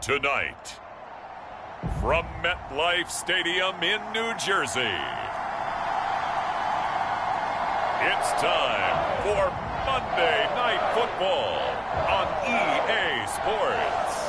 Tonight, from MetLife Stadium in New Jersey, it's time for Monday Night Football on EA Sports.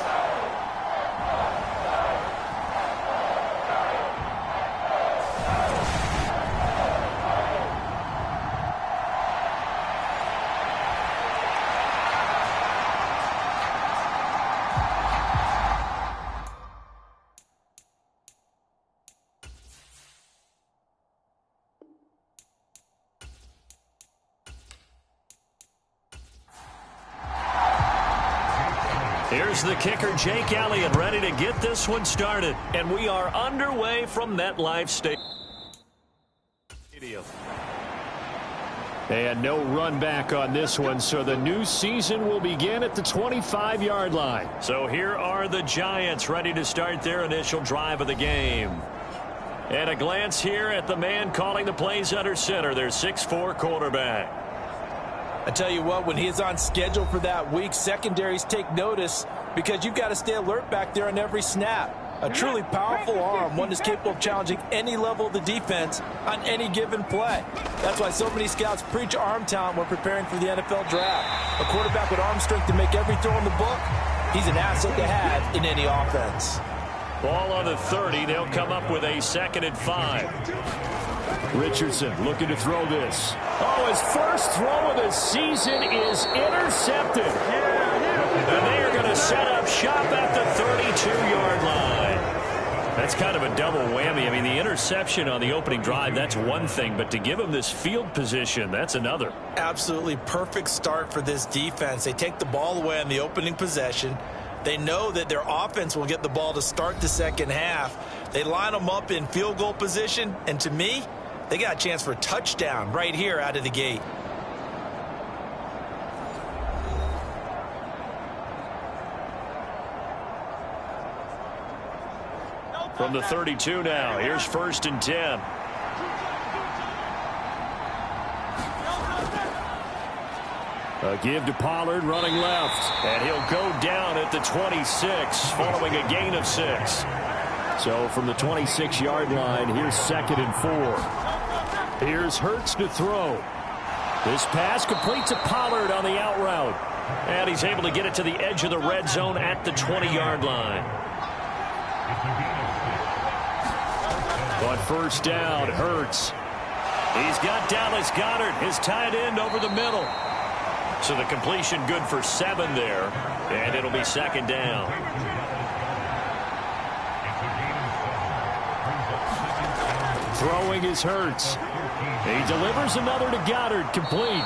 Here's the kicker, Jake Elliott, ready to get this one started. And we are underway from MetLife Stadium. And no run back on this one, so the new season will begin at the 25-yard line. So here are the Giants ready to start their initial drive of the game. And a glance here at the man calling the plays under center, their 6'4" quarterback. I tell you what, when he's on schedule for that week, secondaries take notice because you've got to stay alert back there on every snap. A truly powerful arm, one that's capable of challenging any level of the defense on any given play. That's why so many scouts preach arm talent when preparing for the NFL draft. A quarterback with arm strength to make every throw in the book, he's an asset to have in any offense. Ball on the 30. They'll come up with a 2nd and 5. Richardson looking to throw this. Oh, his first throw of the season is intercepted. And they are going to set up shop at the 32-yard line. That's kind of a double whammy. I mean, the interception on the opening drive, that's one thing. But to give him this field position, that's another. Absolutely perfect start for this defense. They take the ball away on the opening possession. They know that their offense will get the ball to start the second half. They line them up in field goal position. And to me, they got a chance for a touchdown right here out of the gate. From the 32 now, here's 1st and 10. A give to Pollard running left, and he'll go down at the 26 following a gain of 6. So from the 26-yard line, here's 2nd and 4. Here's Hurts to throw. This pass complete to Pollard on the out route. And he's able to get it to the edge of the red zone at the 20-yard line. On 1st down, Hurts. He's got Dallas Goedert, his tight end, over the middle. So the completion good for 7 there. And it'll be 2nd down. Throwing is Hurts. He delivers another to Goddard, complete.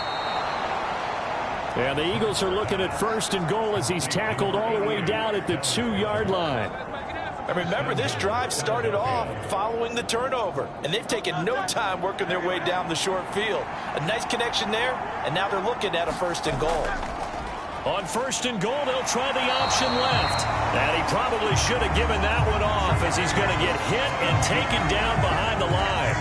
And the Eagles are looking at 1st and goal as he's tackled all the way down at the 2-yard line. And remember, this drive started off following the turnover, and they've taken no time working their way down the short field. A nice connection there, and now they're looking at a 1st and goal. On 1st and goal, they'll try the option left. And he probably should have given that one off as he's going to get hit and taken down behind the line.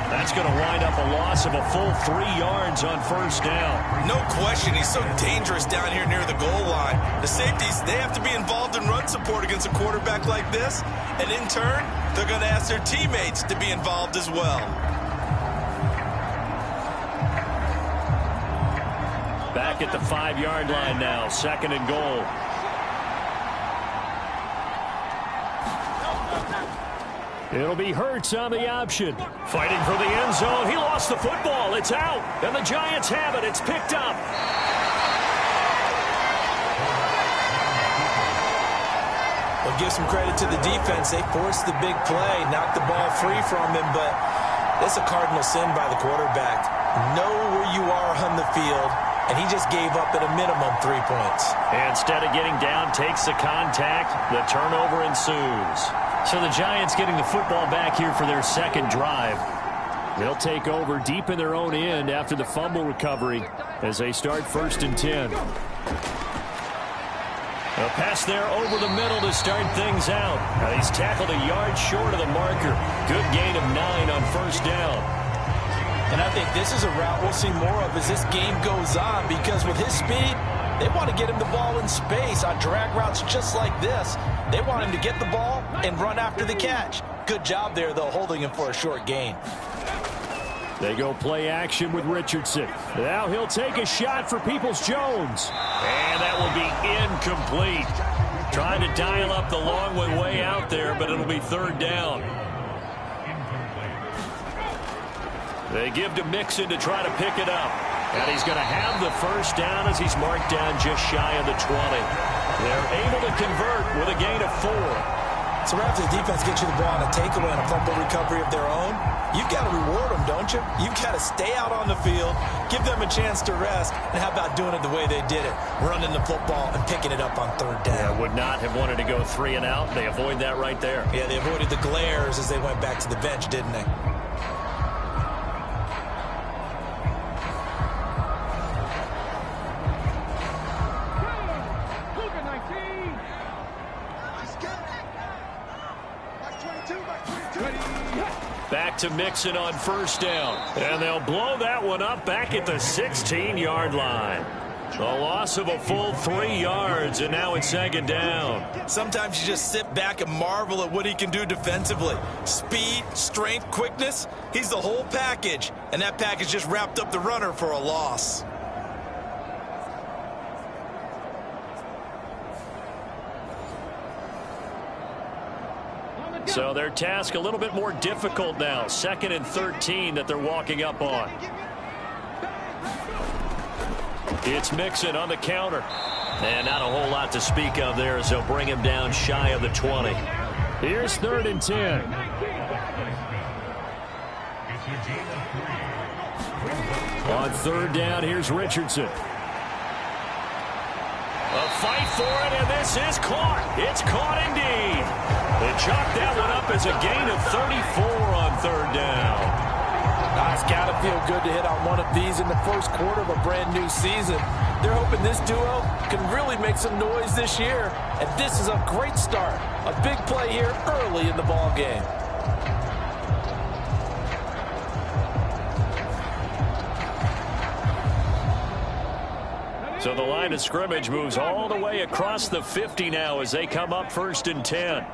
That's going to wind up a loss of a full 3 yards on 1st down. No question, he's so dangerous down here near the goal line. The safeties, they have to be involved in run support against a quarterback like this. And in turn, they're going to ask their teammates to be involved as well. Back at the 5-yard line now, 2nd and goal. It'll be Hurts on the option. Fighting for the end zone. He lost the football. It's out. And the Giants have it. It's picked up. Well, give some credit to the defense. They forced the big play, knocked the ball free from him, but it's a cardinal sin by the quarterback. Know where you are on the field, and he just gave up at a minimum 3 points. And instead of getting down, takes the contact. The turnover ensues. So the Giants getting the football back here for their 2nd drive. They'll take over deep in their own end after the fumble recovery as they start 1st and 10. A pass there over the middle to start things out. Now he's tackled a yard short of the marker. Good gain of 9 on 1st down. And I think this is a route we'll see more of as this game goes on, because with his speed, They want to get him the ball in space on drag routes just like this. They want him to get the ball and run after the catch. Good job there, though, holding him for a short gain. They go play action with Richardson. Now he'll take a shot for Peoples-Jones. And that will be incomplete. Trying to dial up the long one way out there, but it'll be third down. They give to Mixon to try to pick it up. And he's going to have the first down as he's marked down just shy of the 20. They're able to convert with a gain of 4. So after the defense gets you the ball on a takeaway and a fumble recovery of their own, you've got to reward them, don't you? You've got to stay out on the field, give them a chance to rest, and how about doing it the way they did it, running the football and picking it up on third down. Yeah, would not have wanted to go 3 and out. They avoid that right there. Yeah, they avoided the glares as they went back to the bench, didn't they? Back to Mixon on first down. And they'll blow that one up back at the 16-yard line. A loss of a full 3 yards, and now it's second down. Sometimes you just sit back and marvel at what he can do defensively. Speed, strength, quickness, he's the whole package. And that package just wrapped up the runner for a loss. So their task a little bit more difficult now. 2nd and 13 that they're walking up on. It's Mixon on the counter. And not a whole lot to speak of there as they'll bring him down shy of the 20. Here's 3rd and 10. On 3rd down, here's Richardson. A fight for it, and this is caught. It's caught indeed. They chalk that one up as a gain of 34 on 3rd down. It's got to feel good to hit on one of these in the first quarter of a brand new season. They're hoping this duo can really make some noise this year, and this is a great start. A big play here early in the ball game. So the line of scrimmage moves all the way across the 50 now as they come up 1st and 10.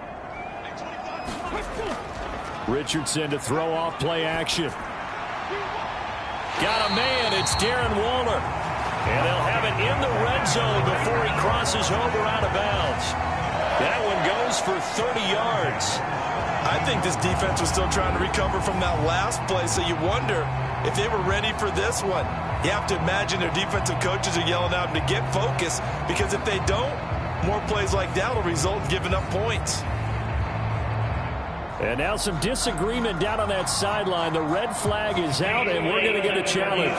Richardson to throw off play action. Got a man. It's Darren Waller. And they'll have it in the red zone before he crosses over out of bounds. That one goes for 30 yards. I think this defense was still trying to recover from that last play, so you wonder if they were ready for this one. You have to imagine their defensive coaches are yelling at them to get focused, because if they don't, more plays like that will result in giving up points. And now some disagreement down on that sideline. The red flag is out, and we're going to get a challenge.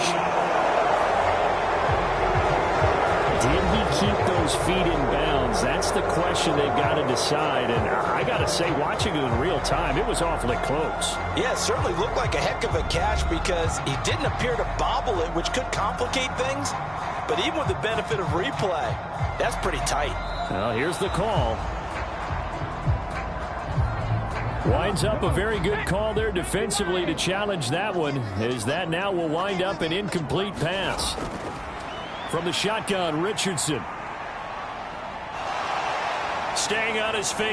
Did he keep those feet in bounds? That's the question they've got to decide. And I got to say, watching it in real time, it was awfully close. Yeah, it certainly looked like a heck of a catch because he didn't appear to bobble it, which could complicate things. But even with the benefit of replay, that's pretty tight. Well, here's the call. Winds up a very good call there defensively to challenge that one, as that now will wind up an incomplete pass. From the shotgun, Richardson. Staying on his feet.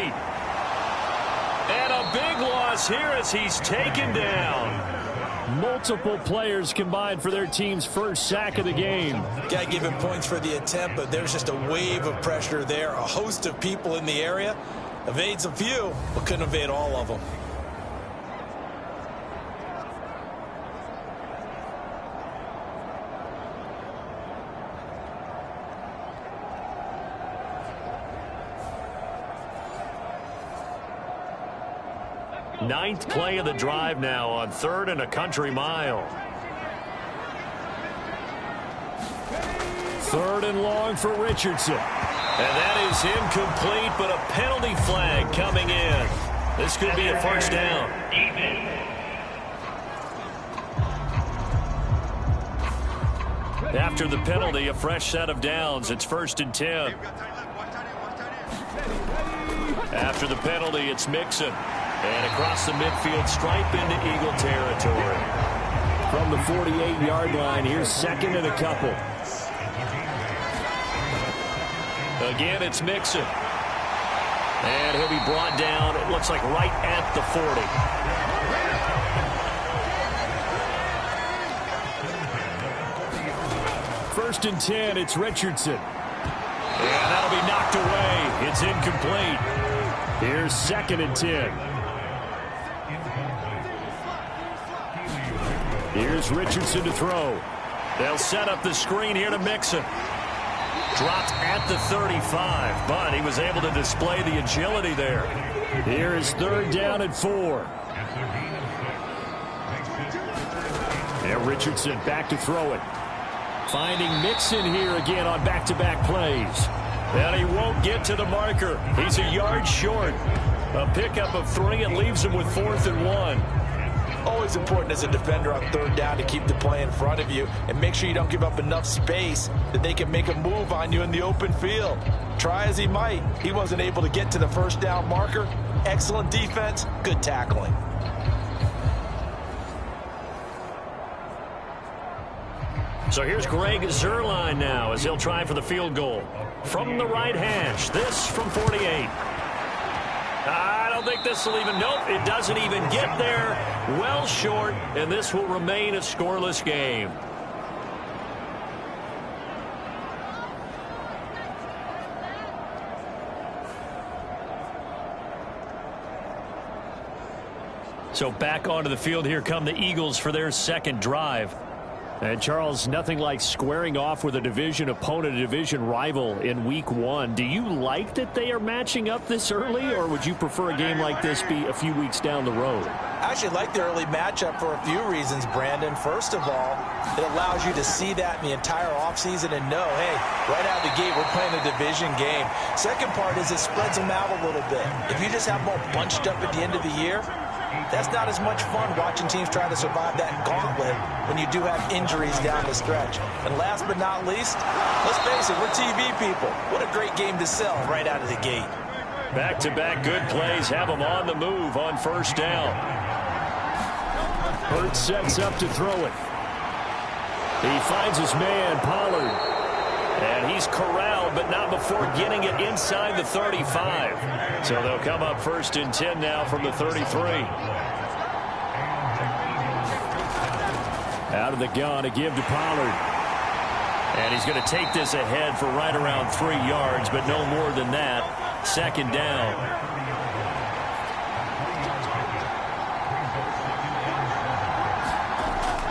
And a big loss here as he's taken down. Multiple players combined for their team's first sack of the game. Got to give him points for the attempt, but there's just a wave of pressure there. A host of people in the area. Evades a few, but couldn't evade all of them. Ninth play of the drive now on 3rd and a country mile. 3rd and long for Richardson. And that is incomplete, but a penalty flag coming in. This could be a first down. After the penalty, a fresh set of downs. It's 1st and 10. After the penalty, it's Mixon. And across the midfield stripe into Eagle territory. From the 48-yard line, here's 2nd and a couple. Again, it's Mixon. And he'll be brought down, it looks like right at the 40. First and 10, it's Richardson. And that'll be knocked away. It's incomplete. Here's second and 10. Here's Richardson to throw. They'll set up the screen here to Mixon. Dropped at the 35, but he was able to display the agility there. Here is third down and 4. And Richardson back to throw it. Finding Mixon here again on back-to-back plays. And he won't get to the marker. He's a yard short. A pickup of 3 and leaves him with 4th and 1. Always important as a defender on third down to keep the play in front of you and make sure you don't give up enough space that they can make a move on you in the open field. Try as he might, he wasn't able to get to the first down marker. Excellent defense, good tackling. So here's Greg Zuerlein now as he'll try for the field goal. From the right hash, this from 48. I don't think this will even, nope, it doesn't even get there. Well short, and this will remain a scoreless game. So back onto the field here come the Eagles for their second drive. And Charles, nothing like squaring off with a division opponent, a division rival in week 1. Do you like that they are matching up this early, or would you prefer a game like this be a few weeks down the road? I actually like the early matchup for a few reasons, Brandon. First of all, it allows you to see that in the entire offseason and know, hey, right out of the gate, we're playing a division game. Second part is it spreads them out a little bit. If you just have them all bunched up at the end of the year, that's not as much fun watching teams try to survive that gauntlet when you do have injuries down the stretch. And last but not least, let's face it, we're TV people. What a great game to sell right out of the gate. Back-to-back good plays have them on the move on first down. Hurts sets up to throw it. He finds his man, Pollard. And he's corralled, but not before getting it inside the 35. So they'll come up first and 10 now from the 33. Out of the gun, a give to Pollard. And he's going to take this ahead for right around 3 yards, but no more than that. Second down.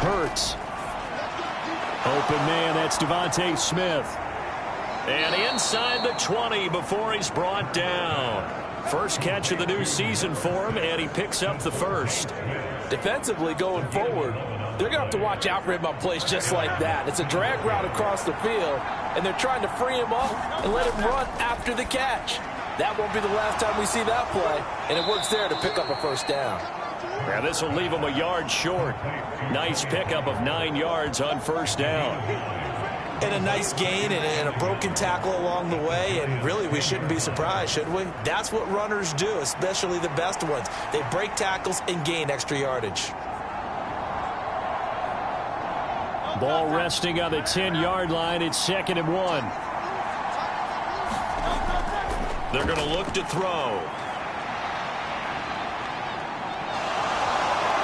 Hurts. Open man, that's Devontae Smith. And inside the 20 before he's brought down. First catch of the new season for him, and he picks up the first. Defensively going forward, they're going to have to watch out for him on plays just like that. It's a drag route across the field, and they're trying to free him up and let him run after the catch. That won't be the last time we see that play, and it works there to pick up a first down. Now this will leave him a yard short. Nice pickup of 9 yards on first down. And a nice gain and a broken tackle along the way, and really we shouldn't be surprised, should we? That's what runners do, especially the best ones. They break tackles and gain extra yardage. Ball resting on the 10-yard line. It's 2nd and 1. They're going to look to throw.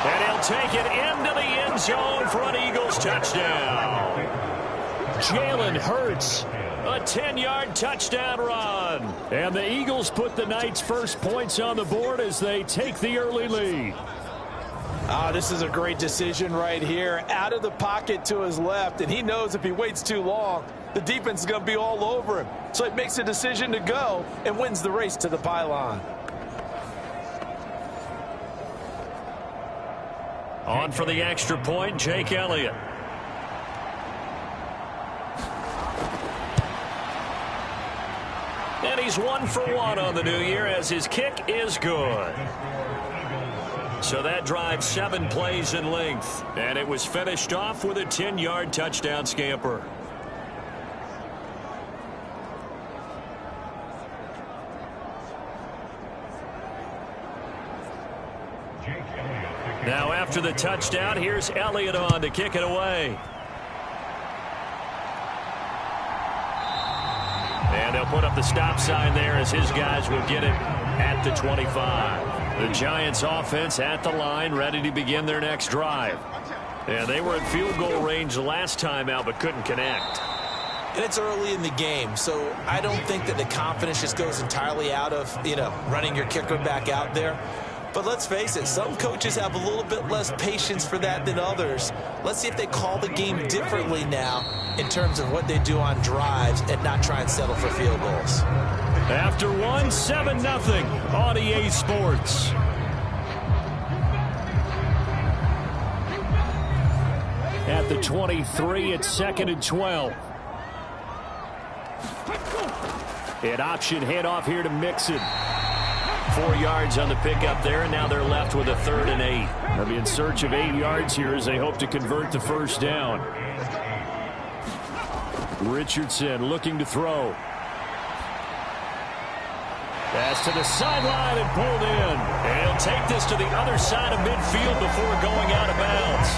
And he'll take it into the end zone for an Eagles touchdown. Jalen Hurts, a 10-yard touchdown run. And the Eagles put the Knights' first points on the board as they take the early lead. This is a great decision right here. Out of the pocket to his left, and he knows if he waits too long, the defense is going to be all over him. So he makes a decision to go and wins the race to the pylon. On for the extra point, Jake Elliott. And he's 1 for 1 on the new year as his kick is good. So that drives 7 plays in length. And it was finished off with a 10-yard touchdown scamper. Now after the touchdown, here's Elliott on to kick it away. And they'll put up the stop sign there as his guys will get it at the 25. The Giants offense at the line, ready to begin their next drive. And they were at field goal range last time out, but couldn't connect. And it's early in the game, so I don't think that the confidence just goes entirely out of, running your kicker back out there. But let's face it, some coaches have a little bit less patience for that than others. Let's see if they call the game differently now in terms of what they do on drives and not try and settle for field goals. After 7-0 on EA Sports. At the 23, it's 2nd and 12. An option handoff here to Mixon. 4 yards on the pickup there, and now they're left with a 3rd and 8. They'll be in search of 8 yards here as they hope to convert the first down. Richardson looking to throw. Pass to the sideline and pulled in. And he'll take this to the other side of midfield before going out of bounds.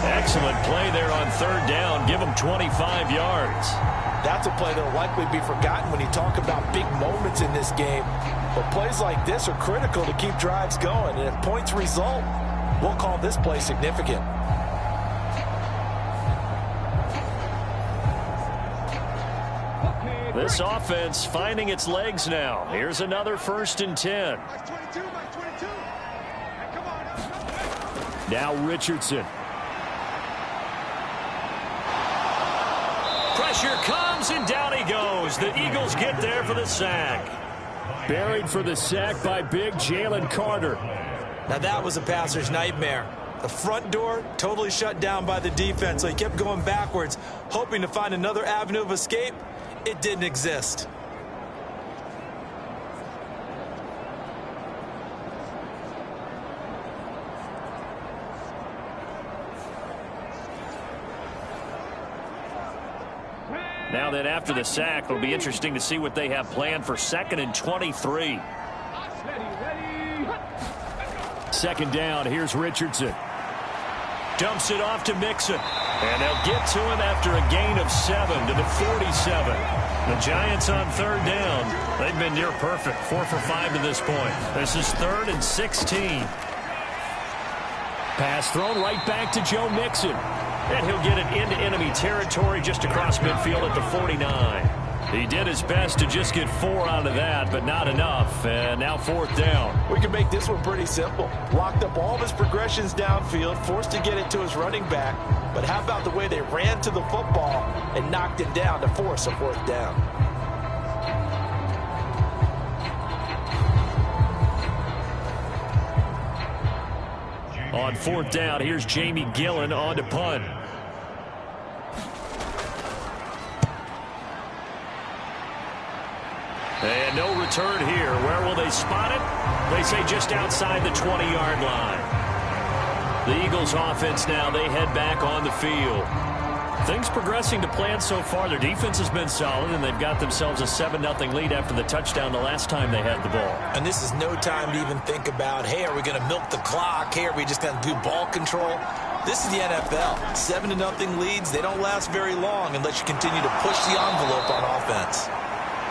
Excellent play there on 3rd down. Give him 25 yards. That's a play that will likely be forgotten when you talk about big moments in this game. But plays like this are critical to keep drives going. And if points result, we'll call this play significant. This offense finding its legs now. Here's another 1st and 10. Now Richardson. Pressure comes, and down he goes. The Eagles get there for the sack. Buried for the sack by big Jalen Carter. Now that was a passer's nightmare. The front door totally shut down by the defense, so he kept going backwards, hoping to find another avenue of escape. It didn't exist. Now then, after the sack, it'll be interesting to see what they have planned for 2nd and 23. 2nd down, here's Richardson. Dumps it off to Mixon. And they'll get to him after a gain of 7 to the 47. The Giants on 3rd down. They've been near perfect, 4 for 5 to this point. This is 3rd and 16. Pass thrown right back to Joe Mixon. And he'll get it into enemy territory just across midfield at the 49. He did his best to just get 4 out of that, but not enough. And now 4th down. We can make this one pretty simple. Locked up all of his progressions downfield, forced to get it to his running back. But how about the way they ran to the football and knocked it down to force a 4th down? On 4th down, here's Jamie Gillen on to punt. And no return here. Where will they spot it? They say just outside the 20-yard line. The Eagles offense now, they head back on the field. Things progressing to plan so far. Their defense has been solid, and they've got themselves a 7-0 lead after the touchdown the last time they had the ball. And this is no time to even think about, hey, are we going to milk the clock? Hey, are we just going to do ball control? This is the NFL. 7-0 leads, they don't last very long unless you continue to push the envelope on offense.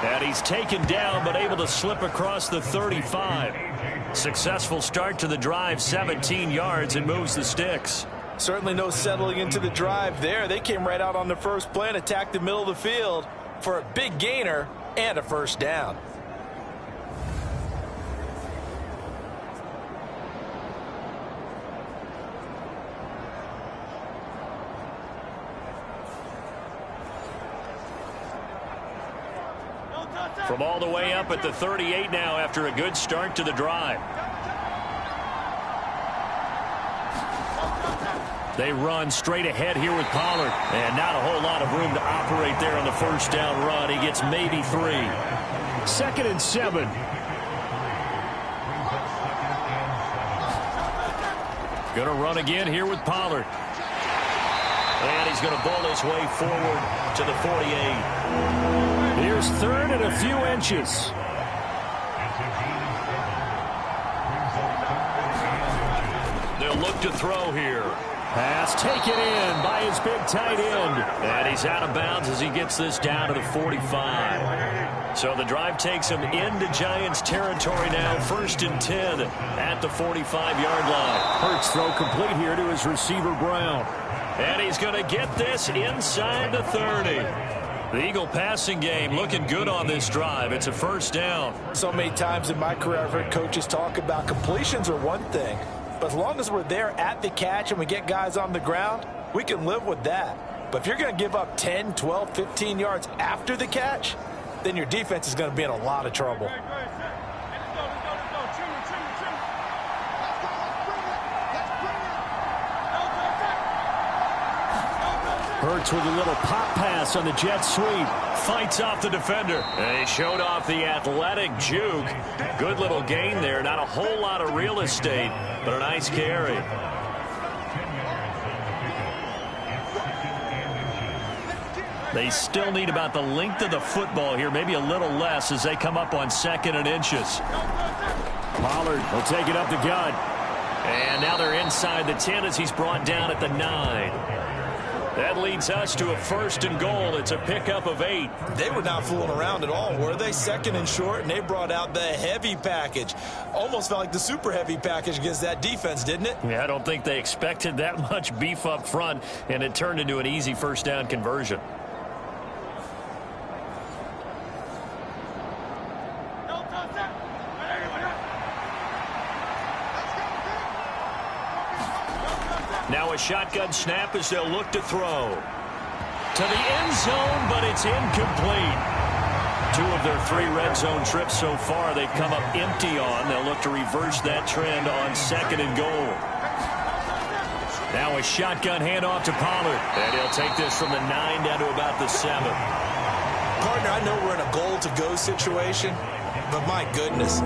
And he's taken down, but able to slip across the 35. Successful start to the drive, 17 yards, and moves the sticks. Certainly no settling into the drive there. They came right out on the first play and attacked the middle of the field for a big gainer and a 1st down. From all the way up at the 38 now after a good start to the drive. They run straight ahead here with Pollard. And not a whole lot of room to operate there on the 1st down run. He gets maybe 3. 2nd and 7. Going to run again here with Pollard. And he's going to bowl his way forward to the 48. Here's 3rd and a few inches. They'll look to throw here. Pass taken in by his big tight end. And he's out of bounds as he gets this down to the 45. So the drive takes him into Giants territory now, 1st and 10 at the 45-yard line. Hurts throw complete here to his receiver, Brown. And he's going to get this inside the 30. The Eagle passing game looking good on this drive. It's a 1st down. So many times in my career I've heard coaches talk about completions are one thing, but as long as we're there at the catch and we get guys on the ground, we can live with that. But if you're going to give up 10, 12, 15 yards after the catch, then your defense is going to be in a lot of trouble. Hurts with a little pop pass on the jet sweep. Fights off the defender. And he showed off the athletic juke. Good little gain there. Not a whole lot of real estate, but a nice carry. They still need about the length of the football here, maybe a little less as they come up on 2nd and inches. Pollard will take it up the gut. And now they're inside the 10 as he's brought down at the 9. That leads us to a 1st and goal. It's a pickup of 8. They were not fooling around at all, were they? 2nd and short, and they brought out the heavy package. Almost felt like the super heavy package against that defense, didn't it? Yeah, I don't think they expected that much beef up front, and it turned into an easy 1st down conversion. Now a shotgun snap as they'll look to throw. To the end zone, but it's incomplete. 2 of their 3 red zone trips so far they've come up empty on. They'll look to reverse that trend on 2nd and goal. Now a shotgun handoff to Pollard. And he'll take this from the 9 down to about the 7. Partner, I know we're in a goal-to-go situation, but my goodness,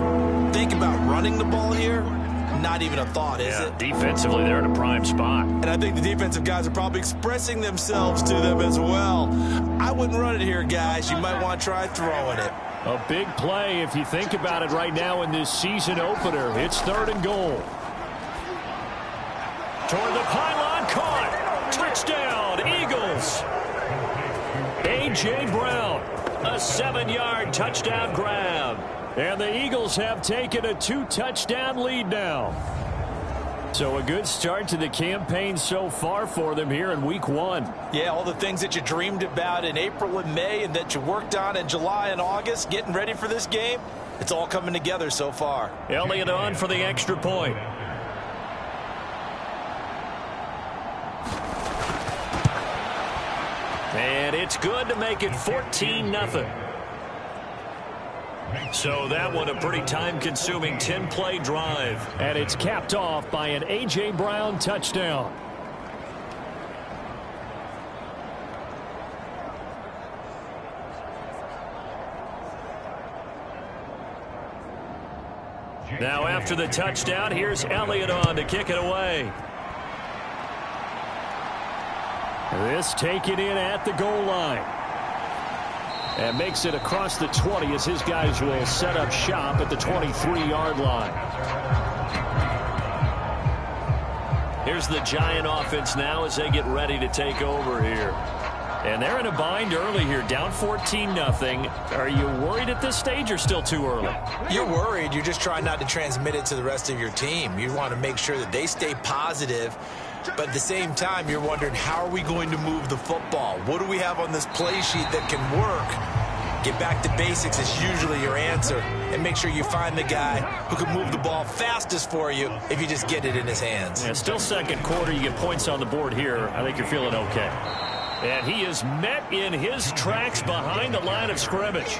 think about running the ball here. Not even a thought, is it? Defensively, they're in a prime spot. And I think the defensive guys are probably expressing themselves to them as well. I wouldn't run it here, guys. You might want to try throwing it. A big play if you think about it right now in this season opener. It's 3rd and goal. Toward the pylon, caught. Touchdown, Eagles. A.J. Brown, a 7-yard touchdown grab. And the Eagles have taken a 2-touchdown lead now. So a good start to the campaign so far for them here in week 1. Yeah, all the things that you dreamed about in April and May and that you worked on in July and August, getting ready for this game, it's all coming together so far. Elliott on for the extra point. And it's good to make it 14-0. So that one a pretty time-consuming 10-play drive. And it's capped off by an A.J. Brown touchdown. Now after the touchdown, here's Elliott on to kick it away. This taken in at the goal line. And makes it across the 20 as his guys will set up shop at the 23-yard line. Here's the Giant offense now as they get ready to take over here. And they're in a bind early here, down 14-0. Are you worried at this stage or still too early? You're worried. You're just trying not to transmit it to the rest of your team. You want to make sure that they stay positive. But at the same time, you're wondering, how are we going to move the football? What do we have on this play sheet that can work? Get back to basics is usually your answer. And make sure you find the guy who can move the ball fastest for you if you just get it in his hands. Yeah, still 2nd quarter. You get points on the board here. I think you're feeling okay. And he is met in his tracks behind the line of scrimmage.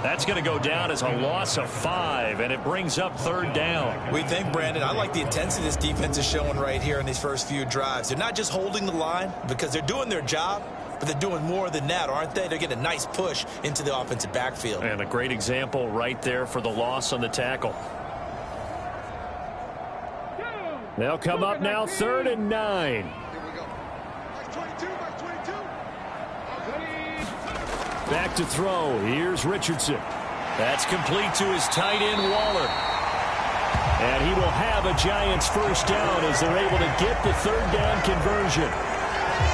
That's going to go down as a loss of 5, and it brings up 3rd down. We think, Brandon, I like the intensity this defense is showing right here in these first few drives. They're not just holding the line because they're doing their job, but they're doing more than that, aren't they? They're getting a nice push into the offensive backfield. And a great example right there for the loss on the tackle. They'll come up now 3rd and 9. Back to throw. Here's Richardson. That's complete to his tight end, Waller. And he will have a Giants 1st down as they're able to get the 3rd down conversion.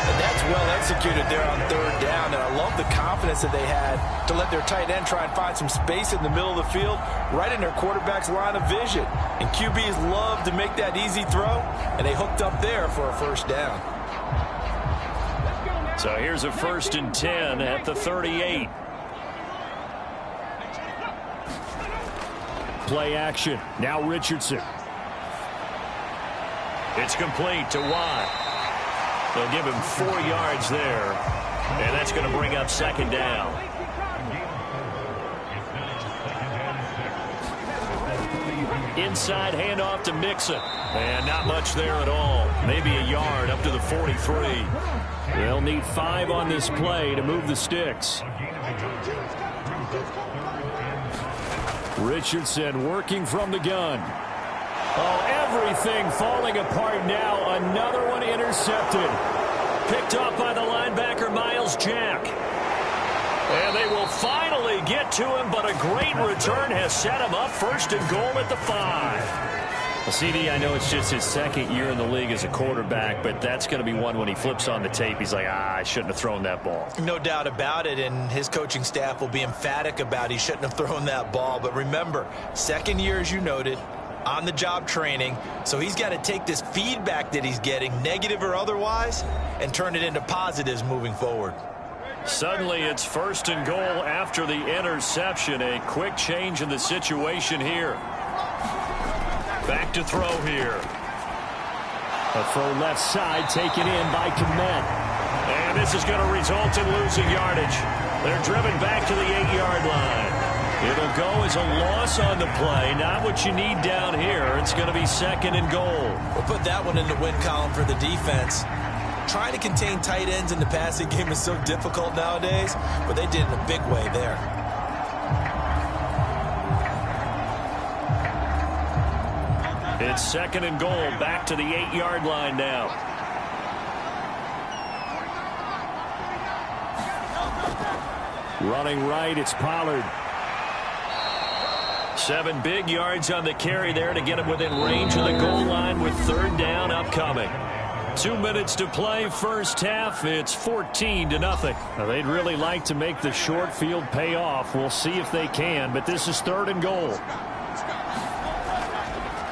And that's well executed there on third down, and I love the confidence that they had to let their tight end try and find some space in the middle of the field, right in their quarterback's line of vision. And QBs love to make that easy throw, and they hooked up there for a first down. So here's a 1st and 10 at the 38. Play action. Now Richardson. It's complete to Watt. They'll give him 4 yards there, and that's going to bring up 2nd down. Inside handoff to Mixon, and not much there at all. Maybe a yard up to the 43. They'll need 5 on this play to move the sticks. Richardson working from the gun. Oh, everything falling apart now. Another one intercepted. Picked off by the linebacker, Miles Jack. And they will finally get to him, but a great return has set him up 1st and goal at the 5. Well, CD, I know it's just his 2nd year in the league as a quarterback, but that's going to be one when he flips on the tape. He's like, I shouldn't have thrown that ball. No doubt about it, and his coaching staff will be emphatic about he shouldn't have thrown that ball. But remember, 2nd year, as you noted, on-the-job training, so he's got to take this feedback that he's getting, negative or otherwise, and turn it into positives moving forward. Suddenly it's 1st and goal after the interception. A quick change in the situation here. Back to throw here. A throw left side taken in by Kmet. And this is going to result in losing yardage. They're driven back to the 8-yard line. It'll go as a loss on the play. Not what you need down here. It's going to be 2nd and goal. We'll put that one in the win column for the defense. Trying to contain tight ends in the passing game is so difficult nowadays, but they did it in a big way there. It's 2nd and goal, back to the 8-yard line now. Running right, it's Pollard. 7 big yards on the carry there to get him within range of the goal line with 3rd down upcoming. 2 minutes to play, first half. It's 14-0. Now, they'd really like to make the short field pay off. We'll see if they can, but this is 3rd and goal.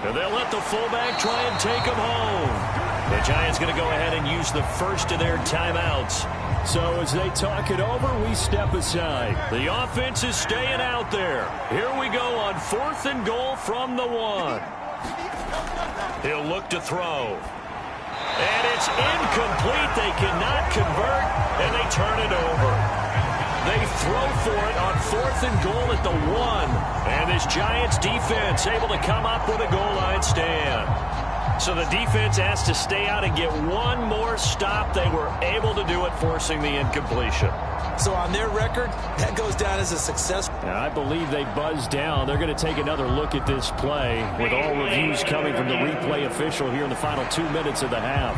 And they'll let the fullback try and take him home. The Giants going to go ahead and use the first of their timeouts. So as they talk it over, we step aside. The offense is staying out there. Here we go on 4th and goal from the 1. He'll look to throw. And it's incomplete. They cannot convert, and they turn it over. They throw for it on 4th and goal at the 1. And this Giants defense able to come up with a goal line stand. So the defense has to stay out and get one more stop. They were able to do it, forcing the incompletion. So on their record, that goes down as a success. Now, I believe they buzzed down. They're going to take another look at this play with all reviews coming from the replay official here in the final 2 minutes of the half.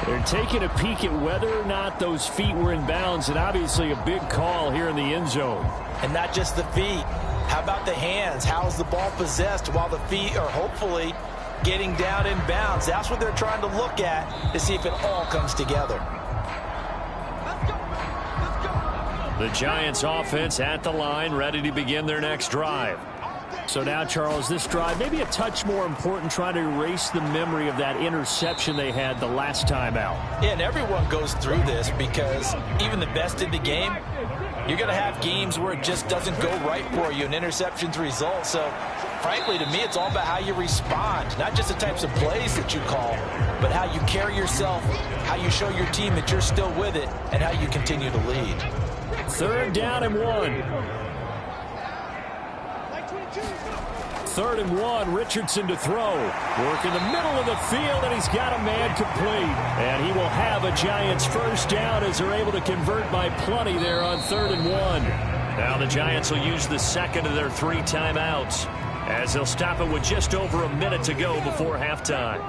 They're taking a peek at whether or not those feet were in bounds, and obviously a big call here in the end zone. And not just the feet. How about the hands? How's the ball possessed while the feet are hopefully getting down in bounds? That's what they're trying to look at to see if it all comes together. The Giants offense at the line, ready to begin their next drive. So now, Charles, this drive maybe a touch more important, trying to erase the memory of that interception they had the last time out. Yeah, and everyone goes through this because even the best in the game, you're going to have games where it just doesn't go right for you, and interceptions result. So, frankly, to me, it's all about how you respond, not just the types of plays that you call, but how you carry yourself, how you show your team that you're still with it, and how you continue to lead. 3rd down and 1. 3rd and 1, Richardson to throw. Work in the middle of the field, and he's got a man complete. And he will have a Giants first down as they're able to convert by plenty there on 3rd and 1. Now the Giants will use the second of their 3 timeouts as they'll stop it with just over a minute to go before halftime.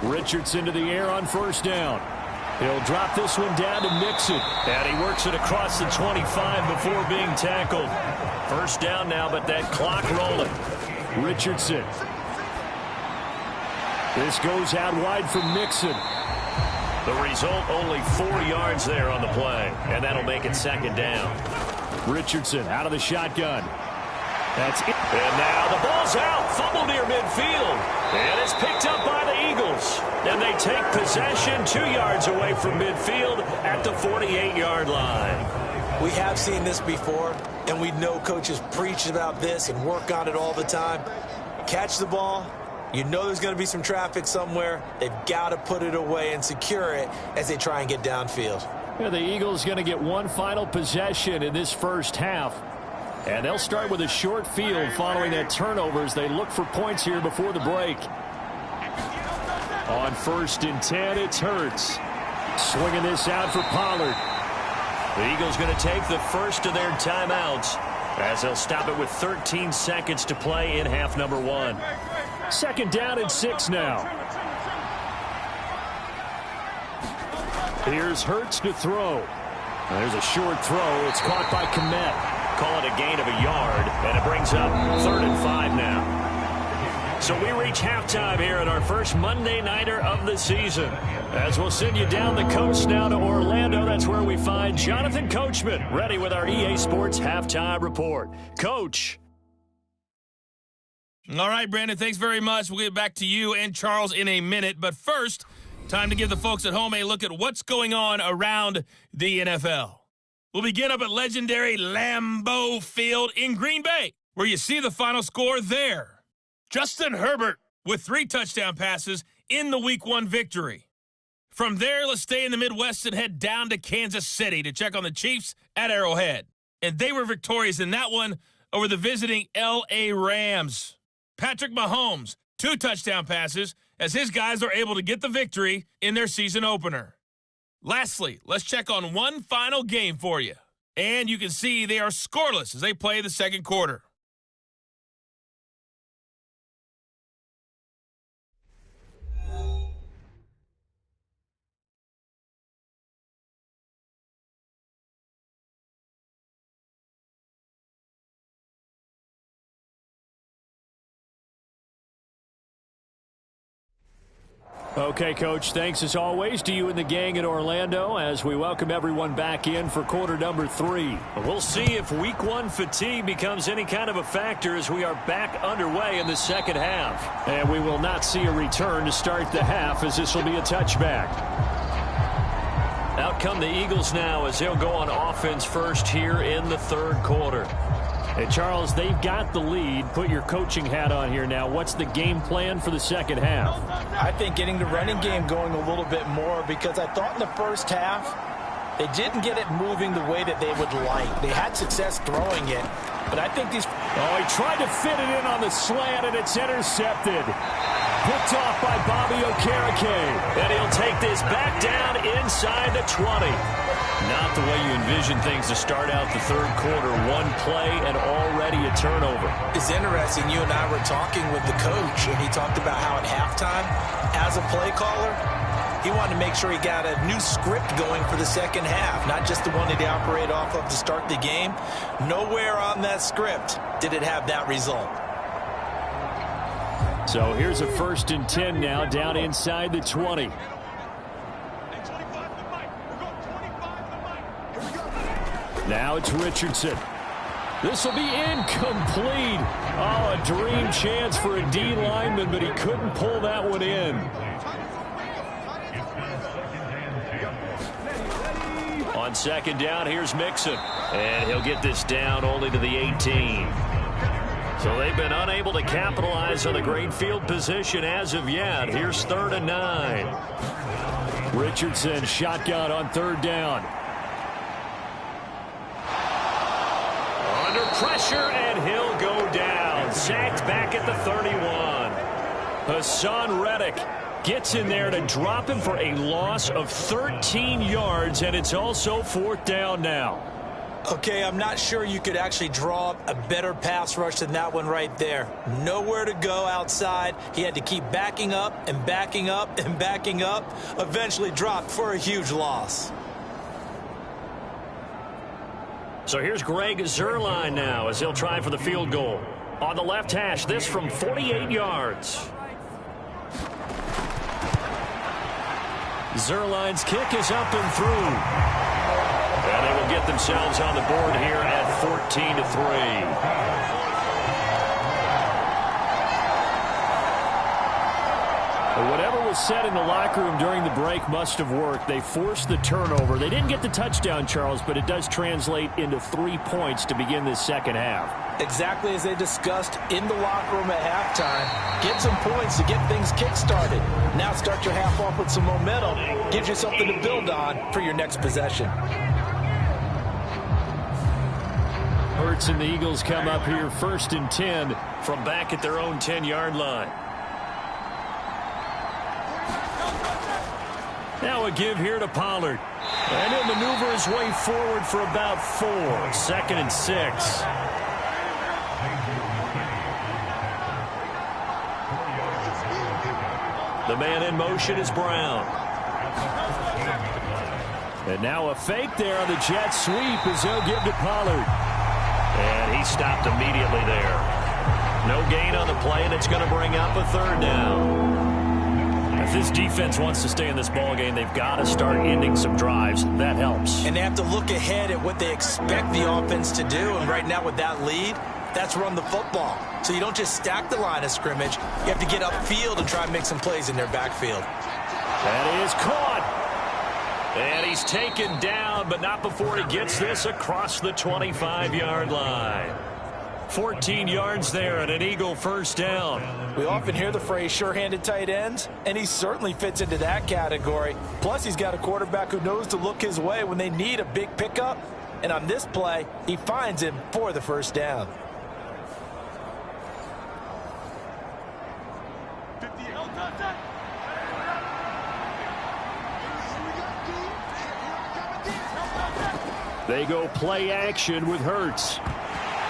Richardson to the air on 1st down. He'll drop this one down to Mixon. And he works it across the 25 before being tackled. First down now, but that clock rolling. Richardson. This goes out wide for Mixon. The result, only 4 yards there on the play. And that'll make it second down. Richardson out of the shotgun. That's it. And now the ball's out. Fumble near midfield. And it's picked up by the Eagles. And they take possession 2 yards away from midfield at the 48-yard line. We have seen this before, and we know coaches preach about this and work on it all the time. Catch the ball. You know there's going to be some traffic somewhere. They've got to put it away and secure it as they try and get downfield. Yeah, the Eagles going to get one final possession in this first half. And they'll start with a short field following that turnover as they look for points here before the break. On 1st and 10, it's Hurts. Swinging this out for Pollard. The Eagles going to take the first of their timeouts as they'll stop it with 13 seconds to play in half number 1. Second down and 6 now. Here's Hurts to throw. There's a short throw. It's caught by Kmet. Call it a gain of a yard, and it brings up 3rd and 5 now. So we reach halftime here at our first Monday Nighter of the season. As we'll send you down the coast now to Orlando, that's where we find Jonathan Coachman, ready with our EA Sports Halftime Report. Coach. All right, Brandon, thanks very much. We'll get back to you and Charles in a minute. But first, time to give the folks at home a look at what's going on around the NFL. We'll begin up at legendary Lambeau Field in Green Bay, where you see the final score there. Justin Herbert with 3 touchdown passes in the Week 1 victory. From there, let's stay in the Midwest and head down to Kansas City to check on the Chiefs at Arrowhead. And they were victorious in that one over the visiting L.A. Rams. Patrick Mahomes, 2 touchdown passes as his guys are able to get the victory in their season opener. Lastly, let's check on one final game for you. And you can see they are scoreless as they play the second quarter. Okay, Coach, thanks as always to you and the gang in Orlando as we welcome everyone back in for quarter number 3. We'll see if Week 1 fatigue becomes any kind of a factor as we are back underway in the second half. And we will not see a return to start the half as this will be a touchback. Out come the Eagles now as they'll go on offense first here in the third quarter. Hey, Charles, they've got the lead. Put your coaching hat on here now. What's the game plan for the second half? I think getting the running game going a little bit more because I thought in the first half they didn't get it moving the way that they would like. They had success throwing it, but I think these... Oh, he tried to fit it in on the slant, and it's intercepted. Picked off by Bobby Okereke. And he'll take this back down inside the 20. Not the way you envision things to start out the third quarter. One play and already a turnover. It's interesting. You and I were talking with the coach, and he talked about how at halftime, as a play caller, he wanted to make sure he got a new script going for the second half, not just the one that he operated off of to start the game. Nowhere on that script did it have that result. So here's a 1st and 10 now down inside the 20. Now it's Richardson. This will be incomplete. Oh, a dream chance for a D lineman, but he couldn't pull that one in. On second down, here's Mixon. And he'll get this down only to the 18. So they've been unable to capitalize on the great field position as of yet. Here's 3rd and 9. Richardson shotgun on 3rd down. Under pressure, and he'll go down. Sacked back at the 31. Hassan Reddick gets in there to drop him for a loss of 13 yards, and it's also 4th down now. Okay, I'm not sure you could actually draw up a better pass rush than that one right there. Nowhere to go outside. He had to keep backing up and backing up and backing up. Eventually dropped for a huge loss. So here's Greg Zuerlein now as he'll try for the field goal. On the left hash, this from 48 yards. Zuerlein's kick is up and through. And they will get themselves on the board here at 14-3. Whatever was said in the locker room during the break must have worked. They forced the turnover. They didn't get the touchdown, Charles, but it does translate into 3 points to begin this second half. Exactly as they discussed in the locker room at halftime. Get some points to get things kick-started. Now start your half off with some momentum. Gives you something to build on for your next possession. Hurts and the Eagles come up here 1st and 10 from back at their own 10-yard line. Now a give here to Pollard. And he'll maneuver his way forward for about 4. 2nd and 6. The man in motion is Brown. And now a fake there on the jet sweep as he'll give to Pollard. And he stopped immediately there. No gain on the play, and it's going to bring up a 3rd down. If this defense wants to stay in this ballgame, they've got to start ending some drives. That helps. And they have to look ahead at what they expect the offense to do. And right now with that lead, that's run the football. So you don't just stack the line of scrimmage. You have to get upfield and try and make some plays in their backfield. That is caught. And he's taken down, but not before he gets this across the 25-yard line. 14 yards there and an Eagle 1st down. We often hear the phrase sure-handed tight ends, and he certainly fits into that category. Plus, he's got a quarterback who knows to look his way when they need a big pickup. And on this play, he finds him for the 1st down. They go play action with Hurts.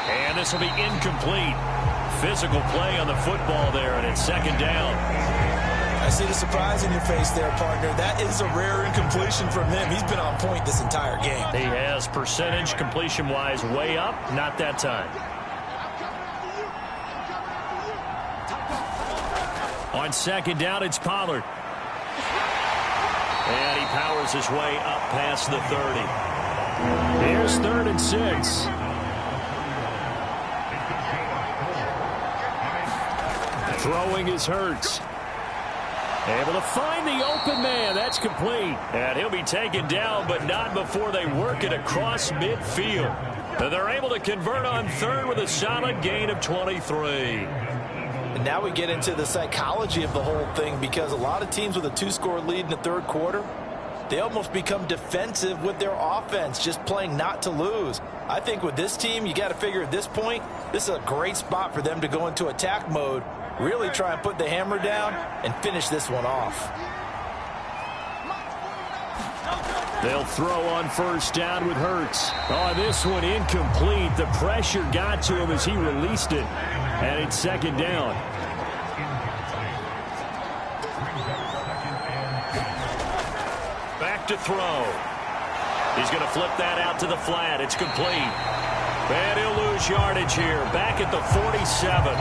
And this will be incomplete. Physical play on the football there, and it's 2nd down. I see the surprise in your face there, partner. That is a rare incompletion from him. He's been on point this entire game. He has percentage completion-wise way up. Not that time. On 2nd down, it's Pollard. And he powers his way up past the 30. Here's 3rd and 6. Throwing is Hurts. Able to find the open man. That's complete. And he'll be taken down, but not before they work it across midfield. And they're able to convert on 3rd with a solid gain of 23. And now we get into the psychology of the whole thing, because a lot of teams with a 2-score lead in the 3rd quarter, they almost become defensive with their offense, just playing not to lose. I think with this team, you got to figure at this point, this is a great spot for them to go into attack mode, really try and put the hammer down and finish this one off. They'll throw on 1st down with Hurts. Oh, this one incomplete. The pressure got to him as he released it. And it's 2nd down. Back to throw. He's going to flip that out to the flat. It's complete. And he'll lose yardage here. Back at the 47.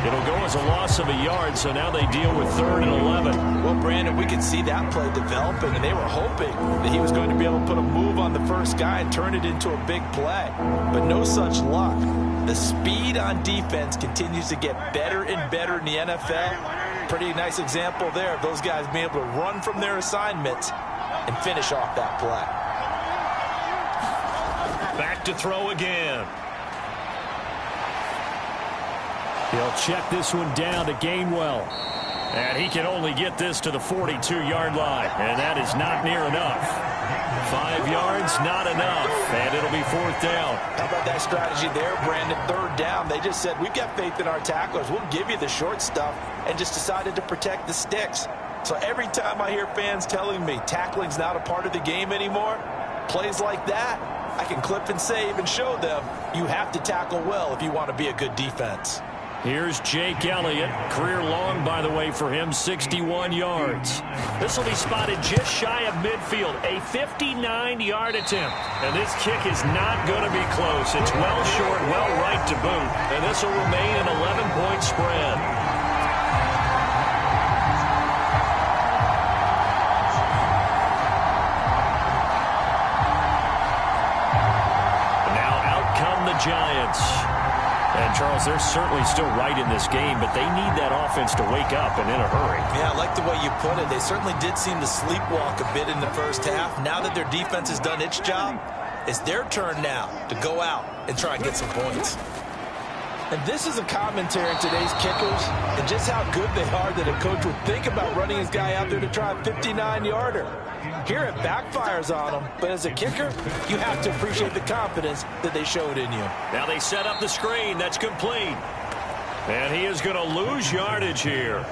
It'll go as a loss of a yard, so now they deal with 3rd and 11. Well, Brandon, we could see that play developing, and they were hoping that he was going to be able to put a move on the first guy and turn it into a big play. But no such luck. The speed on defense continues to get better and better in the NFL. Pretty nice example there of those guys being able to run from their assignments and finish off that play. Back to throw again. He'll check this one down to Gainwell. And he can only get this to the 42-yard line. And that is not near enough. 5 yards, not enough. And it'll be 4th down. How about that strategy there, Brandon? 3rd down. They just said, we've got faith in our tacklers. We'll give you the short stuff, and just decided to protect the sticks. So every time I hear fans telling me tackling's not a part of the game anymore, plays like that, I can clip and save and show them you have to tackle well if you want to be a good defense. Here's Jake Elliott. Career long, by the way, for him, 61 yards. This will be spotted just shy of midfield, a 59-yard attempt. And this kick is not going to be close. It's well short, well right to boot. And this will remain an 11-point spread. Now out come the Giants. And, Charles, they're certainly still right in this game, but they need that offense to wake up and in a hurry. Yeah, I like the way you put it. They certainly did seem to sleepwalk a bit in the first half. Now that their defense has done its job, it's their turn now to go out and try and get some points. And this is a commentary on today's kickers and just how good they are that a coach would think about running his guy out there to try a 59-yarder. Here it backfires on them, but as a kicker, you have to appreciate the confidence that they showed in you. Now they set up the screen. That's complete. And he is going to lose yardage here.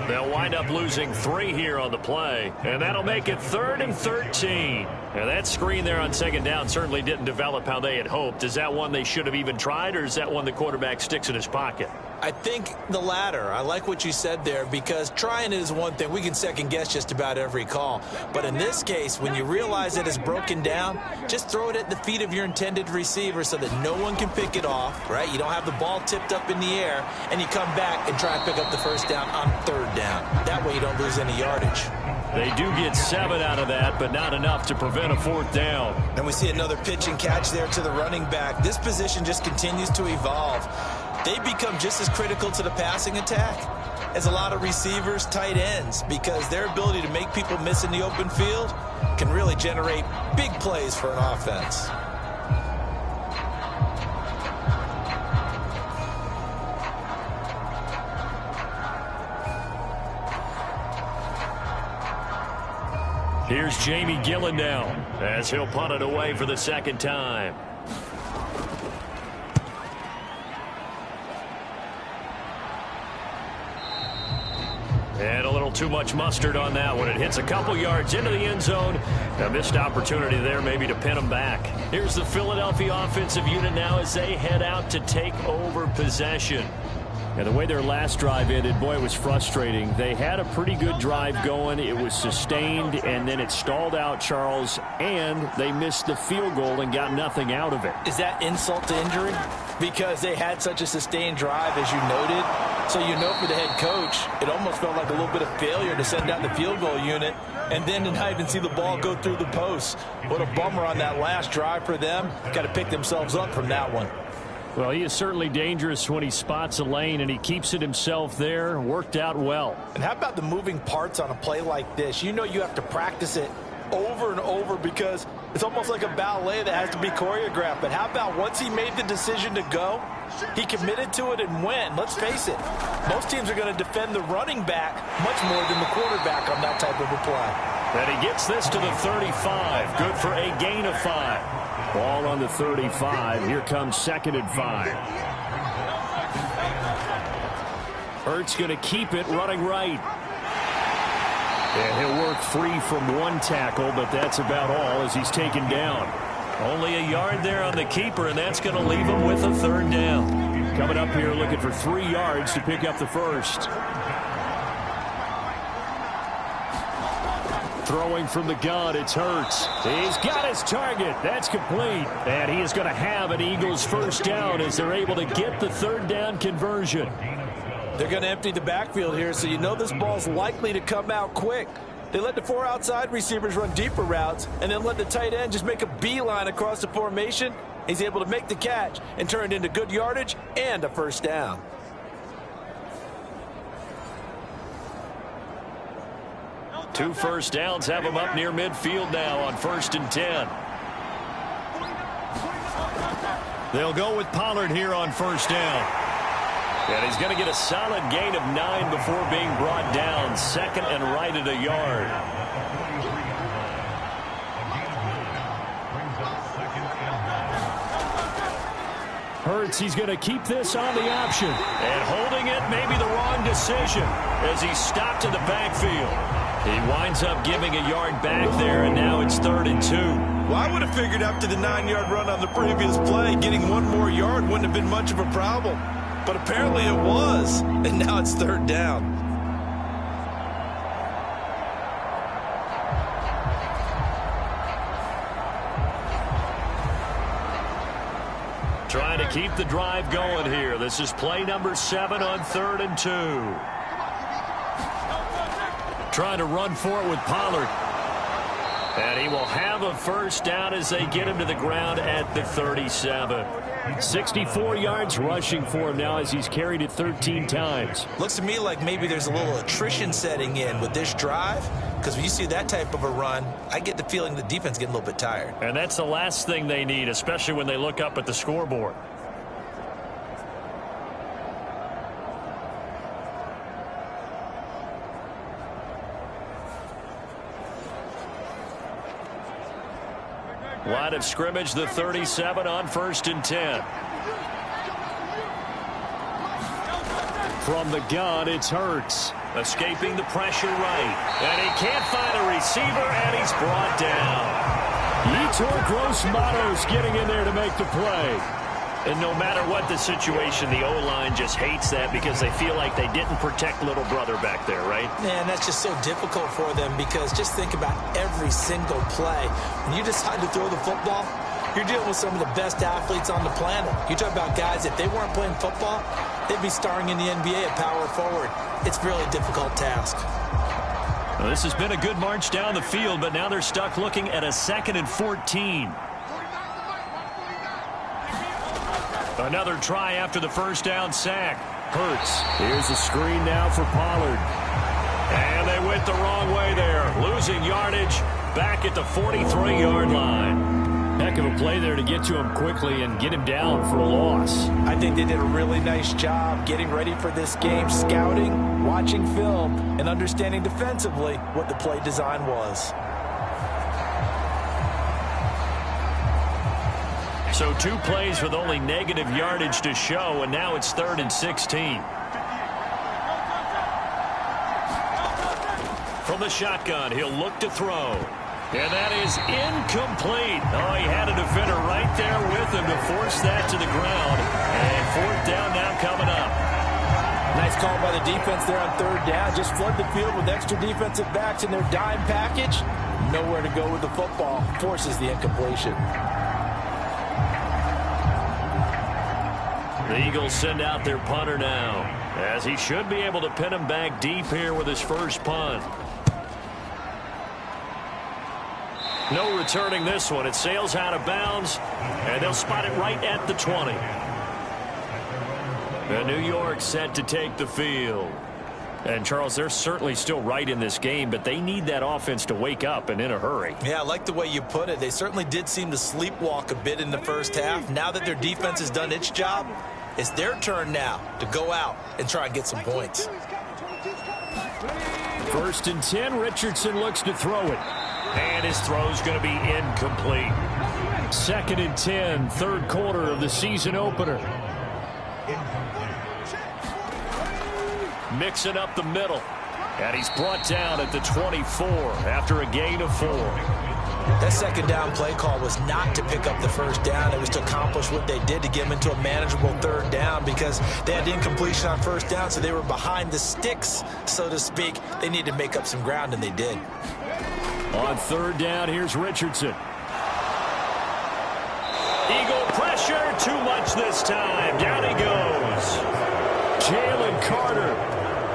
They'll wind up losing 3 here on the play, and that'll make it 3rd and 13. Now that screen there on second down certainly didn't develop how they had hoped. Is that one they should have even tried, or is that one the quarterback sticks in his pocket? I think the latter. I like what you said there, because trying it is one thing. We can second guess just about every call. But in this case, when you realize that it's broken down, just throw it at the feet of your intended receiver so that no one can pick it off, right? You don't have the ball tipped up in the air, and you come back and try and pick up the first down on 3rd down. That way you don't lose any yardage. They do get 7 out of that, but not enough to prevent a 4th down. And we see another pitch and catch there to the running back. This position just continues to evolve. They become just as critical to the passing attack as a lot of receivers, tight ends, because their ability to make people miss in the open field can really generate big plays for an offense. Here's Jamie Gillen now as he'll punt it away for the 2nd time. And a little too much mustard on that one. It hits a couple yards into the end zone. A missed opportunity there maybe to pin them back. Here's the Philadelphia offensive unit now as they head out to take over possession. And the way their last drive ended, boy, it was frustrating. They had a pretty good drive going. It was sustained, and then it stalled out, Charles, and they missed the field goal and got nothing out of it. Is that insult to injury? Because they had such a sustained drive, as you noted. So you know for the head coach, it almost felt like a little bit of failure to send out the field goal unit and then to not even see the ball go through the posts. What a bummer on that last drive for them. Got to pick themselves up from that one. Well, he is certainly dangerous when he spots a lane, and he keeps it himself there. Worked out well. And how about the moving parts on a play like this? You know you have to practice it over and over because it's almost like a ballet that has to be choreographed. But how about once he made the decision to go, he committed to it and went. Let's face it, most teams are going to defend the running back much more than the quarterback on that type of a play. And he gets this to the 35. Good for a gain of 5. Ball on the 35. Here comes 2nd and 5. Hurts going to keep it running right. And he'll work free from one tackle, but that's about all as he's taken down. Only a yard there on the keeper, and that's going to leave him with a 3rd down. Coming up here looking for 3 yards to pick up the first. Throwing from the gun, it's Hurts. He's got his target. That's complete. And he is going to have an Eagles 1st down as they're able to get the 3rd down conversion. They're going to empty the backfield here, so you know this ball's likely to come out quick. They let the 4 outside receivers run deeper routes and then let the tight end just make a beeline across the formation. He's able to make the catch and turn it into good yardage and a 1st down. Two 1st downs have him up near midfield now on 1st and 10. They'll go with Pollard here on 1st down. And he's going to get a solid gain of 9 before being brought down. 2nd and right at a yard. Hurts, he's going to keep this on the option. And holding it may be the wrong decision as he's stopped in the backfield. He winds up giving a yard back there, and now it's 3rd and 2. Well, I would have figured after the 9-yard run on the previous play, getting one more yard wouldn't have been much of a problem. But apparently it was, and now it's 3rd down. Trying to keep the drive going here. This is play number 7 on 3rd and 2. Trying to run for it with Pollard. And he will have a first down as they get him to the ground at the 37. 64 yards rushing for him now as he's carried it 13 times. Looks to me like maybe there's a little attrition setting in with this drive, because when you see that type of a run, I get the feeling the defense getting a little bit tired. And that's the last thing they need, especially when they look up at the scoreboard. Line of scrimmage, the 37 on 1st and 10. From the gun, it's Hurts. Escaping the pressure right. And he can't find a receiver, and he's brought down. Yetur Gross-Matos getting in there to make the play. And no matter what the situation, the O-line just hates that because they feel like they didn't protect little brother back there, right? Man, that's just so difficult for them because just think about every single play. When you decide to throw the football, you're dealing with some of the best athletes on the planet. You talk about guys, if they weren't playing football, they'd be starring in the NBA at power forward. It's a really difficult task. Well, this has been a good march down the field, but now they're stuck looking at a 2nd and 14. Another try after the first down sack. Hurts. Here's a screen now for Pollard. And they went the wrong way there. Losing yardage back at the 43-yard line. Heck of a play there to get to him quickly and get him down for a loss. I think they did a really nice job getting ready for this game, scouting, watching film, and understanding defensively what the play design was. So 2 plays with only negative yardage to show, and now it's 3rd and 16. From the shotgun, he'll look to throw. And that is incomplete. Oh, he had a defender right there with him to force that to the ground. And 4th down now coming up. Nice call by the defense there on 3rd down. Just flood the field with extra defensive backs in their dime package. Nowhere to go with the football. Forces the incompletion. The Eagles send out their punter now, as he should be able to pin him back deep here with his first punt. No returning this one. It sails out of bounds, and they'll spot it right at the 20. And New York set to take the field. And, Charles, they're certainly still right in this game, but they need that offense to wake up and in a hurry. Yeah, I like the way you put it. They certainly did seem to sleepwalk a bit in the first half. Now that their defense has done its job, it's their turn now to go out and try and get some points. 1st and 10, Richardson looks to throw it. And his throw's going to be incomplete. 2nd and 10, 3rd quarter of the season opener. Mixing up the middle. And he's brought down at the 24 after a gain of 4. That 2nd down play call was not to pick up the 1st down. It was to accomplish what they did to get them into a manageable 3rd down because they had incompletion on 1st down, so they were behind the sticks, so to speak. They needed to make up some ground, and they did. On 3rd down, here's Richardson. Eagle pressure, too much this time. Down he goes. Jalen Carter.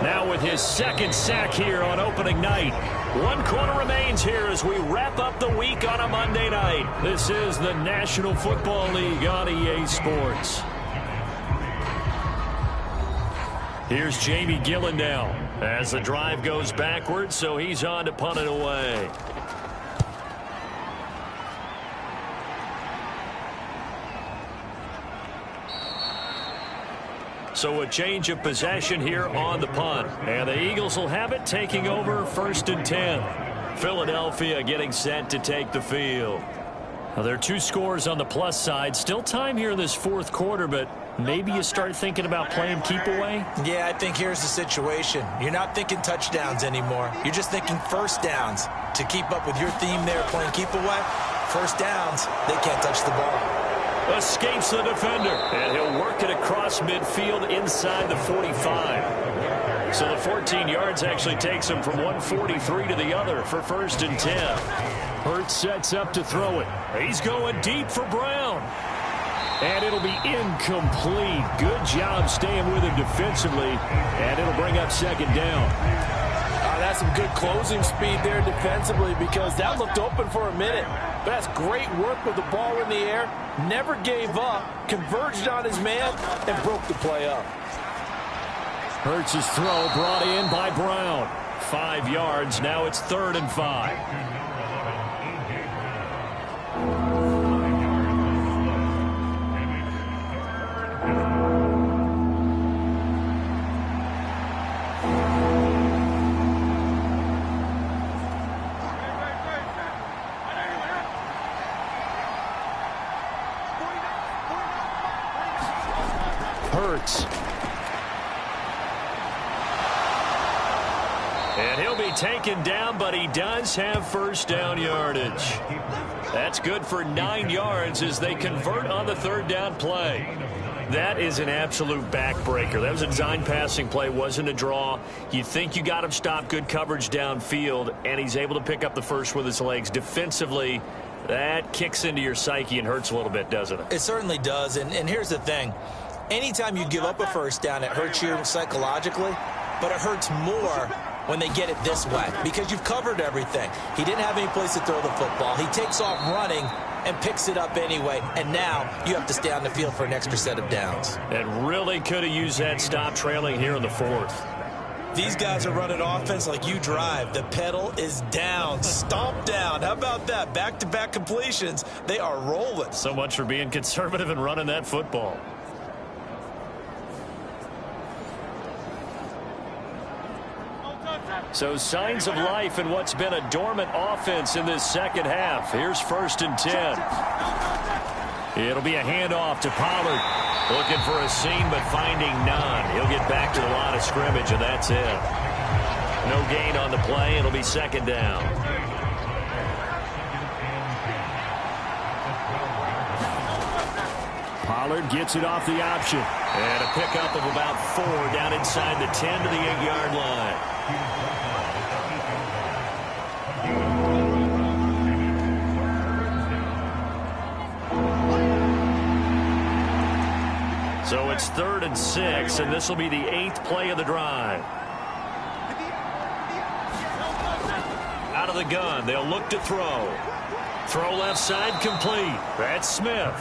Now with his 2nd sack here on opening night. 1 quarter remains here as we wrap up the week on a Monday night. This is the National Football League on EA Sports. Here's Jamie Gillen now as the drive goes backwards, so he's on to punt it away. So a change of possession here on the punt. And the Eagles will have it, taking over 1st and 10. Philadelphia getting set to take the field. Now, there are 2 scores on the plus side. Still time here in this 4th quarter, but maybe you start thinking about playing keep away? Yeah, I think here's the situation. You're not thinking touchdowns anymore. You're just thinking first downs. To keep up with your theme there, playing keep away, first downs, they can't touch the ball. Escapes the defender, and he'll work it across midfield inside the 45. So the 14 yards actually takes him from 143 to the other for 1st and 10. Hurts sets up to throw it. He's going deep for Brown. And it'll be incomplete. Good job staying with him defensively, and it'll bring up 2nd down. That's some good closing speed there defensively because that looked open for a minute. But that's great work with the ball in the air. Never gave up, converged on his man, and broke the play up. Hurts' throw brought in by Brown. 5 yards. Now it's 3rd and 5. Hurts. And he'll be taken down, but he does have 1st down yardage. That's good for 9 yards as they convert on the 3rd down play. That is an absolute backbreaker. That was a design passing play, wasn't a draw. You think you got him stopped, good coverage downfield, and he's able to pick up the first with his legs. Defensively, that kicks into your psyche and hurts a little bit, doesn't it? It certainly does, and here's the thing. Anytime you give up a 1st down, it hurts you psychologically, but it hurts more when they get it this way because you've covered everything. He didn't have any place to throw the football. He takes off running and picks it up anyway, and now you have to stay on the field for an extra set of downs. And really could have used that stop trailing here in the 4th. These guys are running offense like you drive. The pedal is down, stomp down. How about that? Back-to-back completions. They are rolling. So much for being conservative and running that football. So signs of life in what's been a dormant offense in this 2nd half. Here's 1st and 10. It'll be a handoff to Pollard. Looking for a seam, but finding none. He'll get back to the line of scrimmage, and that's it. No gain on the play. It'll be 2nd down. Pollard gets it off the option. And a pickup of about 4 down inside the 10 to the 8-yard line. So it's 3rd and 6, and this will be the 8th play of the drive. Out of the gun, they'll look to throw. Throw left side complete. That's Smith.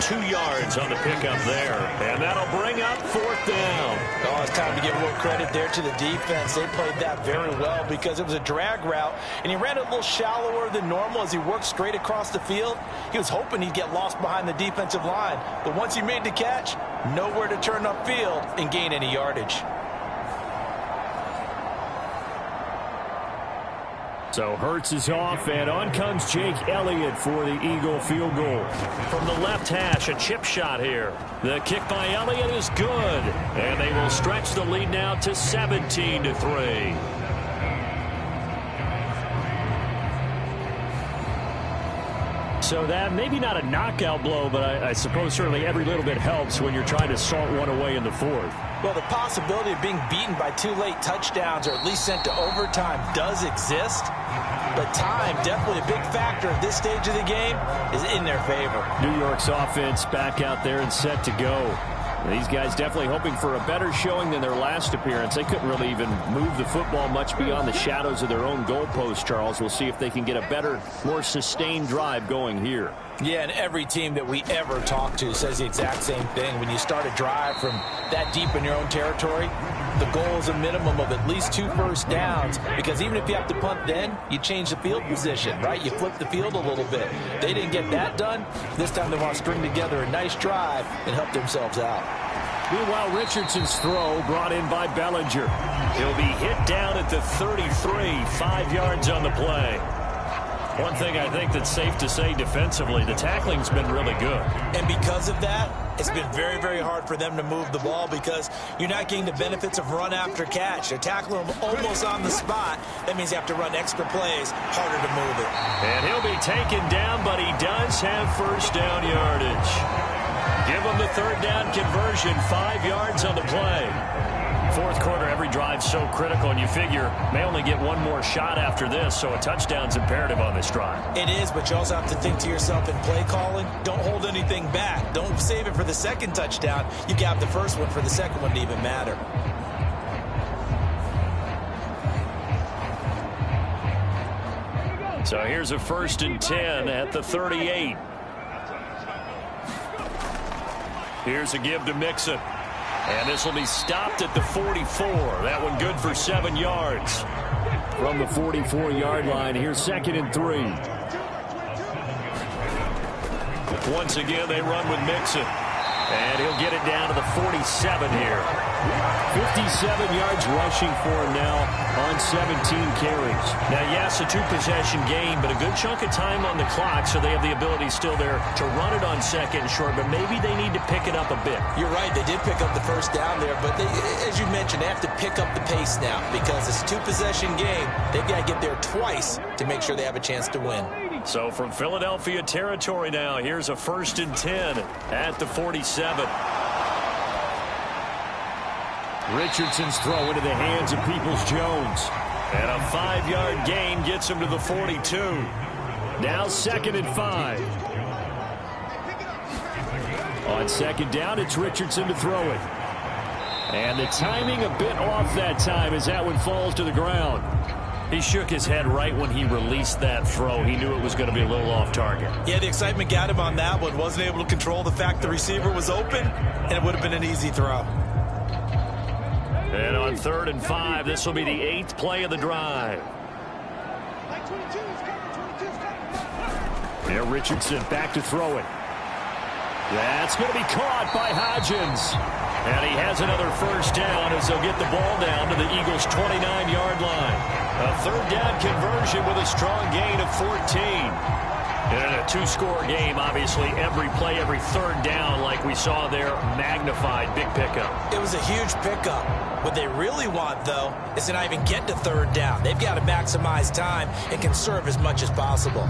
2 yards on the pickup there, and that'll bring up 4th down. Oh, it's time to give a little credit there to the defense. They played that very well because it was a drag route, and he ran it a little shallower than normal as he worked straight across the field. He was hoping he'd get lost behind the defensive line, but once he made the catch, nowhere to turn upfield and gain any yardage. So Hurts is off, and on comes Jake Elliott for the Eagle field goal. From the left hash, a chip shot here. The kick by Elliott is good, and they will stretch the lead now to 17-3. So that maybe not a knockout blow, but I suppose certainly every little bit helps when you're trying to salt one away in the 4th. Well, the possibility of being beaten by 2 late touchdowns or at least sent to overtime does exist. But time, definitely a big factor at this stage of the game, is in their favor. New York's offense back out there and set to go. These guys definitely hoping for a better showing than their last appearance. They couldn't really even move the football much beyond the shadows of their own goalpost, Charles. We'll see if they can get a better, more sustained drive going here. Yeah, and every team that we ever talk to says the exact same thing. When you start a drive from that deep in your own territory, the goal is a minimum of at least 2 first downs, because even if you have to punt then, you change the field position, right? You flip the field a little bit. They didn't get that done. This time they want to string together a nice drive and help themselves out. Meanwhile, Richardson's throw brought in by Bellinger. He'll be hit down at the 33, 5 yards on the play. One thing I think that's safe to say defensively, the tackling's been really good. And because of that, it's been very, very hard for them to move the ball because you're not getting the benefits of run after catch. They're tackling them almost on the spot. That means you have to run extra plays, harder to move it. And he'll be taken down, but he does have first down yardage. Give him the third down conversion, 5 yards on the play. Fourth quarter, every drive's so critical, and you figure may only get one more shot after this, so a touchdown's imperative on this drive. It is, but you also have to think to yourself in play calling, don't hold anything back. Don't save it for the second touchdown. You got the first one for the second one to even matter. So here's a 1st and 10 at the 38. Here's a give to Mixon. And this will be stopped at the 44. That one good for 7 yards. From the 44-yard line, here's 2nd and 3. Once again, they run with Mixon. And he'll get it down to the 47 here. 57 yards rushing for him now on 17 carries. Now, yes, a 2-possession game, but a good chunk of time on the clock, so they have the ability still there to run it on 2nd and short, but maybe they need to pick it up a bit. You're right. They did pick up the first down there, but they, as you mentioned, they have to pick up the pace now because it's a 2-possession game. They've got to get there twice to make sure they have a chance to win. So from Philadelphia territory now, here's a 1st and 10 at the 47. Richardson's throw into the hands of Peoples-Jones. And a 5-yard gain gets him to the 42. Now 2nd and 5. On 2nd down, it's Richardson to throw it. And the timing a bit off that time as that one falls to the ground. He shook his head right when he released that throw. He knew it was going to be a little off target. Yeah, the excitement got him on that one. Wasn't able to control the fact the receiver was open, and it would have been an easy throw. And on 3rd and 5, this will be the 8th play of the drive. Here Richardson back to throw it. That's going to be caught by Hodgins. And he has another first down as they'll get the ball down to the Eagles' 29-yard line. A 3rd down conversion with a strong gain of 14. In a 2-score game, obviously, every play, every 3rd down, like we saw there, magnified, big pickup. It was a huge pickup. What they really want, though, is to not even get to 3rd down. They've got to maximize time and conserve as much as possible.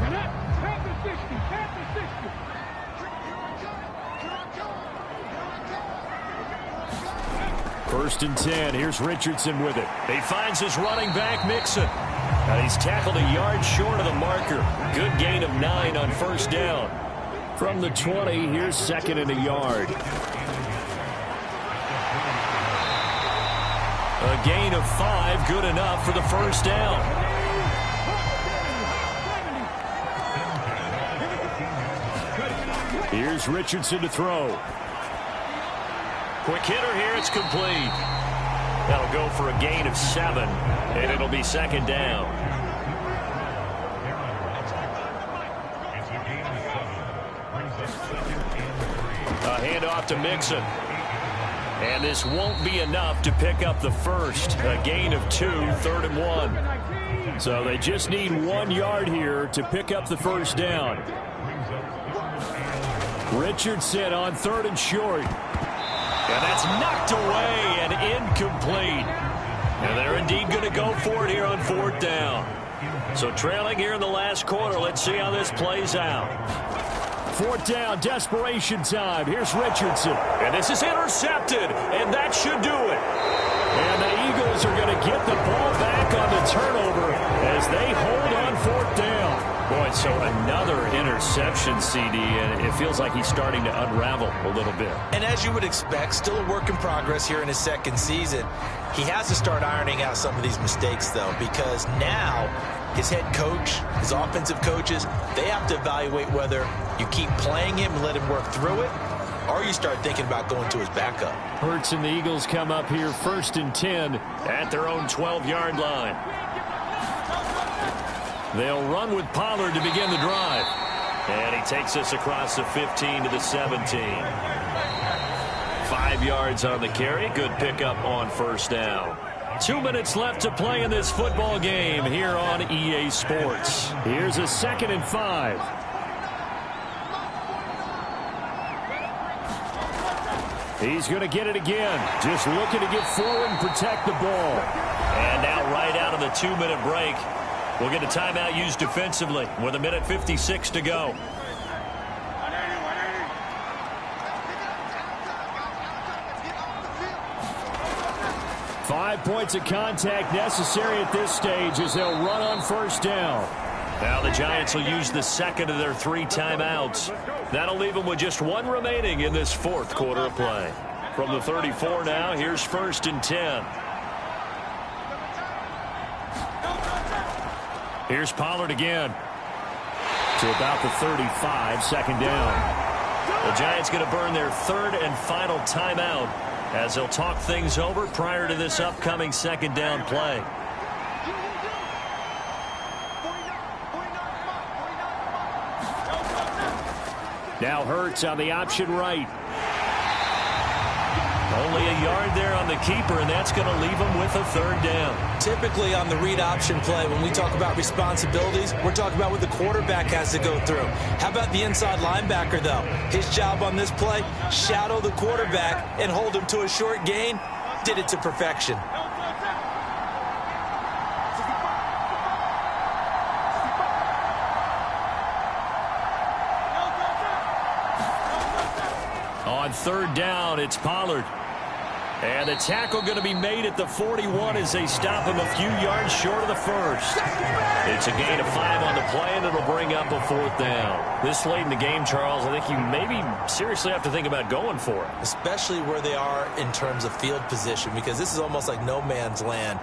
First and 10. Here's Richardson with it. He finds his running back, Mixon. And he's tackled a yard short of the marker. Good gain of 9 on 1st down. From the 20, here's 2nd and a yard. A gain of 5, good enough for the 1st down. Here's Richardson to throw. Quick hitter here, it's complete. That'll go for a gain of 7, and it'll be 2nd down. A handoff to Mixon. And this won't be enough to pick up the first. A gain of 2, 3rd and 1. So they just need 1 yard here to pick up the first down. Richardson on 3rd and short. And that's knocked away and incomplete. And they're indeed going to go for it here on 4th down. So trailing here in the last quarter. Let's see how this plays out. 4th down, desperation time. Here's Richardson. And this is intercepted, and that should do it. And the Eagles are going to get the ball back on the turnover as they hold on 4th down. Boy, so another interception, CD, and it feels like he's starting to unravel a little bit. And as you would expect, still a work in progress here in his 2nd season. He has to start ironing out some of these mistakes, though, because now his head coach, his offensive coaches, they have to evaluate whether you keep playing him and let him work through it, or you start thinking about going to his backup. Hurts and the Eagles come up here 1st and 10 at their own 12-yard line. They'll run with Pollard to begin the drive. And he takes us across the 15 to the 17. 5 yards on the carry. Good pickup on 1st down. 2 minutes left to play in this football game here on EA Sports. Here's a 2nd and 5. He's going to get it again. Just looking to get forward and protect the ball. And now right out of the 2-minute break, we'll get a timeout used defensively with 1:56 to go. Five points of contact necessary at this stage as they'll run on first down. Now the Giants will use the second of their 3 timeouts. That'll leave them with just 1 remaining in this 4th quarter of play. From the 34 now, here's 1st and 10. Here's Pollard again. To about the 35, 2nd down. The Giants going to burn their 3rd and final timeout as they'll talk things over prior to this upcoming 2nd down play. Now Hurts on the option right. Only a yard there on the keeper, and that's going to leave them with a 3rd down. Typically on the read option play, when we talk about responsibilities, we're talking about what the quarterback has to go through. How about the inside linebacker, though? His job on this play, shadow the quarterback and hold him to a short gain. Did it to perfection. On 3rd down, it's Pollard. And the tackle going to be made at the 41 as they stop him a few yards short of the 1st. It's a gain of 5 on the play, and it'll bring up a 4th down. This late in the game, Charles, I think you maybe seriously have to think about going for it. Especially where they are in terms of field position, because this is almost like no man's land.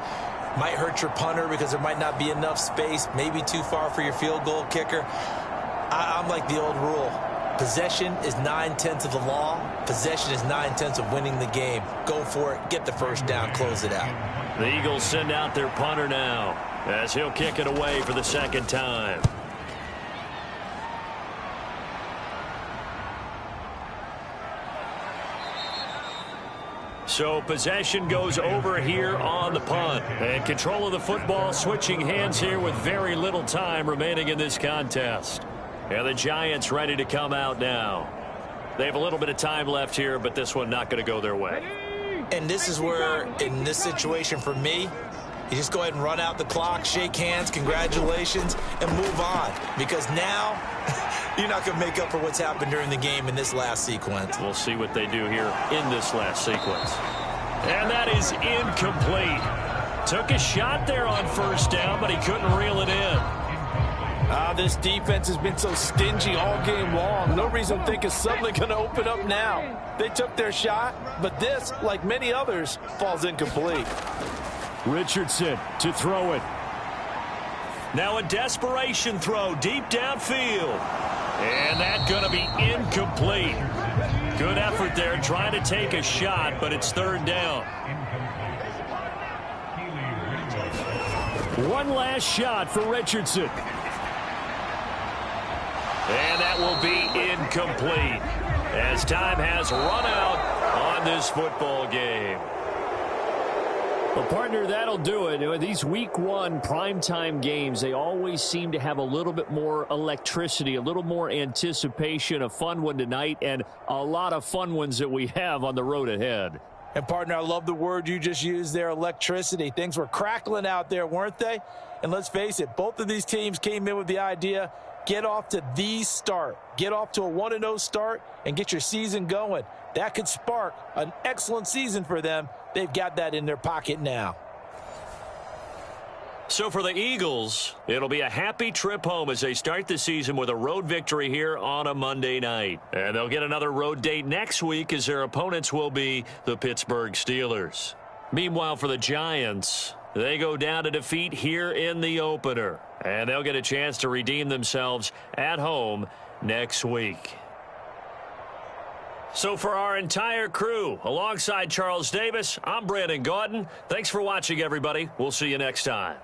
Might hurt your punter because there might not be enough space, maybe too far for your field goal kicker. I'm like the old rule. Possession is 9/10 of the law. Possession is 9/10 of winning the game. Go for it. Get the 1st down. Close it out. The Eagles send out their punter now as he'll kick it away for the 2nd time. So possession goes over here on the punt. And control of the football switching hands here with very little time remaining in this contest. And the Giants ready to come out now. They have a little bit of time left here, but this one not going to go their way. And this is where, in this situation for me, you just go ahead and run out the clock, shake hands, congratulations, and move on. Because now, you're not going to make up for what's happened during the game in this last sequence. We'll see what they do here in this last sequence. And that is incomplete. Took a shot there on 1st down, but he couldn't reel it in. This defense has been so stingy all game long. No reason to think it's suddenly going to open up now. They took their shot, but this, like many others, falls incomplete. Richardson to throw it. Now a desperation throw deep downfield. And that's going to be incomplete. Good effort there trying to take a shot, but it's 3rd down. One last shot for Richardson. And that will be incomplete as time has run out on this football game. Well, partner, that'll do it. These week 1 primetime games, they always seem to have a little bit more electricity, a little more anticipation. A fun one tonight, and a lot of fun ones that we have on the road ahead. And, partner, I love the word you just used there, electricity. Things were crackling out there, weren't they? And let's face it, both of these teams came in with the idea, get off to the start. Get off to a 1-0 start and get your season going. That could spark an excellent season for them. They've got that in their pocket now. So for the Eagles, it'll be a happy trip home as they start the season with a road victory here on a Monday night. And they'll get another road date next week as their opponents will be the Pittsburgh Steelers. Meanwhile, for the Giants, they go down to defeat here in the opener. And they'll get a chance to redeem themselves at home next week. So for our entire crew, alongside Charles Davis, I'm Brandon Gaudin. Thanks for watching, everybody. We'll see you next time.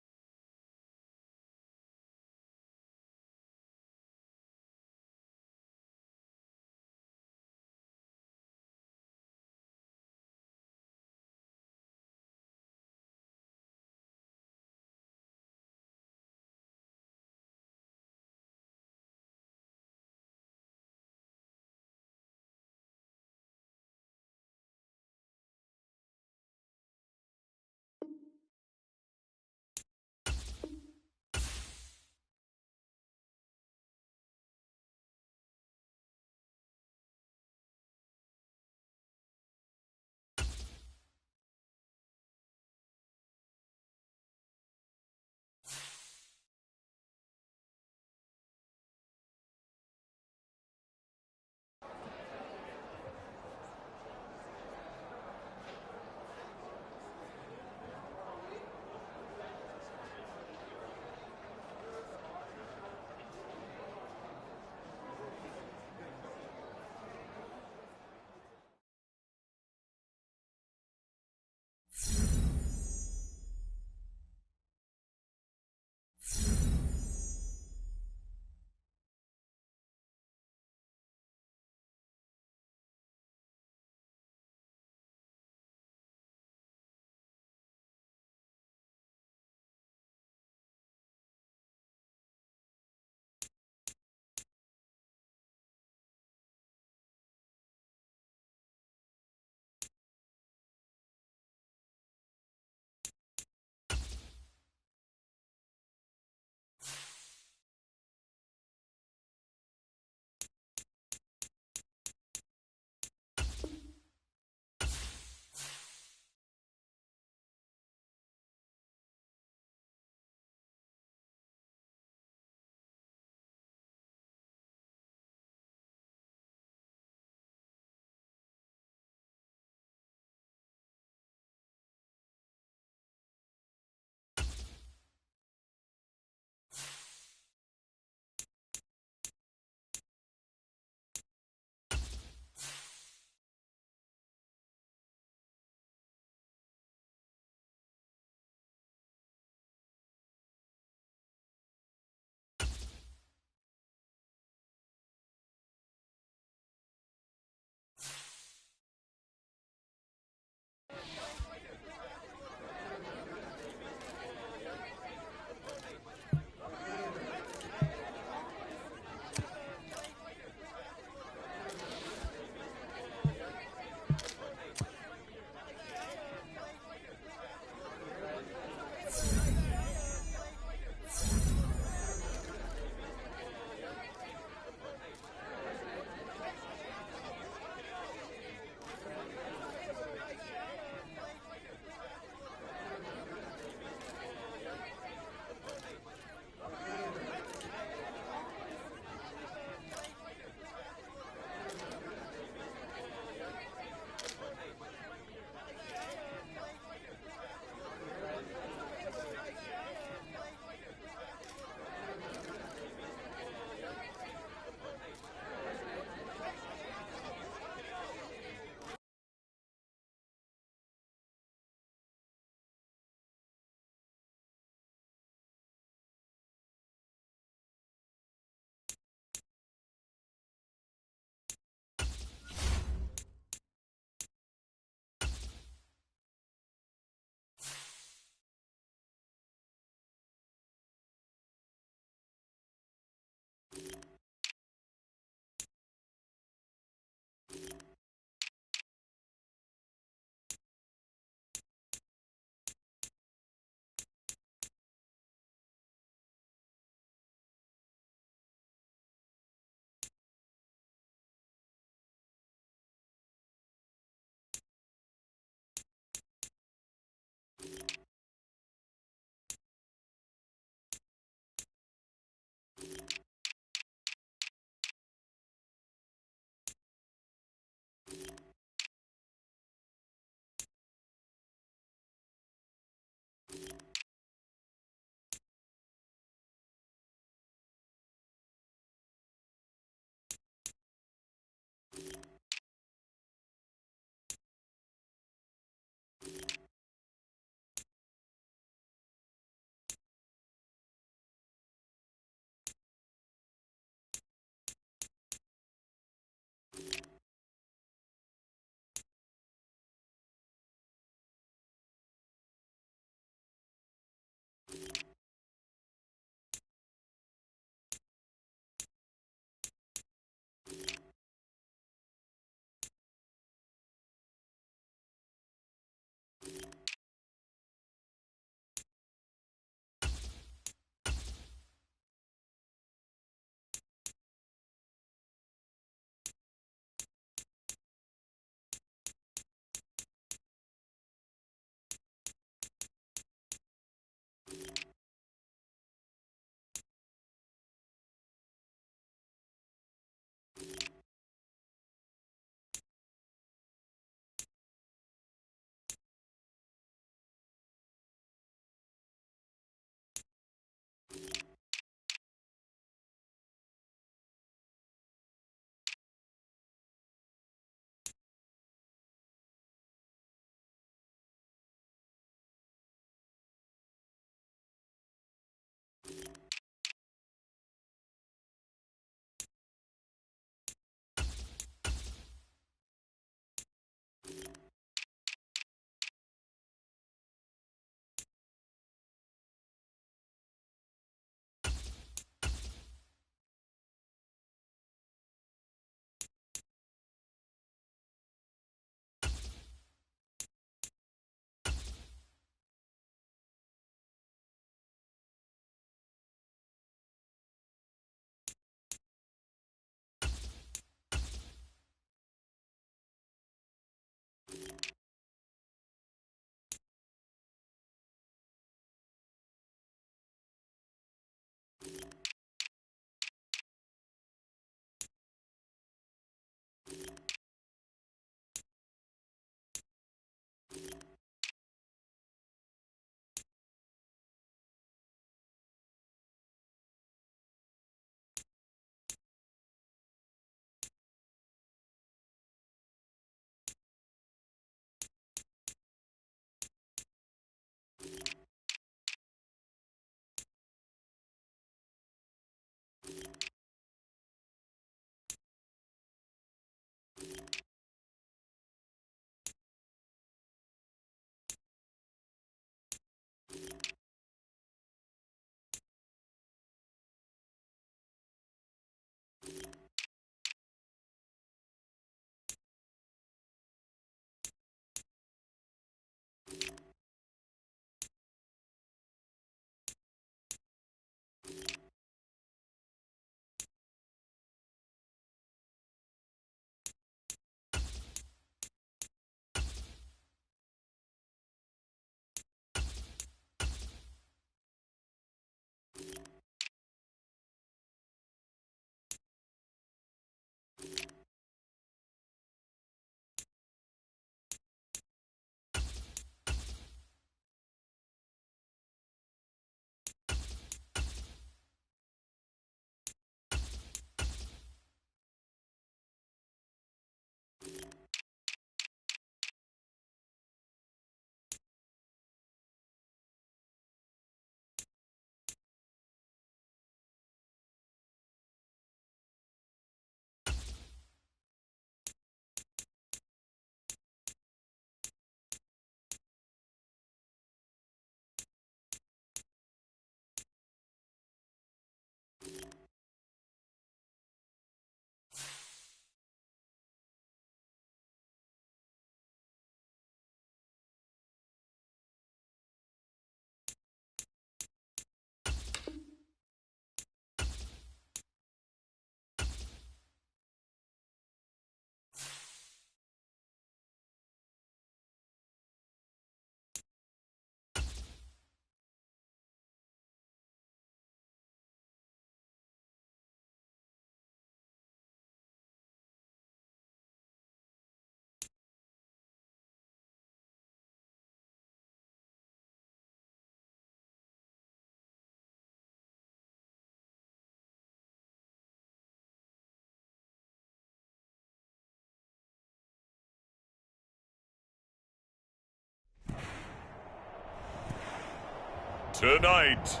Tonight,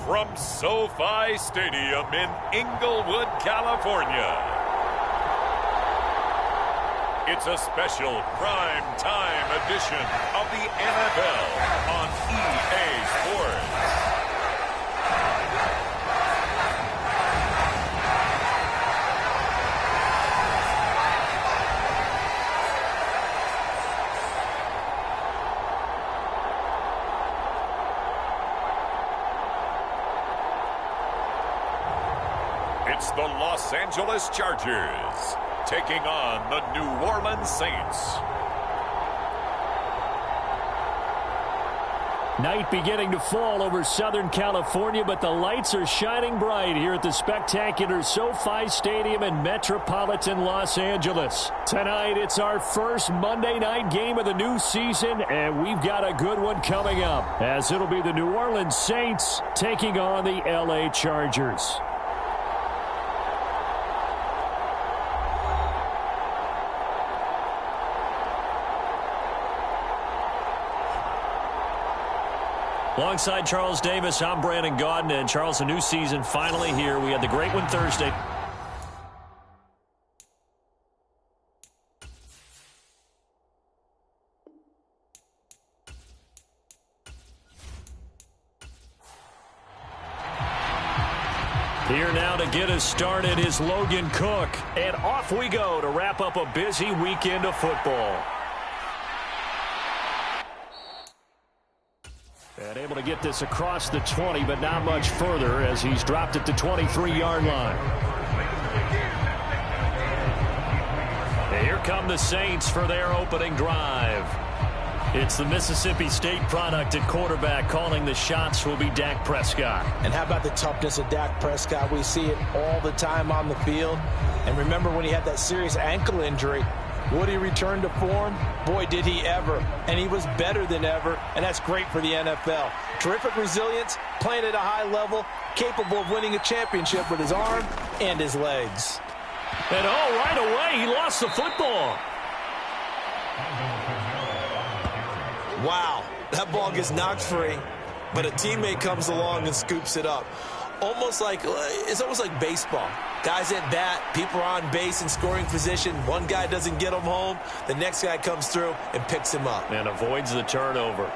from SoFi Stadium in Inglewood, California, it's a special prime time edition of the NFL on EA Sports. It's the Los Angeles Chargers taking on the New Orleans Saints. Night beginning to fall over Southern California, but the lights are shining bright here at the spectacular SoFi Stadium in metropolitan Los Angeles. Tonight, it's our first Monday night game of the new season, and we've got a good one coming up, as it'll be the New Orleans Saints taking on the LA Chargers. Alongside Charles Davis, I'm Brandon Gaudin. And Charles, a new season finally here. We had the great one Thursday. Here now to get us started is Logan Cook. And off we go to wrap up a busy weekend of football. And able to get this across the 20, but not much further as he's dropped at the 23-yard line. And here come the Saints for their opening drive. It's the Mississippi State product at quarterback. Calling the shots will be Dak Prescott. And how about the toughness of Dak Prescott? We see it all the time on the field. And remember when he had that serious ankle injury, would he return to form? Boy, did he ever. And he was better than ever, and that's great for the NFL. Terrific resilience, playing at a high level, capable of winning a championship with his arm and his legs. And right away, he lost the football. Wow, that ball gets knocked free, but a teammate comes along and scoops it up. It's almost like baseball. Guys at bat, people are on base in scoring position. One guy doesn't get him home. The next guy comes through and picks him up. And avoids the turnover.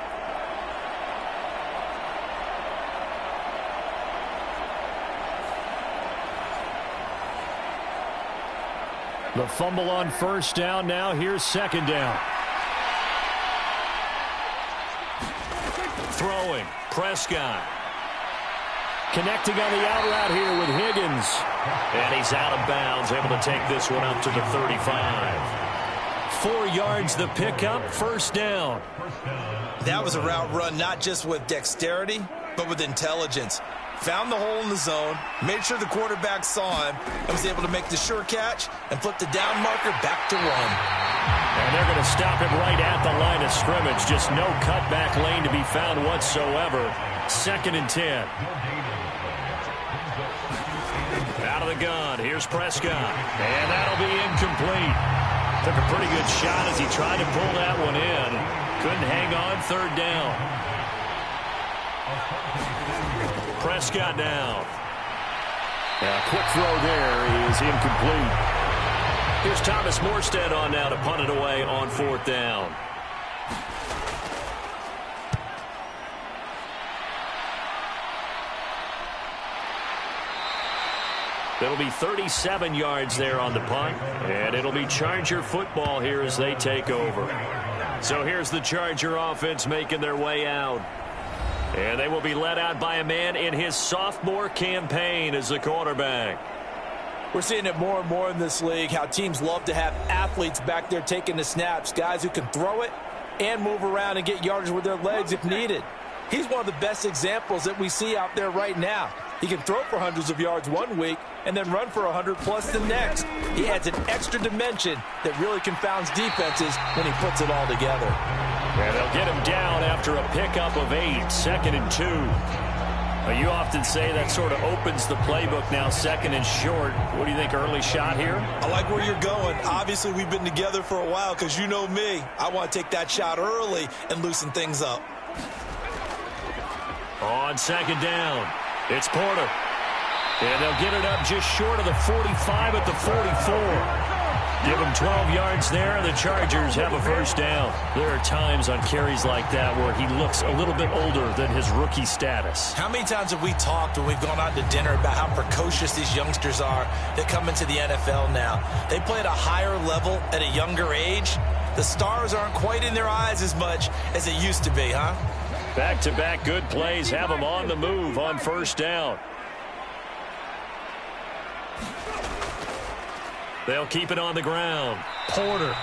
The fumble on first down. Now here's second down. Throwing, Prescott. Connecting on the out route here with Higgins. And he's out of bounds, able to take this one up to the 35. 4 yards the pickup, first down. That was a route run not just with dexterity, but with intelligence. Found the hole in the zone, made sure the quarterback saw him, and was able to make the sure catch and flip the down marker back to run. And they're going to stop him right at the line of scrimmage. Just no cutback lane to be found whatsoever. 2nd and 10. Out of the gun, here's Prescott. And that'll be incomplete. Took a pretty good shot as he tried to pull that one in. Couldn't hang on, 3rd down. Prescott down. A quick throw there is incomplete. Here's Thomas Morstead on now to punt it away on 4th down. It'll be 37 yards there on the punt, and it'll be Charger football here as they take over. So here's the Charger offense making their way out. And they will be led out by a man in his sophomore campaign as the quarterback. We're seeing it more and more in this league, how teams love to have athletes back there taking the snaps, guys who can throw it and move around and get yardage with their legs if needed. He's one of the best examples that we see out there right now. He can throw for hundreds of yards one week and then run for 100+ the next. He adds an extra dimension that really confounds defenses when he puts it all together. And they'll get him down after a pickup of 8, 2nd and 2. You often say that sort of opens the playbook now, 2nd and short. What do you think, early shot here? I like where you're going. Obviously, we've been together for a while because you know me. I want to take that shot early and loosen things up. On second down, it's Porter. And they'll get it up just short of the 45 at the 44. Give him 12 yards there, and the Chargers have a first down. There are times on carries like that where he looks a little bit older than his rookie status. How many times have we talked when we've gone out to dinner about how precocious these youngsters are that come into the NFL now? They play at a higher level at a younger age. The stars aren't quite in their eyes as much as it used to be, huh? Back-to-back good plays have them on the move on first down. They'll keep it on the ground. Porter.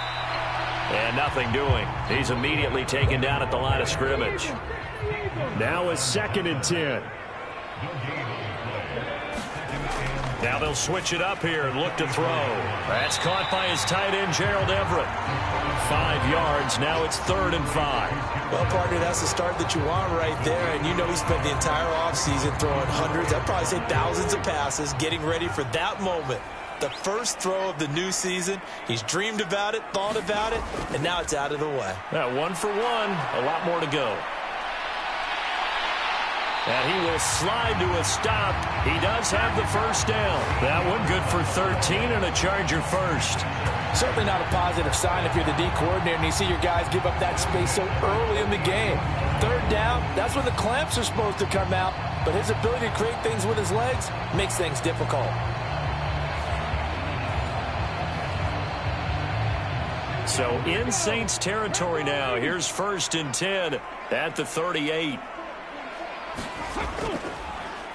And nothing doing. He's immediately taken down at the line of scrimmage. Now a 2nd and 10. Now they'll switch it up here and look to throw. That's caught by his tight end, Gerald Everett. 5 yards. Now it's 3rd and 5. Well, partner, that's the start that you want right there. And you know he spent the entire offseason throwing hundreds, I'd probably say thousands of passes, getting ready for that moment. The first throw of the new season. He's dreamed about it, thought about it, and now it's out of the way. 1 for 1. A lot more to go. And he will slide to a stop. He does have the first down. That one good for 13 and a Charger first. Certainly not a positive sign if you're the D coordinator and you see your guys give up that space so early in the game. 3rd down, that's when the clamps are supposed to come out, but his ability to create things with his legs makes things difficult. So in Saints territory now. Here's 1st and 10 at the 38.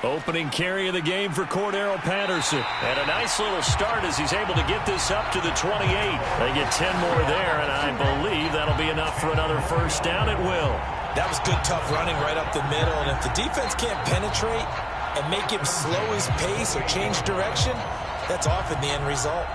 Opening carry of the game for Cordero Patterson. And a nice little start as he's able to get this up to the 28. They get 10 more there, and I believe that'll be enough for another first down. It will. That was good, tough running right up the middle. And if the defense can't penetrate and make him slow his pace or change direction, that's often the end result.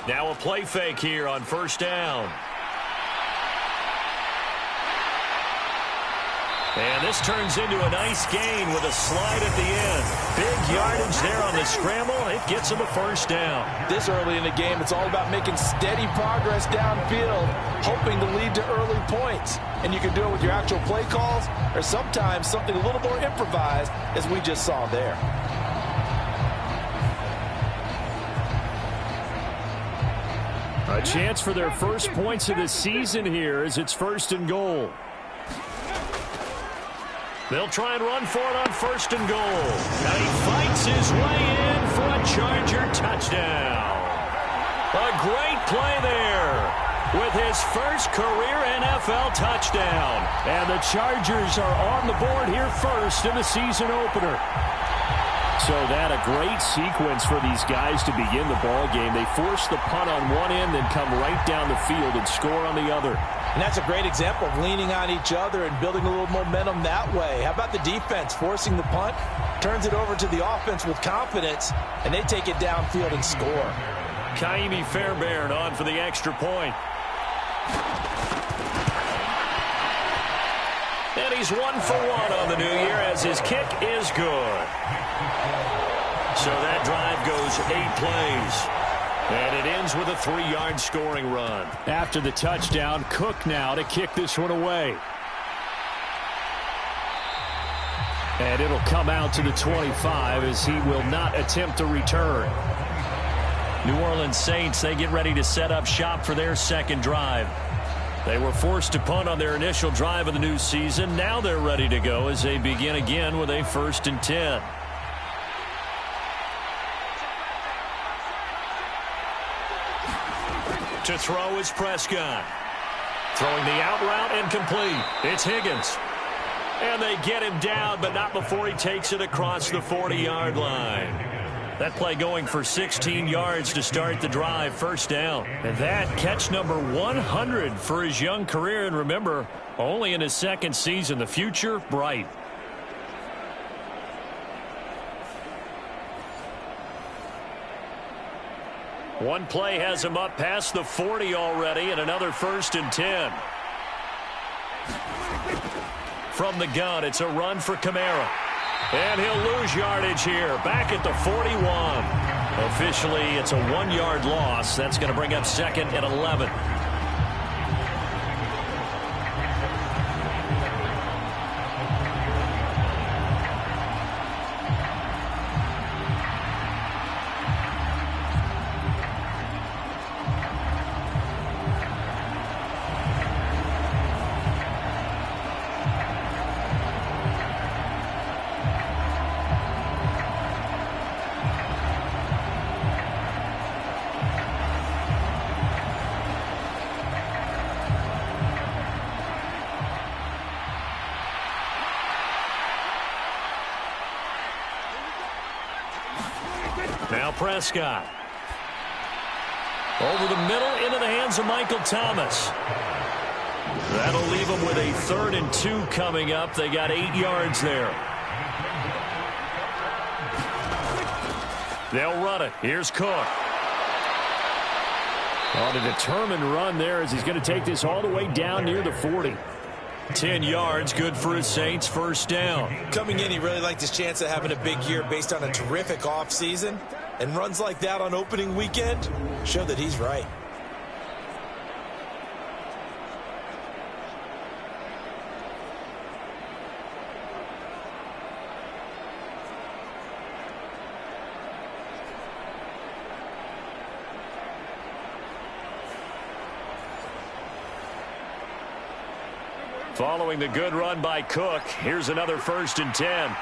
Now a play fake here on first down. And this turns into a nice gain with a slide at the end. Big yardage there on the scramble. It gets him a first down. This early in the game, it's all about making steady progress downfield, hoping to lead to early points. And you can do it with your actual play calls or sometimes something a little more improvised, as we just saw there. A chance for their first points of the season here as it's 1st and goal. They'll try and run for it on 1st and goal. Now he fights his way in for a Charger touchdown. A great play there with his first career NFL touchdown. And the Chargers are on the board here first in the season opener. So that a great sequence for these guys to begin the ball game. They force the punt on one end, then come right down the field and score on the other. And that's a great example of leaning on each other and building a little momentum that way. How about the defense forcing the punt, turns it over to the offense with confidence, and they take it downfield and score. Kaimi Fairbairn on for the extra point. And he's 1 for 1 on the new year as his kick is good. So that drive goes 8 plays. And it ends with a 3-yard scoring run. After the touchdown, Cook now to kick this one away. And it'll come out to the 25 as he will not attempt to return. New Orleans Saints, they get ready to set up shop for their second drive. They were forced to punt on their initial drive of the new season. Now they're ready to go as they begin again with a 1st and 10. To throw is Prescott. Throwing the out route incomplete. It's Higgins. And they get him down, but not before he takes it across the 40-yard line. That play going for 16 yards to start the drive, first down. And that catch number 100 for his young career. And remember, only in his second season, the future bright. One play has him up past the 40 already, and another 1st and 10. From the gun, it's a run for Kamara. And he'll lose yardage here, back at the 41. Officially, it's a 1-yard loss. That's going to bring up 2nd and 11. Now Prescott. Over the middle, into the hands of Michael Thomas. That'll leave them with a 3rd and 2 coming up. They got 8 yards there. They'll run it. Here's Cook. On a determined run there as he's going to take this all the way down near the 40. 10 yards, good for his Saints, 1st down. Coming in, he really liked his chance of having a big year based on a terrific offseason. And runs like that on opening weekend show that he's right. Following the good run by Cook, here's another 1st and 10.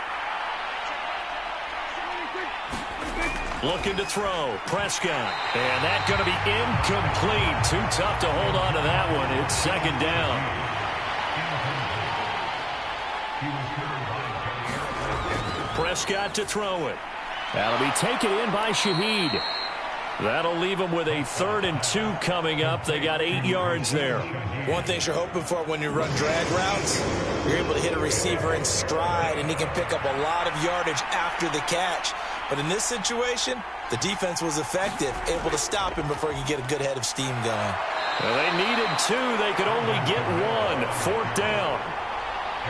Looking to throw, Prescott. And that's going to be incomplete. Too tough to hold on to that one. It's 2nd down. Prescott to throw it. That'll be taken in by Shaheed. That'll leave them with a 3rd and 2 coming up. They got 8 yards there. One thing you're hoping for when you run drag routes, you're able to hit a receiver in stride, and he can pick up a lot of yardage after the catch. But in this situation, the defense was effective, able to stop him before he could get a good head of steam going. Well, they needed 2. They could only get 1. 4th down.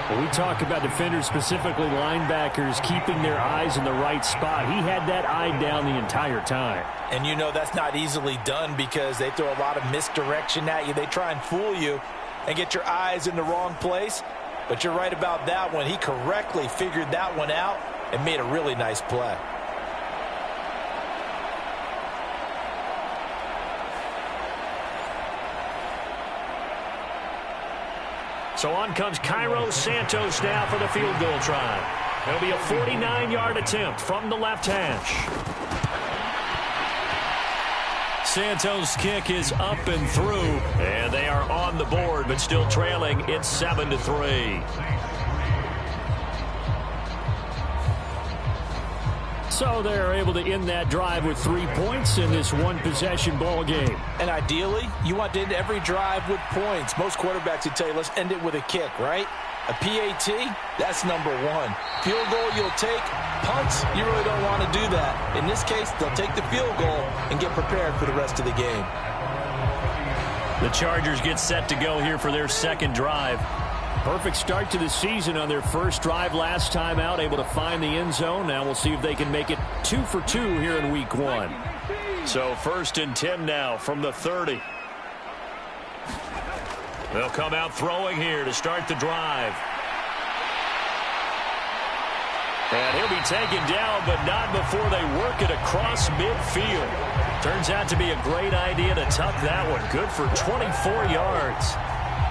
When we talk about defenders, specifically linebackers, keeping their eyes in the right spot, he had that eye down the entire time. And you know that's not easily done because they throw a lot of misdirection at you. They try and fool you and get your eyes in the wrong place. But you're right about that one. He correctly figured that one out and made a really nice play. So on comes Cairo Santos now for the field goal try. It'll be a 49-yard attempt from the left hash. Santos' kick is up and through, and they are on the board, but still trailing. It's 7-3. So they're able to end that drive with 3 points in this one-possession ball game. And ideally, you want to end every drive with points. Most quarterbacks would tell you, let's end it with a kick, right? A PAT, that's number 1. Field goal you'll take. Punts, you really don't want to do that. In this case, they'll take the field goal and get prepared for the rest of the game. The Chargers get set to go here for their 2nd drive. Perfect start to the season on their first drive last time out, able to find the end zone. Now we'll see if they can make it 2 for 2 here in week 1. So 1st and 10 now from the 30. They'll come out throwing here to start the drive. And he'll be taken down, but not before they work it across midfield. Turns out to be a great idea to tuck that one. Good for 24 yards.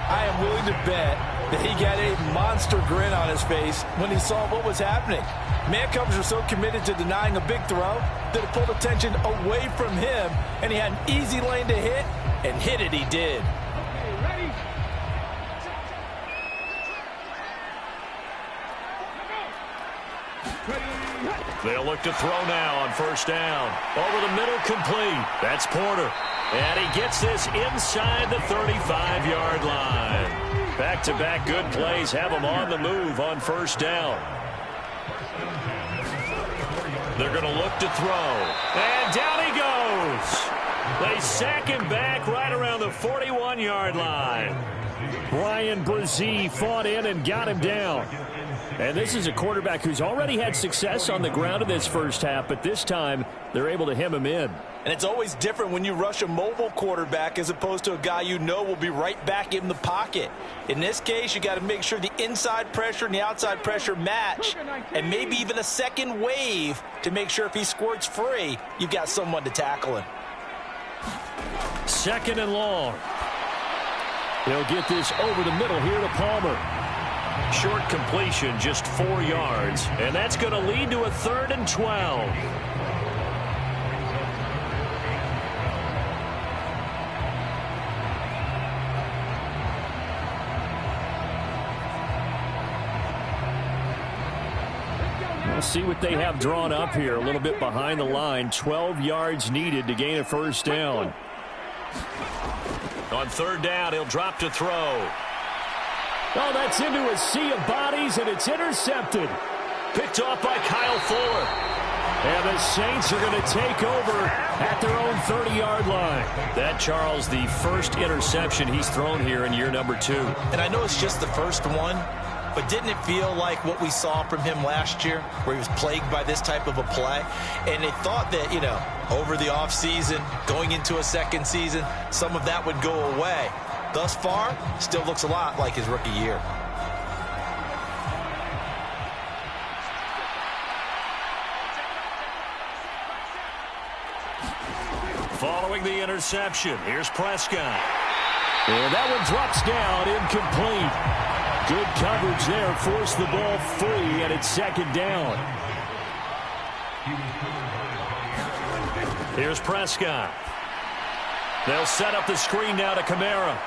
I am willing to bet that he got a monster grin on his face when he saw what was happening. Man covers were so committed to denying a big throw that it pulled attention away from him, and he had an easy lane to hit, and hit it he did. They'll look to throw now on 1st down. Over the middle, complete. That's Porter. And he gets this inside the 35-yard line. Back-to-back good plays have him on the move on 1st down. They're going to look to throw. And down he goes. They sack him back right around the 41-yard line. Brian Brzee fought in and got him down. And this is a quarterback who's already had success on the ground in this first half, but this time they're able to hem him in. And it's always different when you rush a mobile quarterback as opposed to a guy you know will be right back in the pocket. In this case, you got to make sure the inside pressure and the outside pressure match, and maybe even a second wave to make sure if he squirts free, you've got someone to tackle him. 2nd and long. They'll get this over the middle here to Palmer. Short completion, just 4 yards, and that's going to lead to a 3rd and 12. We'll see what they have drawn up here. A little bit behind the line. 12 yards needed to gain a first down. On 3rd down, he'll drop to throw. Oh, that's into a sea of bodies, and it's intercepted. Picked off by Kyle Fuller. And the Saints are going to take over at their own 30-yard line. That, Charles, the first interception he's thrown here in year number 2. And I know it's just the first one, but didn't it feel like what we saw from him last year, where he was plagued by this type of a play? And they thought that, over the offseason, going into a second season, some of that would go away. Thus far, still looks a lot like his rookie year. Following the interception, here's Prescott. And that one drops down, incomplete. Good coverage there, forced the ball free, and it's 2nd down. Here's Prescott. They'll set up the screen now to Kamara.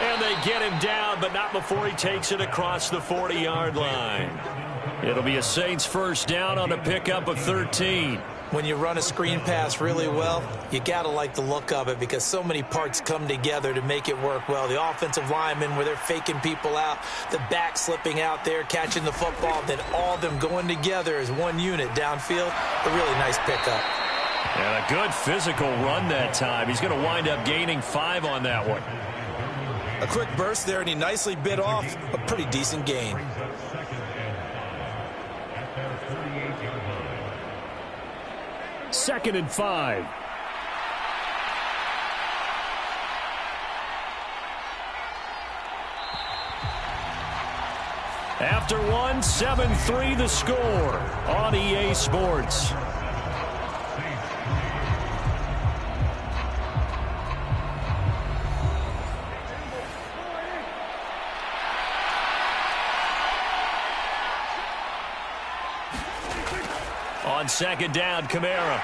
And they get him down, but not before he takes it across the 40-yard line. It'll be a Saints first down on a pickup of 13. When you run a screen pass really well, you got to like the look of it because so many parts come together to make it work well. The offensive linemen where they're faking people out, the back slipping out there, catching the football, then all of them going together as one unit downfield. A really nice pickup. And a good physical run that time. He's going to wind up gaining 5 on that one. A quick burst there, and he nicely bit off a pretty decent gain. Second and 5. After one, 7-3 the score on EA Sports. On 2nd down, Kamara.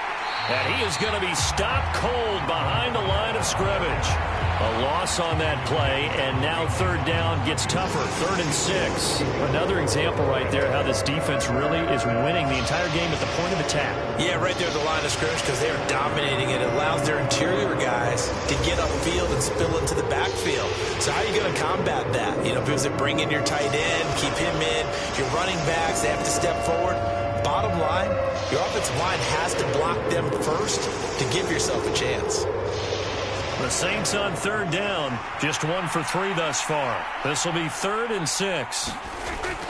And he is going to be stopped cold behind the line of scrimmage. A loss on that play, and now 3rd down gets tougher. 3rd and 6. Another example right there how this defense really is winning the entire game at the point of attack. Yeah, right there at the line of scrimmage because they are dominating it. It allows their interior guys to get upfield and spill into the backfield. So how are you going to combat that? Because they bring in your tight end, keep him in. Your running backs, they have to step forward. Bottom line, your offensive line has to block them first to give yourself a chance. The Saints on 3rd down, just 1 for 3 thus far. This will be 3rd and 6.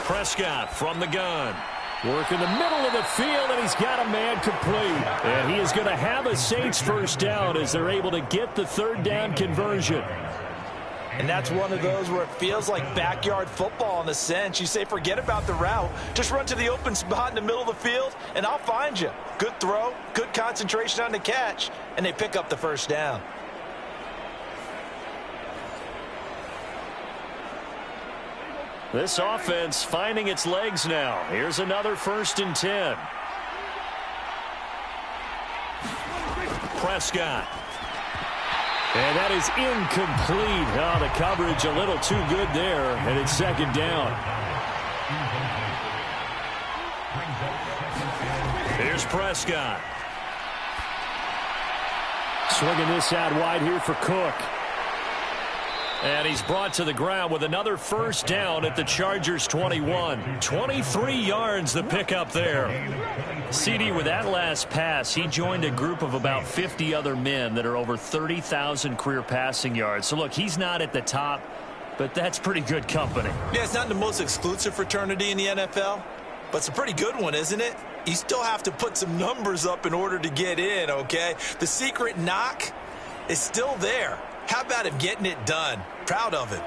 Prescott from the gun. Work in the middle of the field, and he's got a man complete. And he is going to have a Saints first down as they're able to get the 3rd down conversion. And that's one of those where it feels like backyard football in a sense. You say, forget about the route. Just run to the open spot in the middle of the field, and I'll find you. Good throw, good concentration on the catch, and they pick up the first down. This offense finding its legs now. Here's another 1st and 10. Prescott. And that is incomplete. Oh, the coverage a little too good there, and it's 2nd down. Here's Prescott. Swinging this out wide here for Cook. And he's brought to the ground with another first down at the Chargers' 21. 23 yards the pickup there. CD, with that last pass, he joined a group of about 50 other men that are over 30,000 career passing yards. So, look, he's not at the top, but that's pretty good company. Yeah, it's not the most exclusive fraternity in the NFL, but it's a pretty good one, isn't it? You still have to put some numbers up in order to get in, okay? The secret knock is still there. How about him getting it done? Proud of him.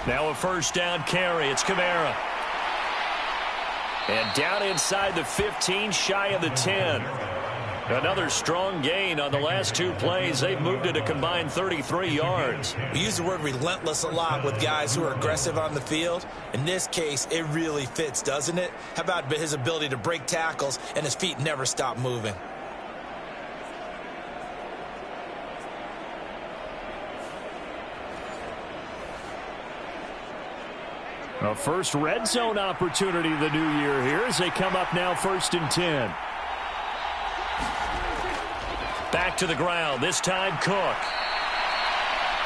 Now a first down carry. It's Kamara. And down inside the 15, shy of the 10. Another strong gain on the last two plays. They've moved it a combined 33 yards. We use the word relentless a lot with guys who are aggressive on the field. In this case, it really fits, doesn't it? How about his ability to break tackles and his feet never stop moving? A first red zone opportunity the new year here as they come up now 1st and 10. Back to the ground, this time Cook.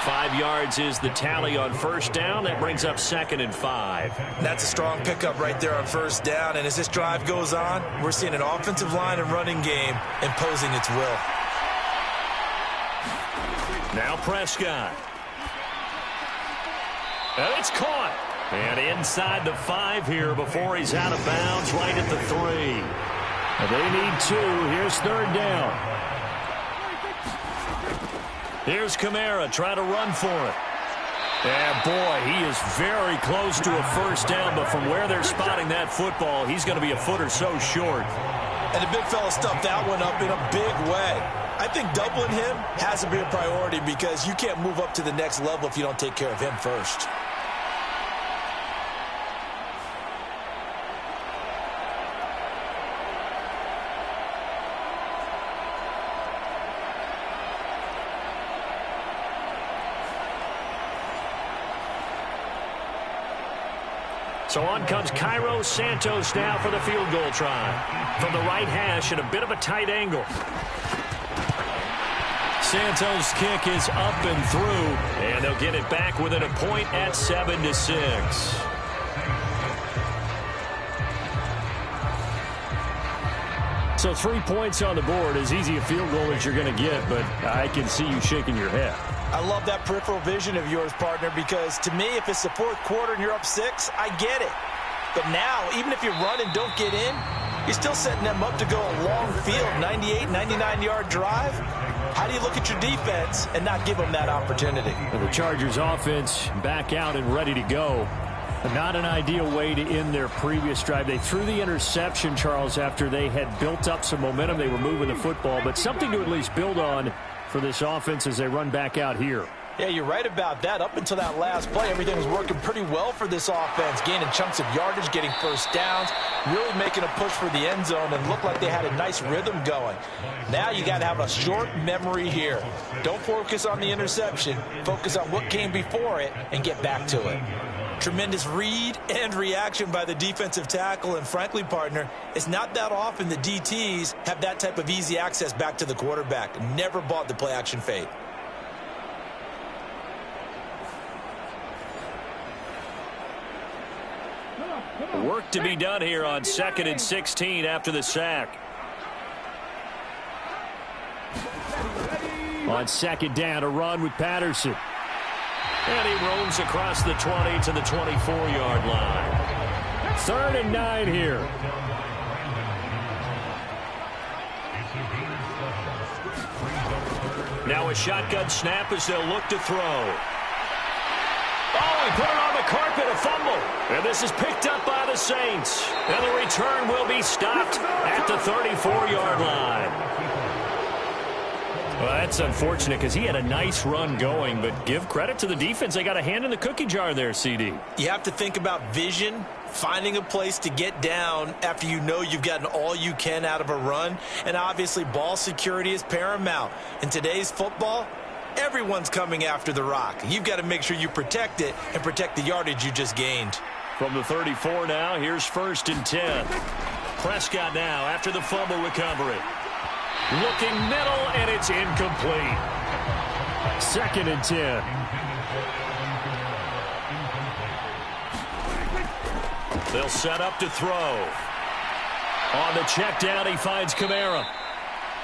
5 yards is the tally on first down. That brings up 2nd and 5. That's a strong pickup right there on first down. And as this drive goes on, we're seeing an offensive line and running game imposing its will. Now Prescott. And it's caught. And inside the 5 here before he's out of bounds, right at the 3. They need 2. Here's 3rd down. Here's Kamara trying to run for it. And, boy, he is very close to a first down, but from where they're spotting that football, he's going to be a foot or so short. And the big fella stuffed that one up in a big way. I think doubling him has to be a priority because you can't move up to the next level if you don't take care of him first. So on comes Cairo Santos now for the field goal try. From the right hash at a bit of a tight angle. Santos' kick is up and through, and they'll get it back within a point at 7-6. So 3 points on the board, as easy a field goal as you're going to get, but I can see you shaking your head. I love that peripheral vision of yours, partner, because to me, if it's the 4th quarter and you're up 6, I get it. But now, even if you run and don't get in, you're still setting them up to go a long field, 98, 99-yard drive. How do you look at your defense and not give them that opportunity? And the Chargers offense back out and ready to go. Not an ideal way to end their previous drive. They threw the interception, Charles, after they had built up some momentum. They were moving the football, but something to at least build on for this offense as they run back out here. Yeah, you're right about that. Up until that last play, everything was working pretty well for this offense, gaining chunks of yardage, getting first downs, really making a push for the end zone, and looked like they had a nice rhythm going. Now you got to have a short memory here. Don't focus on the interception. Focus on what came before it and get back to it. Tremendous read and reaction by the defensive tackle, and frankly, partner, it's not that often the DTs have that type of easy access back to the quarterback. Never bought the play-action fade. Work to be done here on 2nd and 16 after the sack. On 2nd down, a run with Patterson. And he roams across the 20 to the 24-yard line. 3rd and 9 here. Now a shotgun snap as they'll look to throw. Oh, he put it on the carpet, a fumble. And this is picked up by the Saints. And the return will be stopped at the 34-yard line. Well, that's unfortunate because he had a nice run going, but give credit to the defense. They got a hand in the cookie jar there, CD. You have to think about vision, finding a place to get down after you know you've gotten all you can out of a run, and obviously ball security is paramount. In today's football, everyone's coming after the rock. You've got to make sure you protect it and protect the yardage you just gained. From the 34 now, here's 1st and 10. Prescott now after the fumble recovery. Looking middle, and it's incomplete. 2nd and 10. They'll set up to throw. On the check down, he finds Kamara.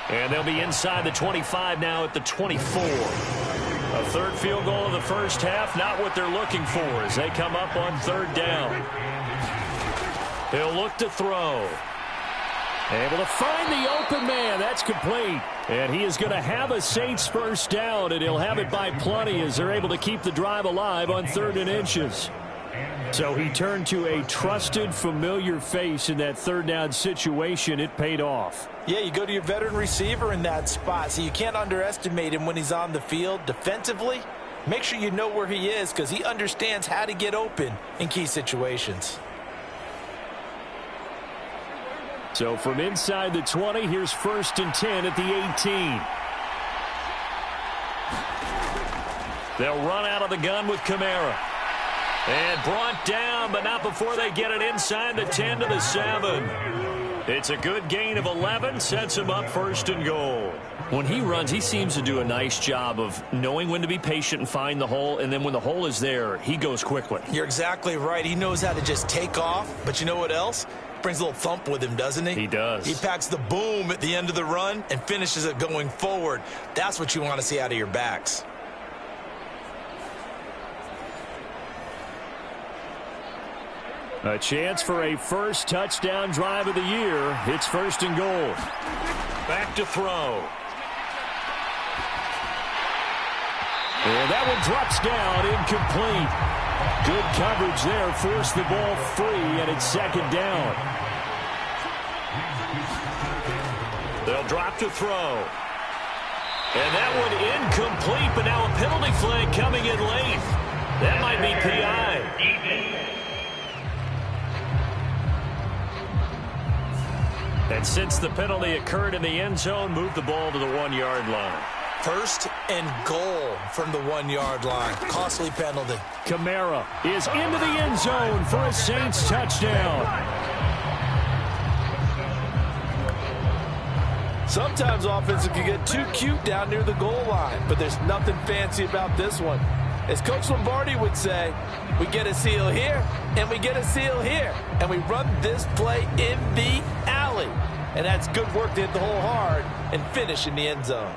And they'll be inside the 25 now at the 24. A third field goal of the first half, not what they're looking for as they come up on 3rd down. He'll look to throw. Able to find the open man. That's complete. And he is going to have a Saints first down, and he'll have it by plenty as they're able to keep the drive alive on 3rd and inches. So he turned to a trusted, familiar face in that 3rd down situation. It paid off. Yeah, you go to your veteran receiver in that spot, so you can't underestimate him when he's on the field. Defensively, make sure you know where he is because he understands how to get open in key situations. So from inside the 20, here's 1st and 10 at the 18. They'll run out of the gun with Kamara. And brought down, but not before they get it inside the 10 to the 7. It's a good gain of 11, sets him up 1st and goal. When he runs, he seems to do a nice job of knowing when to be patient and find the hole, and then when the hole is there, he goes quickly. You're exactly right. He knows how to just take off, but you know what else? Brings a little thump with him, doesn't he? He does. He packs the boom at the end of the run and finishes it going forward. That's what you want to see out of your backs. A chance for a first touchdown drive of the year. It's 1st and goal. Back to throw. And that one drops down, incomplete. Good coverage there, forced the ball free, and it's 2nd down. They'll drop to throw. And that one incomplete, but now a penalty flag coming in late. That might be PI. And since the penalty occurred in the end zone, move the ball to the 1-yard line. 1st and goal from the 1-yard line. Costly penalty. Kamara is into the end zone for a Saints touchdown. Sometimes offenses can get too cute down near the goal line, but there's nothing fancy about this one. As Coach Lombardi would say, we get a seal here, and we get a seal here, and we run this play in the alley. And that's good work to hit the hole hard and finish in the end zone.